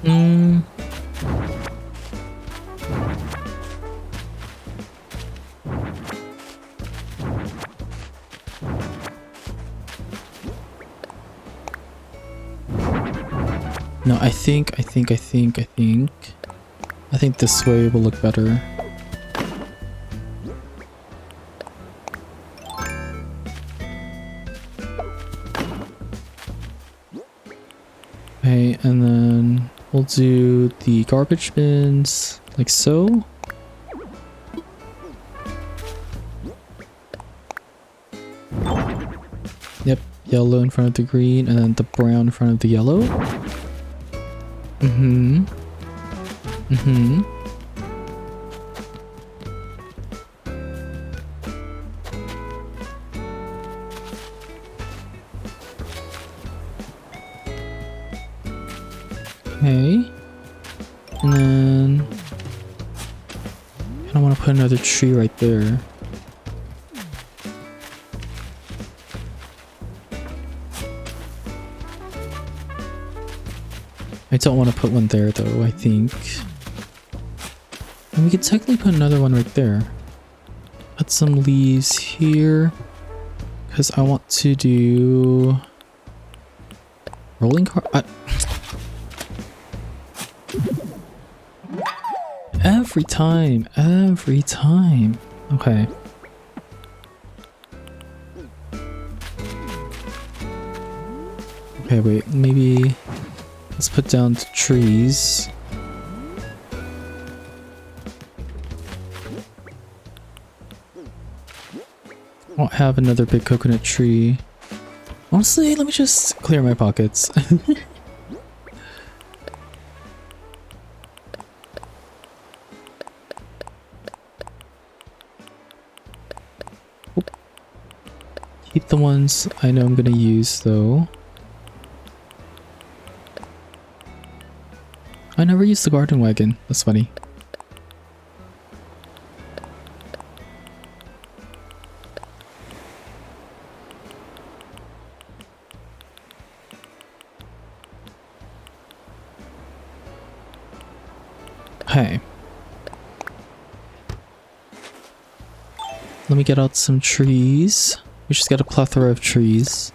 Hmm. No, I think this way will look better. Okay, and then we'll do the garbage bins like so. Yep, yellow in front of the green and then the brown in front of the yellow. Mm-hmm. Mm-hmm. Okay. And then I want to put another tree right there. I don't want to put one there though, I think. And we could technically put another one right there. Put some leaves here. Because I want to do... rolling car... Every time. Okay. Okay, wait, maybe... let's put down the trees. I won't have another big coconut tree. Honestly, let me just clear my pockets. Keep the ones I know I'm gonna use though. I never used the garden wagon. That's funny. Okay. Let me get out some trees. We just got a plethora of trees.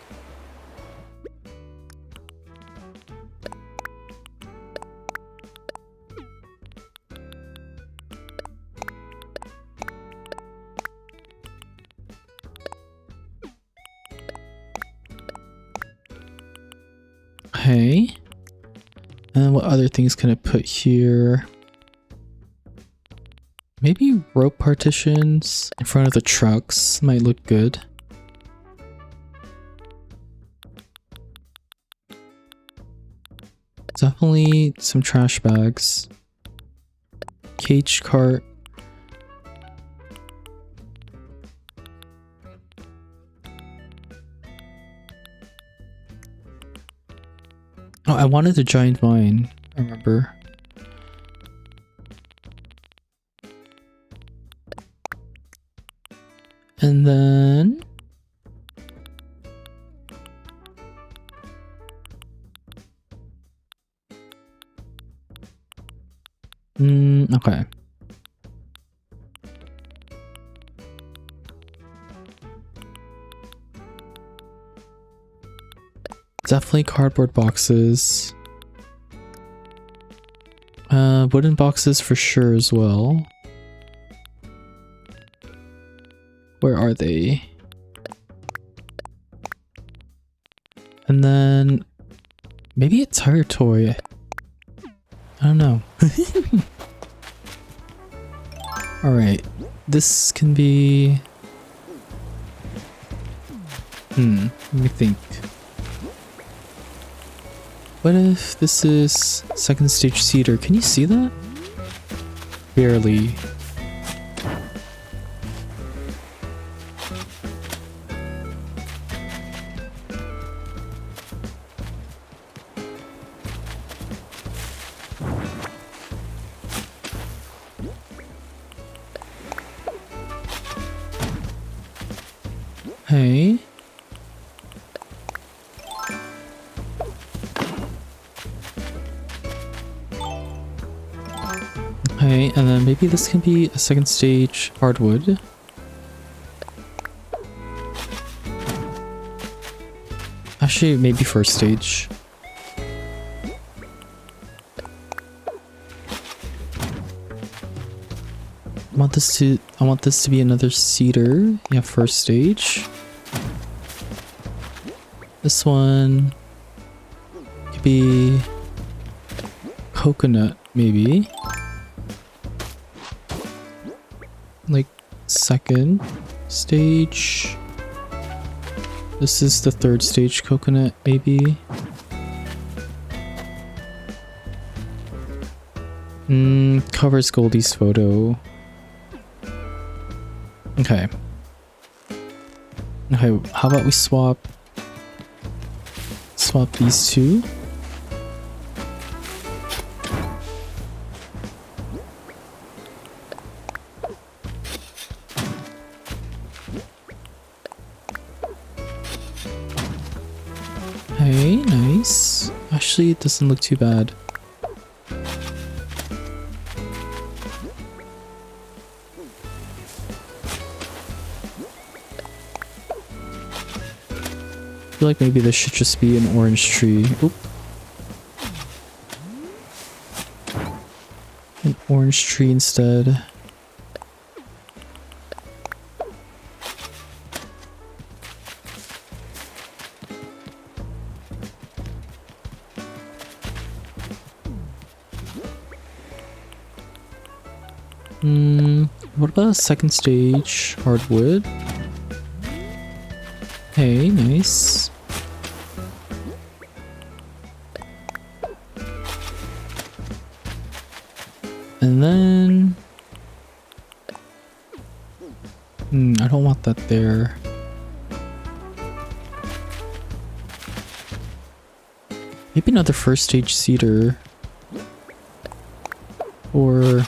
Okay. And what other things can I put here? Maybe rope partitions in front of the trucks might look good. Definitely some trash bags. Cage cart. Oh, I wanted a giant vine, I remember. And then... okay. Definitely cardboard boxes. Wooden boxes for sure as well. Where are they? And then maybe a tire toy. I don't know. Alright, this can be... let me think. What if this is second stage cedar? Can you see that? Barely. Hey. Okay, and then maybe this can be a second stage hardwood. Actually, maybe first stage. I want this to be another cedar. Yeah, first stage. This one could be coconut, maybe. Like second stage. This is the third stage coconut, maybe. Covers Goldie's photo. Okay. Okay, how about we swap these two? Okay, nice. Actually, it doesn't look too bad. I feel like maybe this should just be an orange tree. Oop. An orange tree instead. What about a second stage hardwood? Hey, nice. And then I don't want that there. Maybe another first stage cedar. Or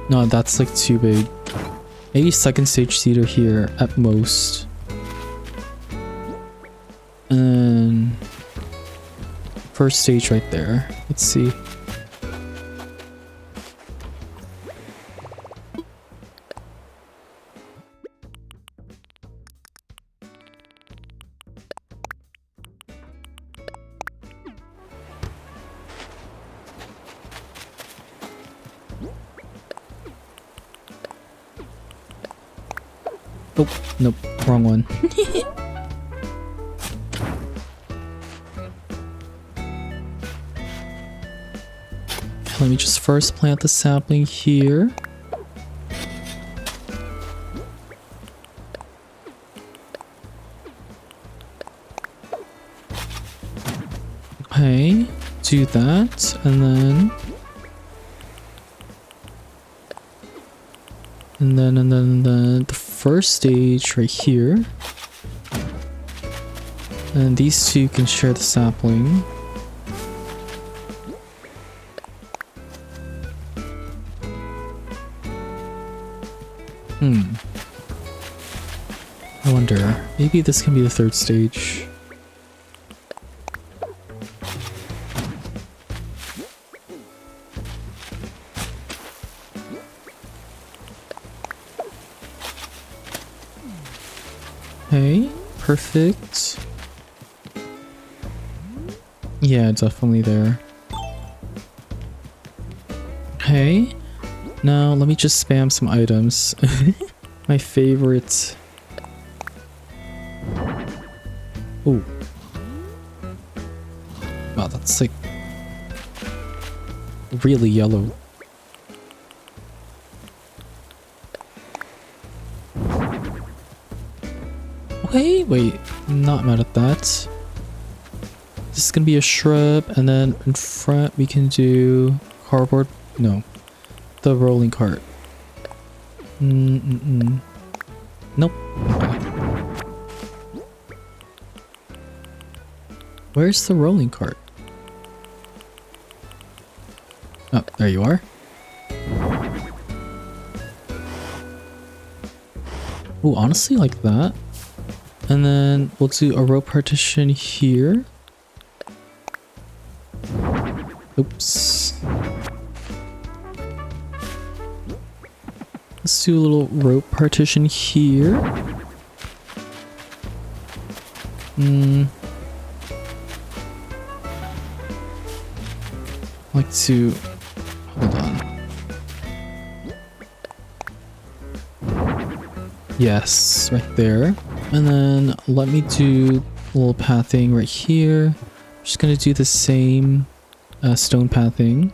no, that's like too big. Maybe second stage cedar here at most. And first stage right there. Let's see. Oh, nope, wrong one. Let me just first plant the sapling here. Okay, do that, and then the first stage right here. And these two can share the sapling. I wonder, maybe this can be the third stage. Okay, perfect. Yeah, definitely there. Okay, now let me just spam some items. My favorite. Oh. Wow, that's like really yellow. Okay, wait, not mad at that. This is gonna be a shrub, and then in front we can do cardboard. No, the rolling cart. Nope. Okay. Where's the rolling cart? Oh, there you are. Oh, honestly, like that. And then we'll do a row partition here. Oops. Let's do a little rope partition here. Like to hold on. Yes, right there. And then let me do a little pathing right here. Just gonna do the same stone pathing.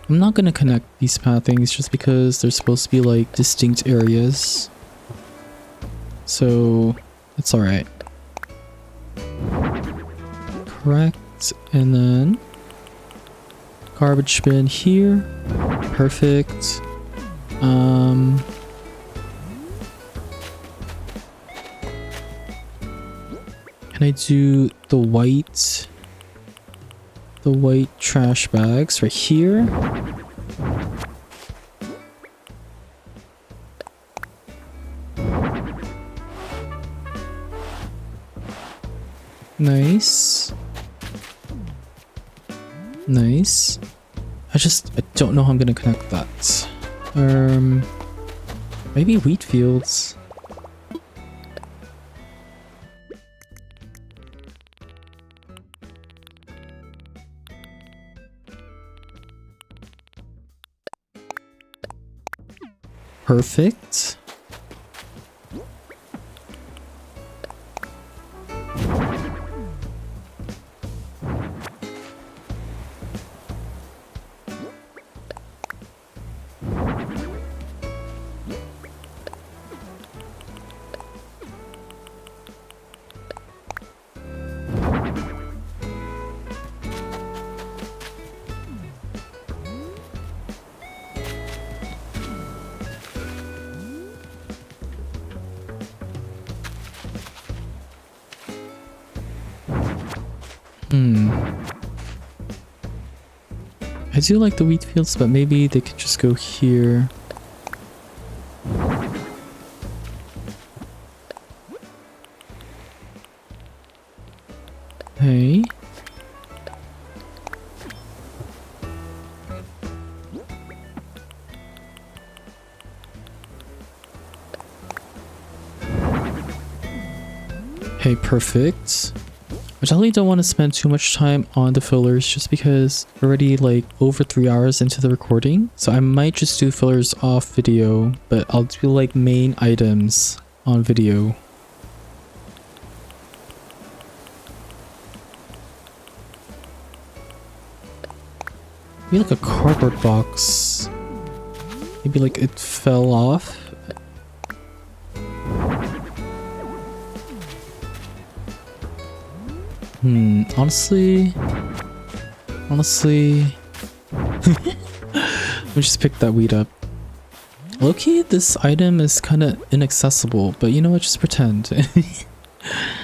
I'm not gonna connect these pathings just because they're supposed to be like distinct areas. So it's alright. Correct. And then garbage bin here. Perfect. Can I do the white trash bags right here? Nice. Nice. I don't know how I'm gonna connect that. Maybe wheat fields. Perfect. I do like the wheat fields, but maybe they could just go here. Hey. Okay, perfect. I definitely don't want to spend too much time on the fillers just because we're already like over 3 hours into the recording. So I might just do fillers off video, but I'll do like main items on video. Maybe like a cardboard box. Maybe like it fell off. Honestly, let me just pick that weed up. Low-key, this item is kind of inaccessible, but you know what, just pretend.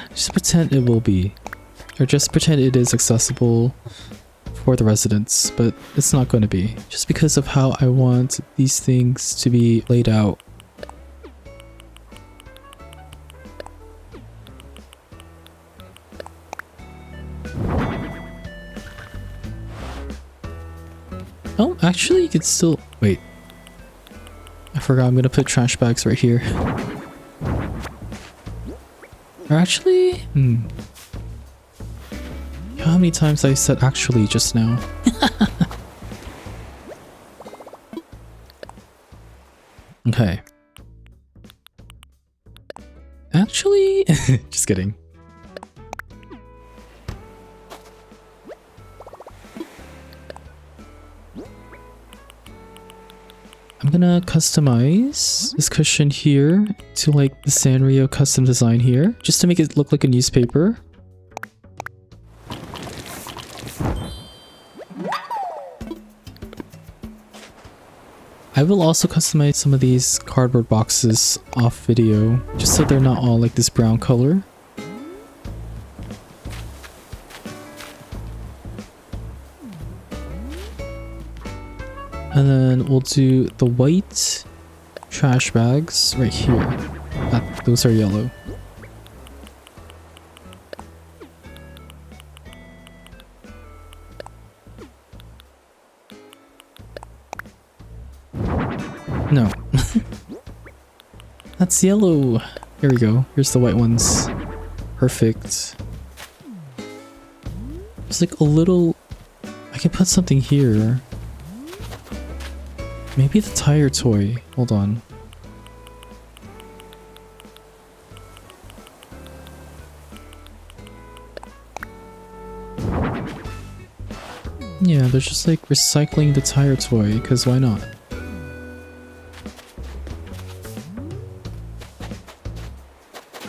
Just pretend it will be. Or just pretend it is accessible for the residents, but it's not going to be. Just because of how I want these things to be laid out. Oh, actually, you could still... Wait. I forgot I'm gonna put trash bags right here. Or actually... How many times I said actually just now? Okay. Actually... Just kidding. I'm gonna customize this cushion here to like the Sanrio custom design here, just to make it look like a newspaper. I will also customize some of these cardboard boxes off video, just so they're not all like this brown color. And then we'll do the white trash bags right here. Those are yellow. No. That's yellow. Here we go. Here's the white ones. Perfect. There's like a little... I can put something here. Maybe the tire toy. Hold on. Yeah, they're just like recycling the tire toy, because why not?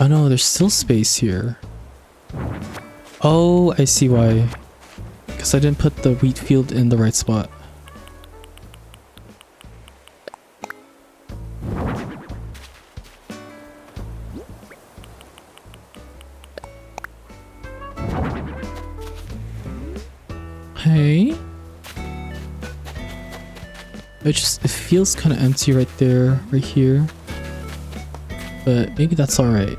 Oh no, there's still space here. Oh, I see why. Because I didn't put the wheat field in the right spot. Hey. It feels kind of empty right there, right here. But maybe that's alright.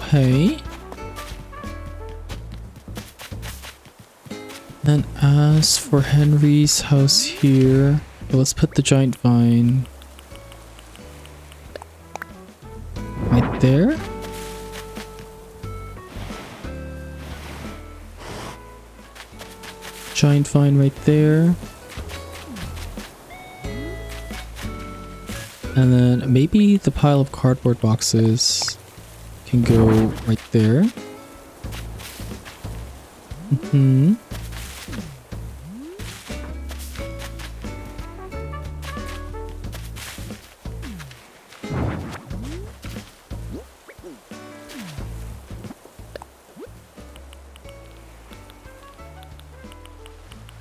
Hey. Then as for Henry's house here, let's put the giant vine right there. Giant vine right there. And then maybe the pile of cardboard boxes can go right there.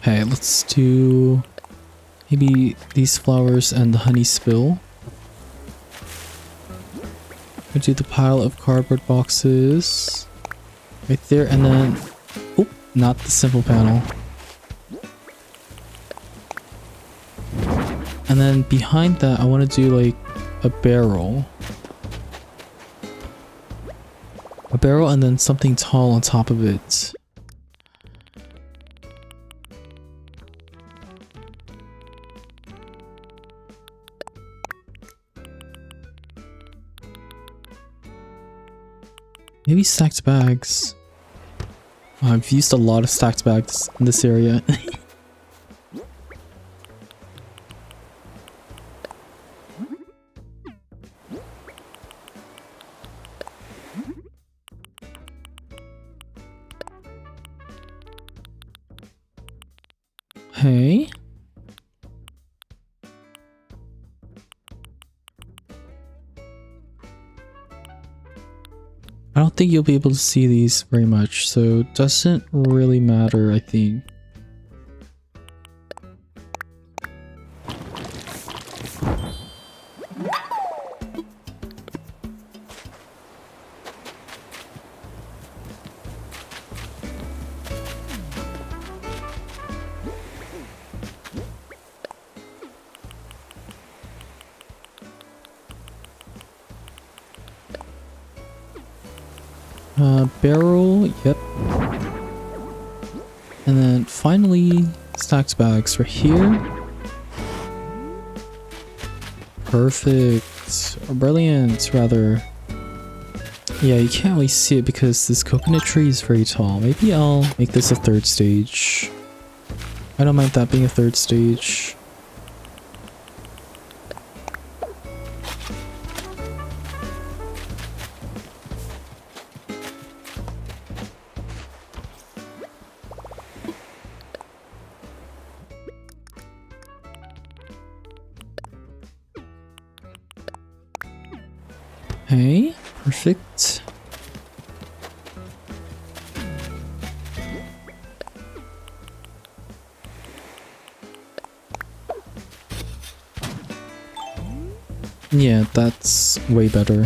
Okay, let's do maybe these flowers and the honey spill. We'll do the pile of cardboard boxes right there, and then oh, not the simple panel. And then behind that, I want to do like a barrel. A barrel and then something tall on top of it. Maybe stacked bags. Oh, I've used a lot of stacked bags in this area. Hey. I don't think you'll be able to see these very much, so it doesn't really matter, I think. Barrel, yep. And then finally, stacked bags right here. Perfect. Or brilliant, rather. Yeah, you can't really see it because this coconut tree is very tall. Maybe I'll make this a third stage. I don't mind that being a third stage. Okay, perfect. Yeah, that's way better.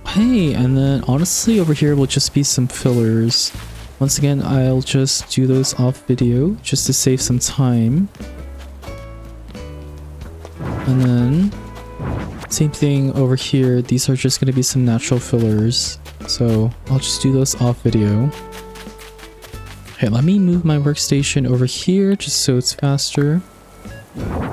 Hey, and then honestly over here will just be some fillers. Once again, I'll just do those off video just to save some time. And then same thing over here. These are just going to be some natural fillers. So I'll just do those off video. Okay, let me move my workstation over here just so it's faster.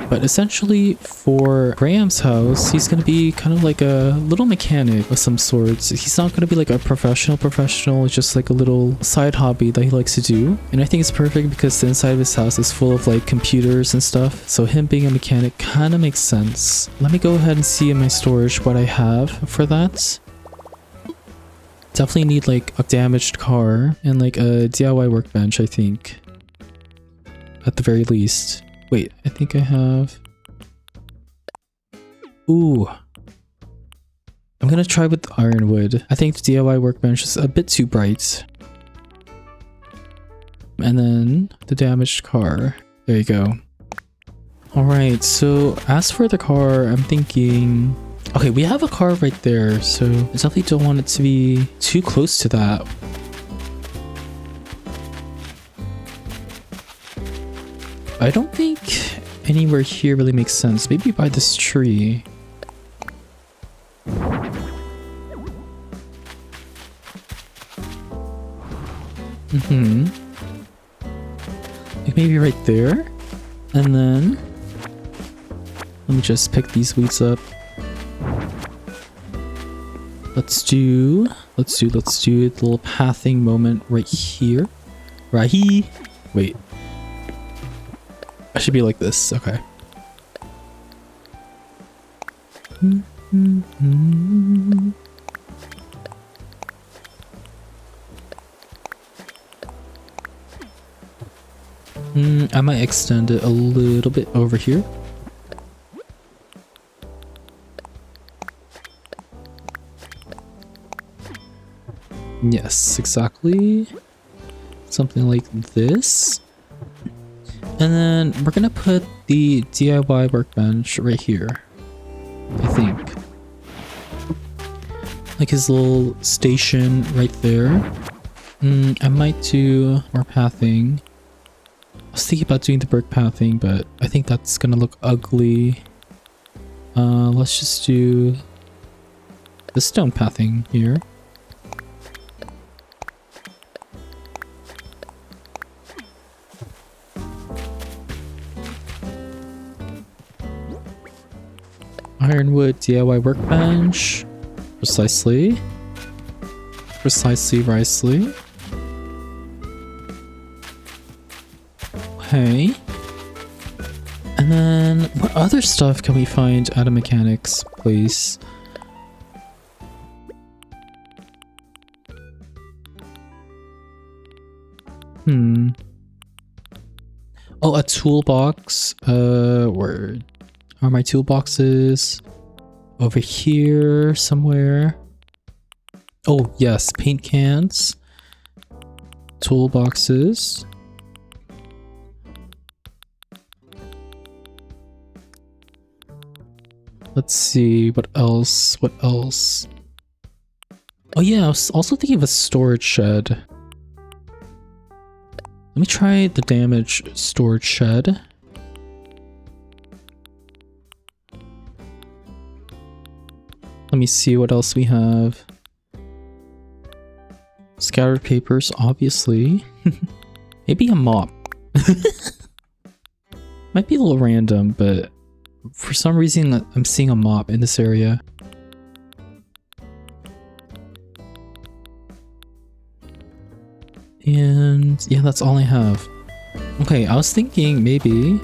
But essentially for Graham's house, he's going to be kind of like a little mechanic of some sorts. He's not going to be like a professional, it's just like a little side hobby that he likes to do. And I think it's perfect because the inside of his house is full of like computers and stuff. So him being a mechanic kind of makes sense. Let me go ahead and see in my storage what I have for that. Definitely need like a damaged car and like a DIY workbench, I think. At the very least. Wait, I think I have... Ooh. I'm gonna try with ironwood. I think the DIY workbench is a bit too bright. And then the damaged car. There you go. Alright, so as for the car, I'm thinking... Okay, we have a car right there, so I definitely don't want it to be too close to that. I don't think anywhere here really makes sense. Maybe by this tree. Like maybe right there. And then let me just pick these weeds up. Let's do a little pathing moment right here. Right here. Wait. I should be like this, okay. I might extend it a little bit over here. Yes, exactly. Something like this. And then we're gonna put the DIY workbench right here, I think. Like his little station right there. I might do more pathing. I was thinking about doing the brick pathing, but I think that's gonna look ugly. Let's just do the stone pathing here. Ironwood DIY workbench. Precisely. Ricely. Okay. And then what other stuff can we find at a mechanic's place? Oh, a toolbox. Where are my toolboxes? Over here somewhere. Oh yes, paint cans. Toolboxes. Let's see, what else? Oh yeah, I was also thinking of a storage shed. Let me try the damaged storage shed. Let me see what else we have. Scattered papers, obviously. Maybe a mop. Might be a little random, but for some reason I'm seeing a mop in this area. And yeah, that's all I have. Okay, I was thinking maybe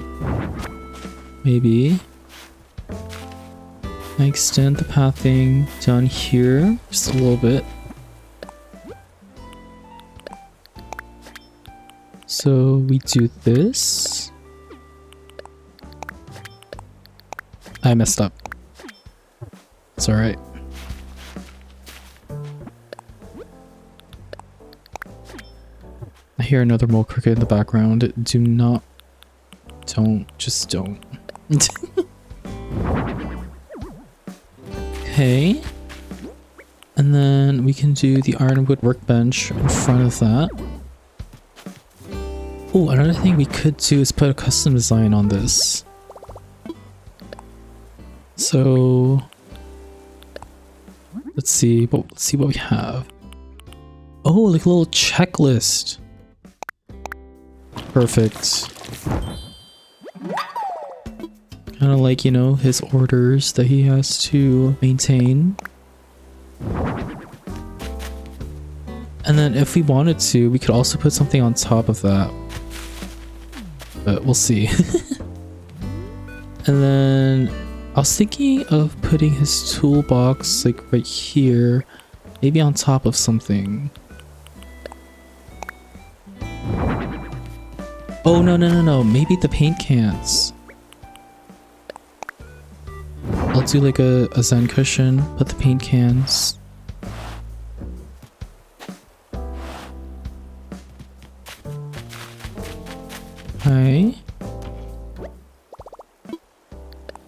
I extend the pathing down here just a little bit. So we do this. I messed up. It's alright. I hear another mole cricket in the background. Just don't. Okay. And then we can do the ironwood workbench in front of that. Oh, another thing we could do is put a custom design on this. So let's see what we have. Oh, like a little checklist. Perfect. Kind of like, you know, his orders that he has to maintain. And then if we wanted to, we could also put something on top of that. But we'll see. And then I was thinking of putting his toolbox like right here, maybe on top of something. Oh, no, maybe the paint cans. I'll do like a Zen cushion, put the paint cans. Okay.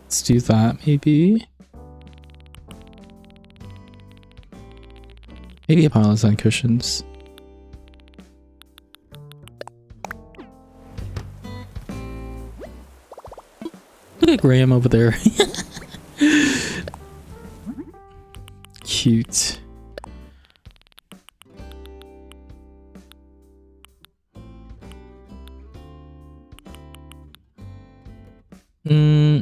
Let's do that, maybe. Maybe a pile of Zen cushions. Look at Graham over there. Cute.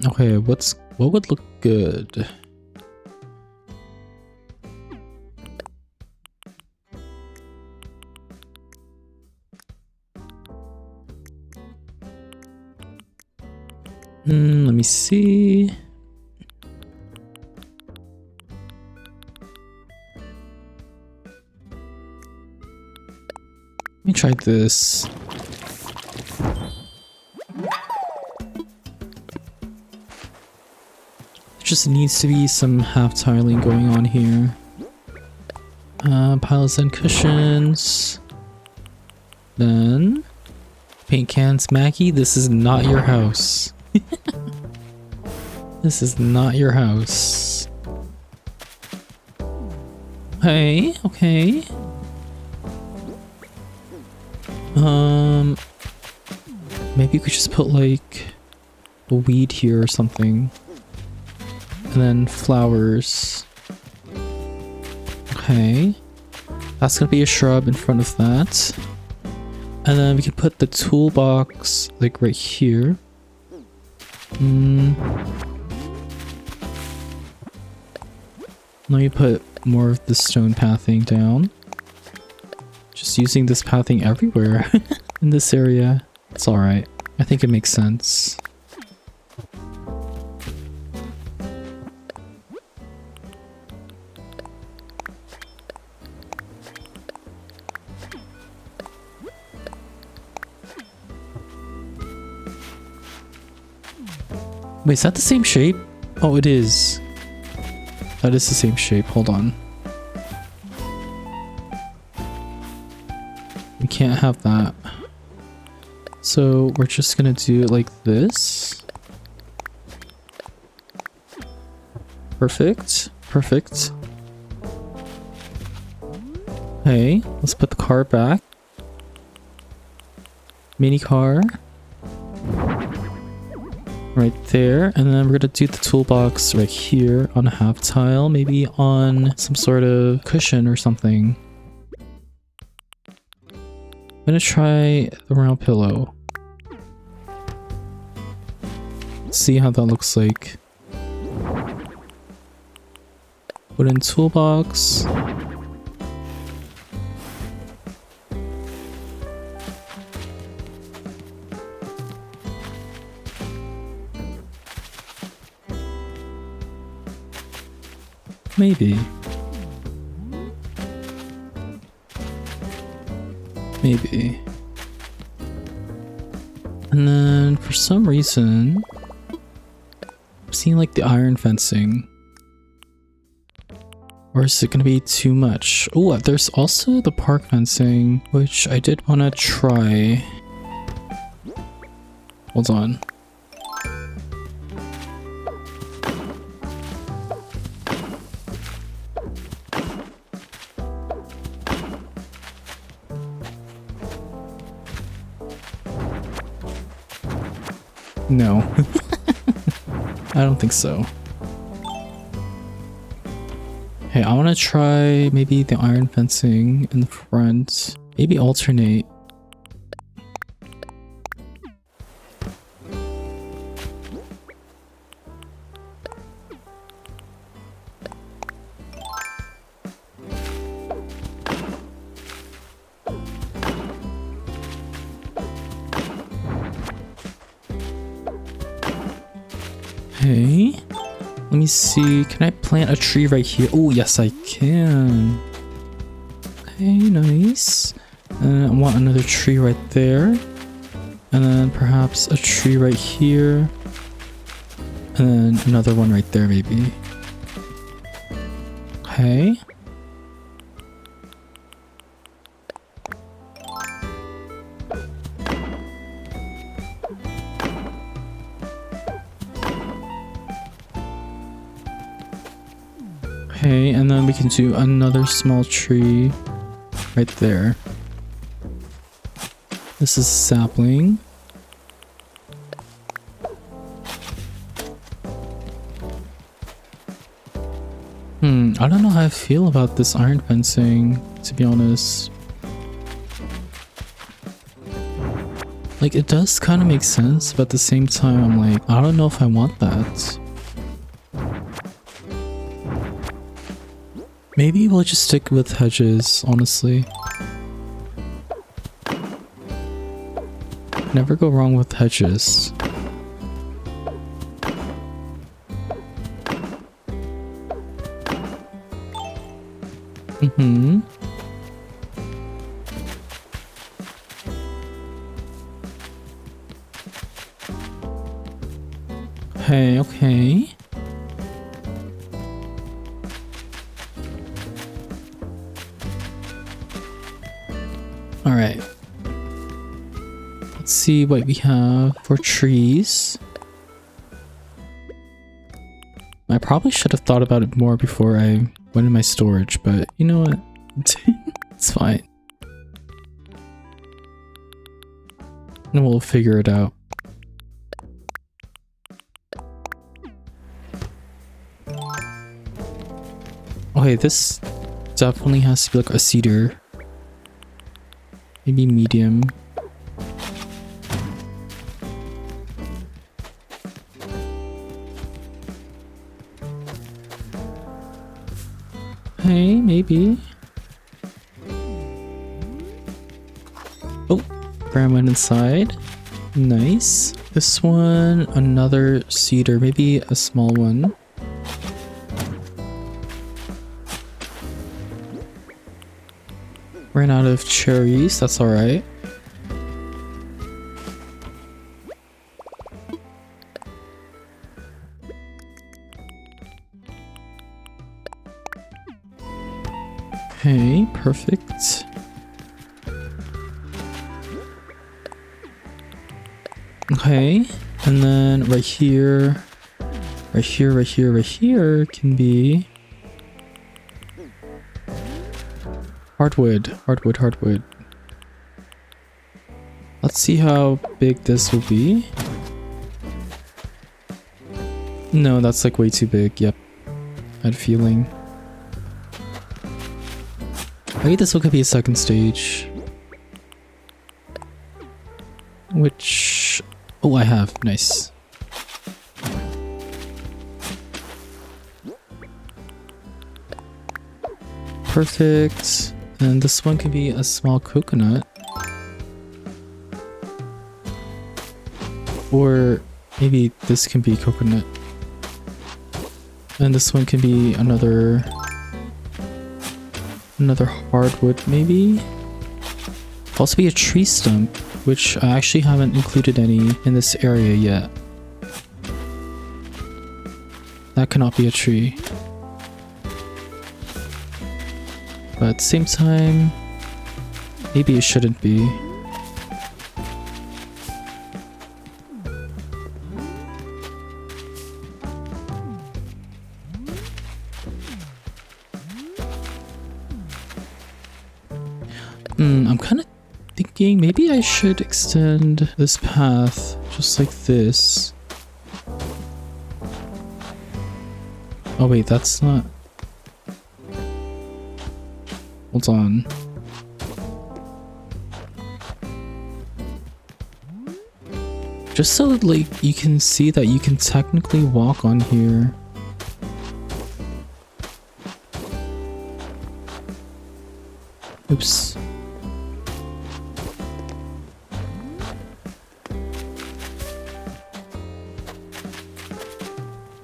Okay, what would look good? Let me see. Let me try this. Just needs to be some half tiling going on here. Piles and cushions. Then paint cans. Mackie, this is not your house. This is not your house. Hey, okay. Maybe you could just put like a weed here or something. And then flowers. Okay. That's gonna be a shrub in front of that. And then we can put the toolbox like right here. Now you put more of the stone pathing down. Just using this pathing everywhere in this area. It's alright. I think it makes sense. Wait, is that the same shape? Oh, it is. That is the same shape. Hold on. We can't have that. So we're just gonna do it like this. Perfect. Perfect. Okay, let's put the car back. Mini car. Right there, and then we're gonna do the toolbox right here on a half tile, maybe on some sort of cushion or something. I'm gonna try the round pillow. Let's see how that looks like. Wooden toolbox. Maybe. Maybe. And then for some reason, I'm seeing like the iron fencing. Or is it gonna be too much? Oh, there's also the park fencing, which I did want to try. Hold on. No. I don't think so. Hey, I want to try maybe the iron fencing in the front. Maybe alternate. Okay, let me see. Can I plant a tree right here? Oh, yes, I can. Okay, nice. And I want another tree right there. And then perhaps a tree right here. And then another one right there, maybe. Okay. Okay, and then we can do another small tree right there. This is a sapling. I don't know how I feel about this iron fencing, to be honest. Like, it does kind of make sense, but at the same time, I'm like, I don't know if I want that. Maybe we'll just stick with hedges, honestly. Never go wrong with hedges. Okay. Alright. Let's see what we have for trees. I probably should have thought about it more before I went in my storage, but you know what? It's fine. And we'll figure it out. Okay, this definitely has to be like a cedar. Maybe medium. Hey, maybe. Oh, Graham went inside. Nice. This one, another cedar, maybe a small one. Ran out of cherries, that's alright. Okay, perfect. Okay, and then right here can be hardwood. Let's see how big this will be. No, that's like way too big. Yep, I had a feeling. Maybe this one could be a second stage. Which... oh, I have. Nice. Perfect. And this one can be a small coconut. Or maybe this can be coconut. And this one can be another hardwood, maybe? Also be a tree stump, which I actually haven't included any in this area yet. That cannot be a tree. But at the same time, maybe it shouldn't be. I'm kind of thinking maybe I should extend this path just like this. Oh wait, that's not... Hold on. Just so like you can see that you can technically walk on here. Oops.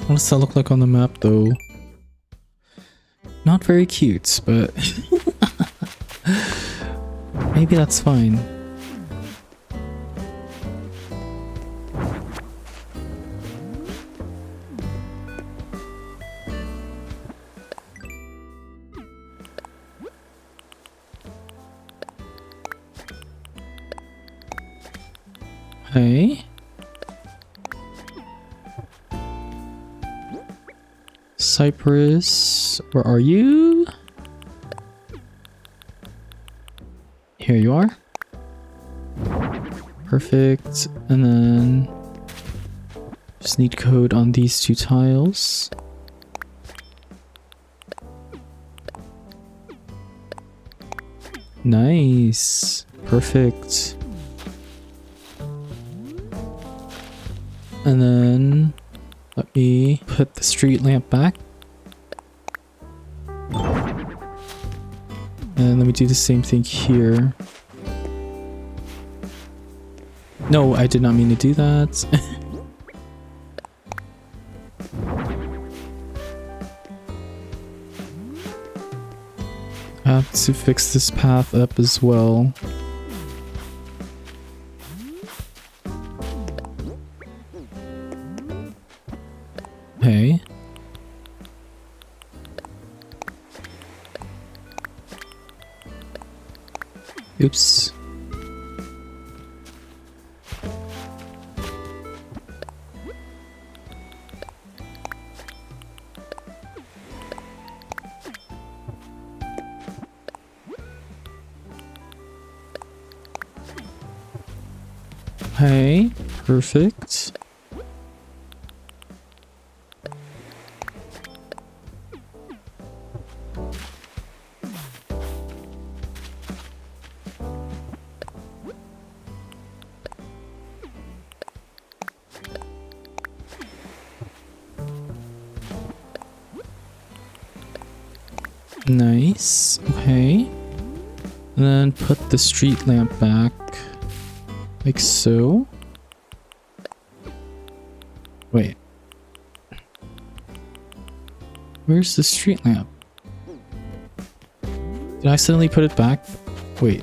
What does that look like on the map though? Not very cute, but maybe that's fine. Hey. Cypress, where are you? Here you are. Perfect. And then just need code on these two tiles. Nice. Perfect. And then let me put the street lamp back. And let me do the same thing here. No, I did not mean to do that. I have to fix this path up as well. Okay. Oops. Okay, perfect. Nice. Okay. And then put the street lamp back. Like so. Wait. Where's the street lamp? Did I suddenly put it back? Wait.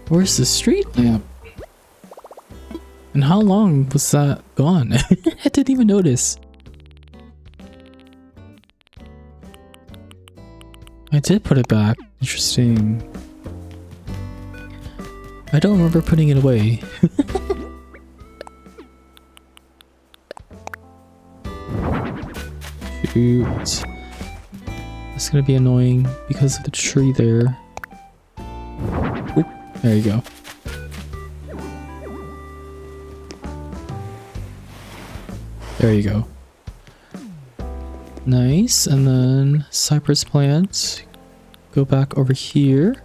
Where's the street lamp? And how long was that gone? I didn't even notice. I did put it back. Interesting. I don't remember putting it away. Shoot. It's gonna be annoying because of the tree there. Oop, there you go. There you go. Nice, and then cypress plant. Go back over here.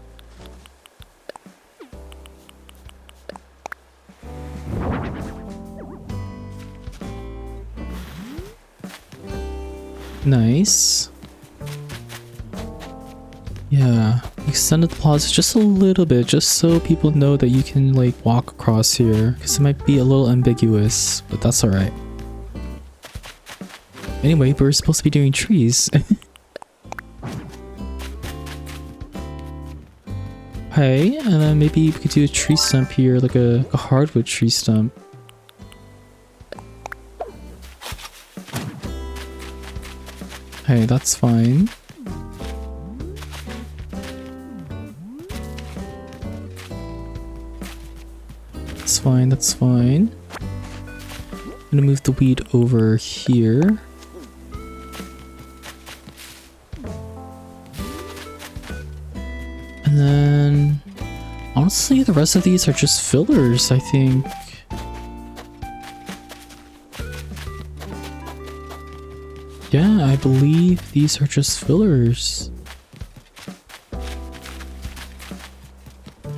Nice. Yeah, extend the plaza just a little bit, just so people know that you can like walk across here, because it might be a little ambiguous, but that's alright. Anyway, we're supposed to be doing trees. Okay, and then maybe we could do a tree stump here, like a hardwood tree stump. Okay, that's fine. That's fine, that's fine. I'm gonna move the weed over here. And then honestly, the rest of these are just fillers, I think. Yeah, I believe these are just fillers.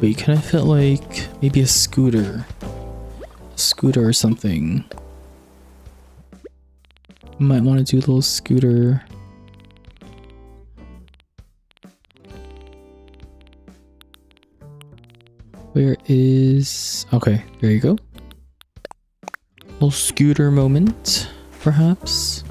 Wait, can I fit like maybe a scooter? A scooter or something. Might want to do a little scooter. Where is... Okay, there you go. Little scooter moment, perhaps.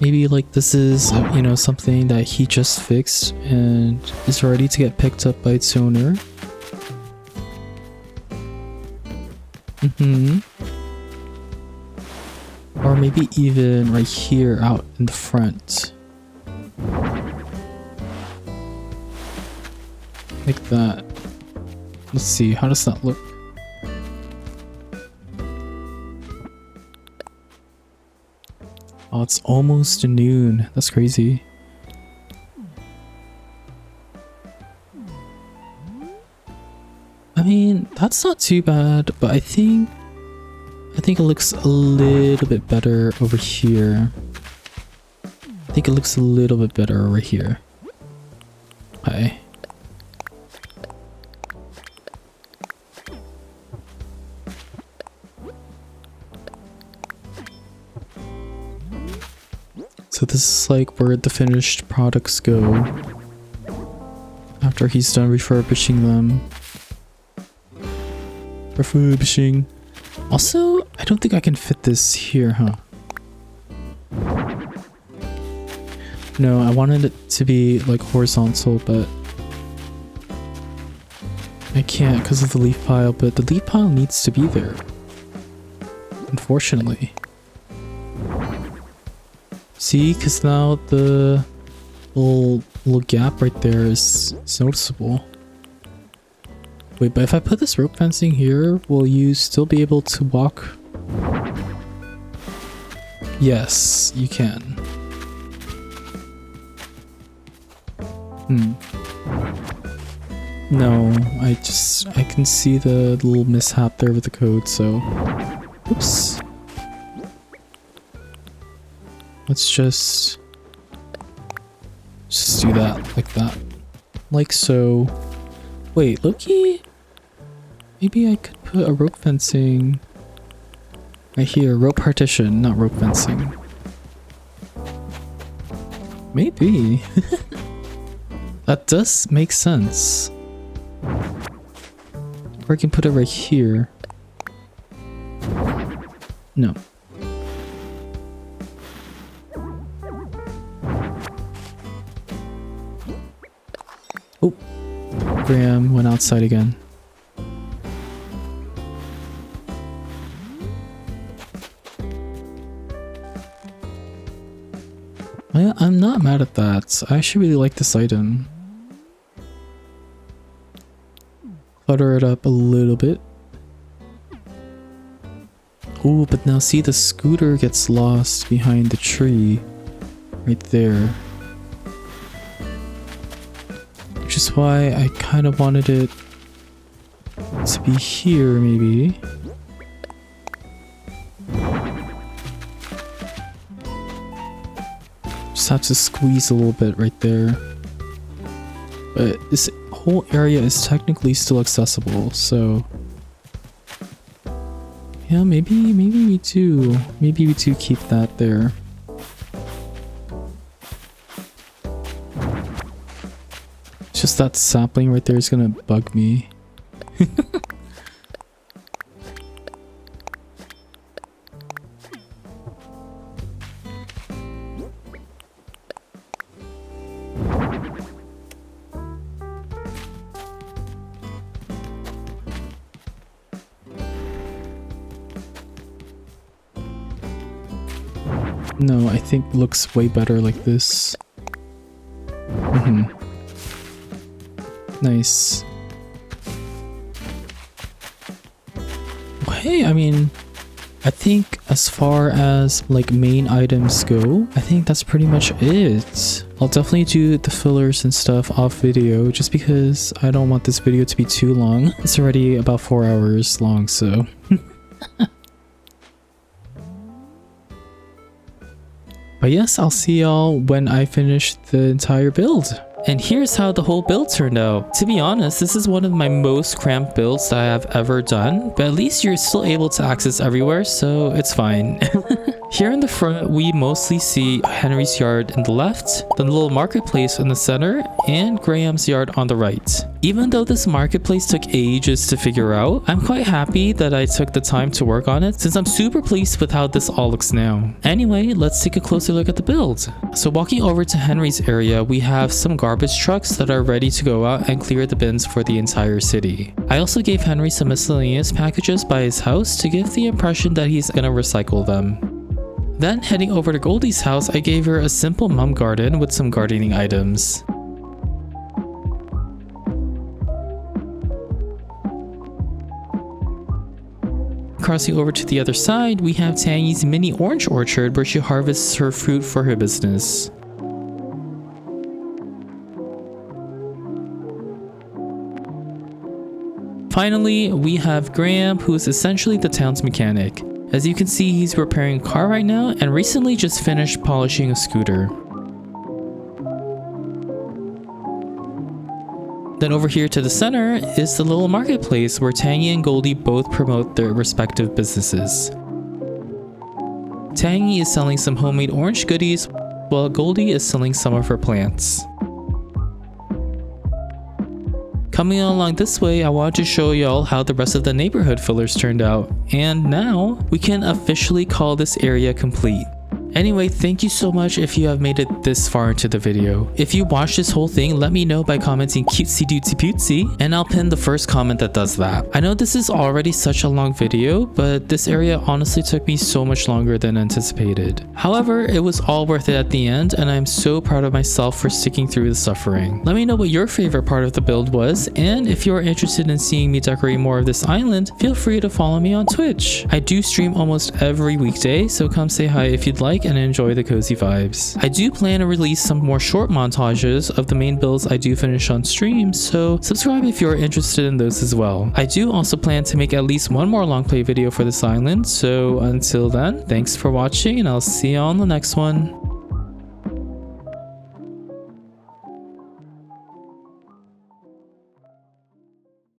Maybe like this is, you know, something that he just fixed and is ready to get picked up by its owner. Or maybe even right here out in the front. Like that. Let's see, how does that look? Oh, it's almost noon. That's crazy. I mean, that's not too bad, but I think it looks a little bit better over here. I think it looks a little bit better over here. Okay. So this is like where the finished products go after he's done refurbishing them. Refurbishing. Also, I don't think I can fit this here, huh? No, I wanted it to be like horizontal, but I can't because of the leaf pile, but the leaf pile needs to be there. Unfortunately. See, because now the little gap right there is noticeable. Wait, but if I put this rope fencing here, will you still be able to walk? Yes, you can. No, I can see the little mishap there with the code, so... Oops. Let's just do that, like that. Like so. Wait, Loki? Maybe I could put a rope fencing right here. Rope partition, not rope fencing. Maybe. That does make sense. Or I can put it right here. No. Oh, Graham went outside again. I'm not mad at that. I actually really like this item. Clutter it up a little bit. Oh, but now see, the scooter gets lost behind the tree. Right there. Which is why I kind of wanted it to be here, maybe. Just have to squeeze a little bit right there. But this whole area is technically still accessible, so... Yeah, maybe we do. Maybe we do keep that there. Just that sapling right there is gonna bug me. No, I think it looks way better like this. Nice. Hey, I mean, I think as far as like main items go, I think that's pretty much it. I'll definitely do the fillers and stuff off video just because I don't want this video to be too long. It's already about 4 hours long, so. But yes, I'll see y'all when I finish the entire build. And here's how the whole build turned out. To be honest, this is one of my most cramped builds that I have ever done, but at least you're still able to access everywhere, so it's fine. Here in the front, we mostly see Henry's yard in the left, the little marketplace in the center, and Graham's yard on the right. Even though this marketplace took ages to figure out, I'm quite happy that I took the time to work on it since I'm super pleased with how this all looks now. Anyway, let's take a closer look at the build. So walking over to Henry's area, we have some garbage trucks that are ready to go out and clear the bins for the entire city. I also gave Henry some miscellaneous packages by his house to give the impression that he's gonna recycle them. Then heading over to Goldie's house, I gave her a simple mum garden with some gardening items. Crossing over to the other side, we have Tangy's mini orange orchard where she harvests her fruit for her business. Finally, we have Graham, who is essentially the town's mechanic. As you can see, he's repairing a car right now and recently just finished polishing a scooter. Then over here to the center is the little marketplace where Tangy and Goldie both promote their respective businesses. Tangy is selling some homemade orange goodies while Goldie is selling some of her plants. Coming along this way, I wanted to show y'all how the rest of the neighborhood fillers turned out. And now, we can officially call this area complete. Anyway, thank you so much if you have made it this far into the video. If you watched this whole thing, let me know by commenting cutesy dootsy pootsy, and I'll pin the first comment that does that. I know this is already such a long video, but this area honestly took me so much longer than anticipated. However, it was all worth it at the end, and I'm so proud of myself for sticking through the suffering. Let me know what your favorite part of the build was, and if you're interested in seeing me decorate more of this island, feel free to follow me on Twitch. I do stream almost every weekday, so come say hi if you'd like and enjoy the cozy vibes. I do plan to release some more short montages of the main builds I do finish on stream, so subscribe if you're interested in those as well. I do also plan to make at least one more long play video for this island, so until then, thanks for watching and I'll see you on the next one.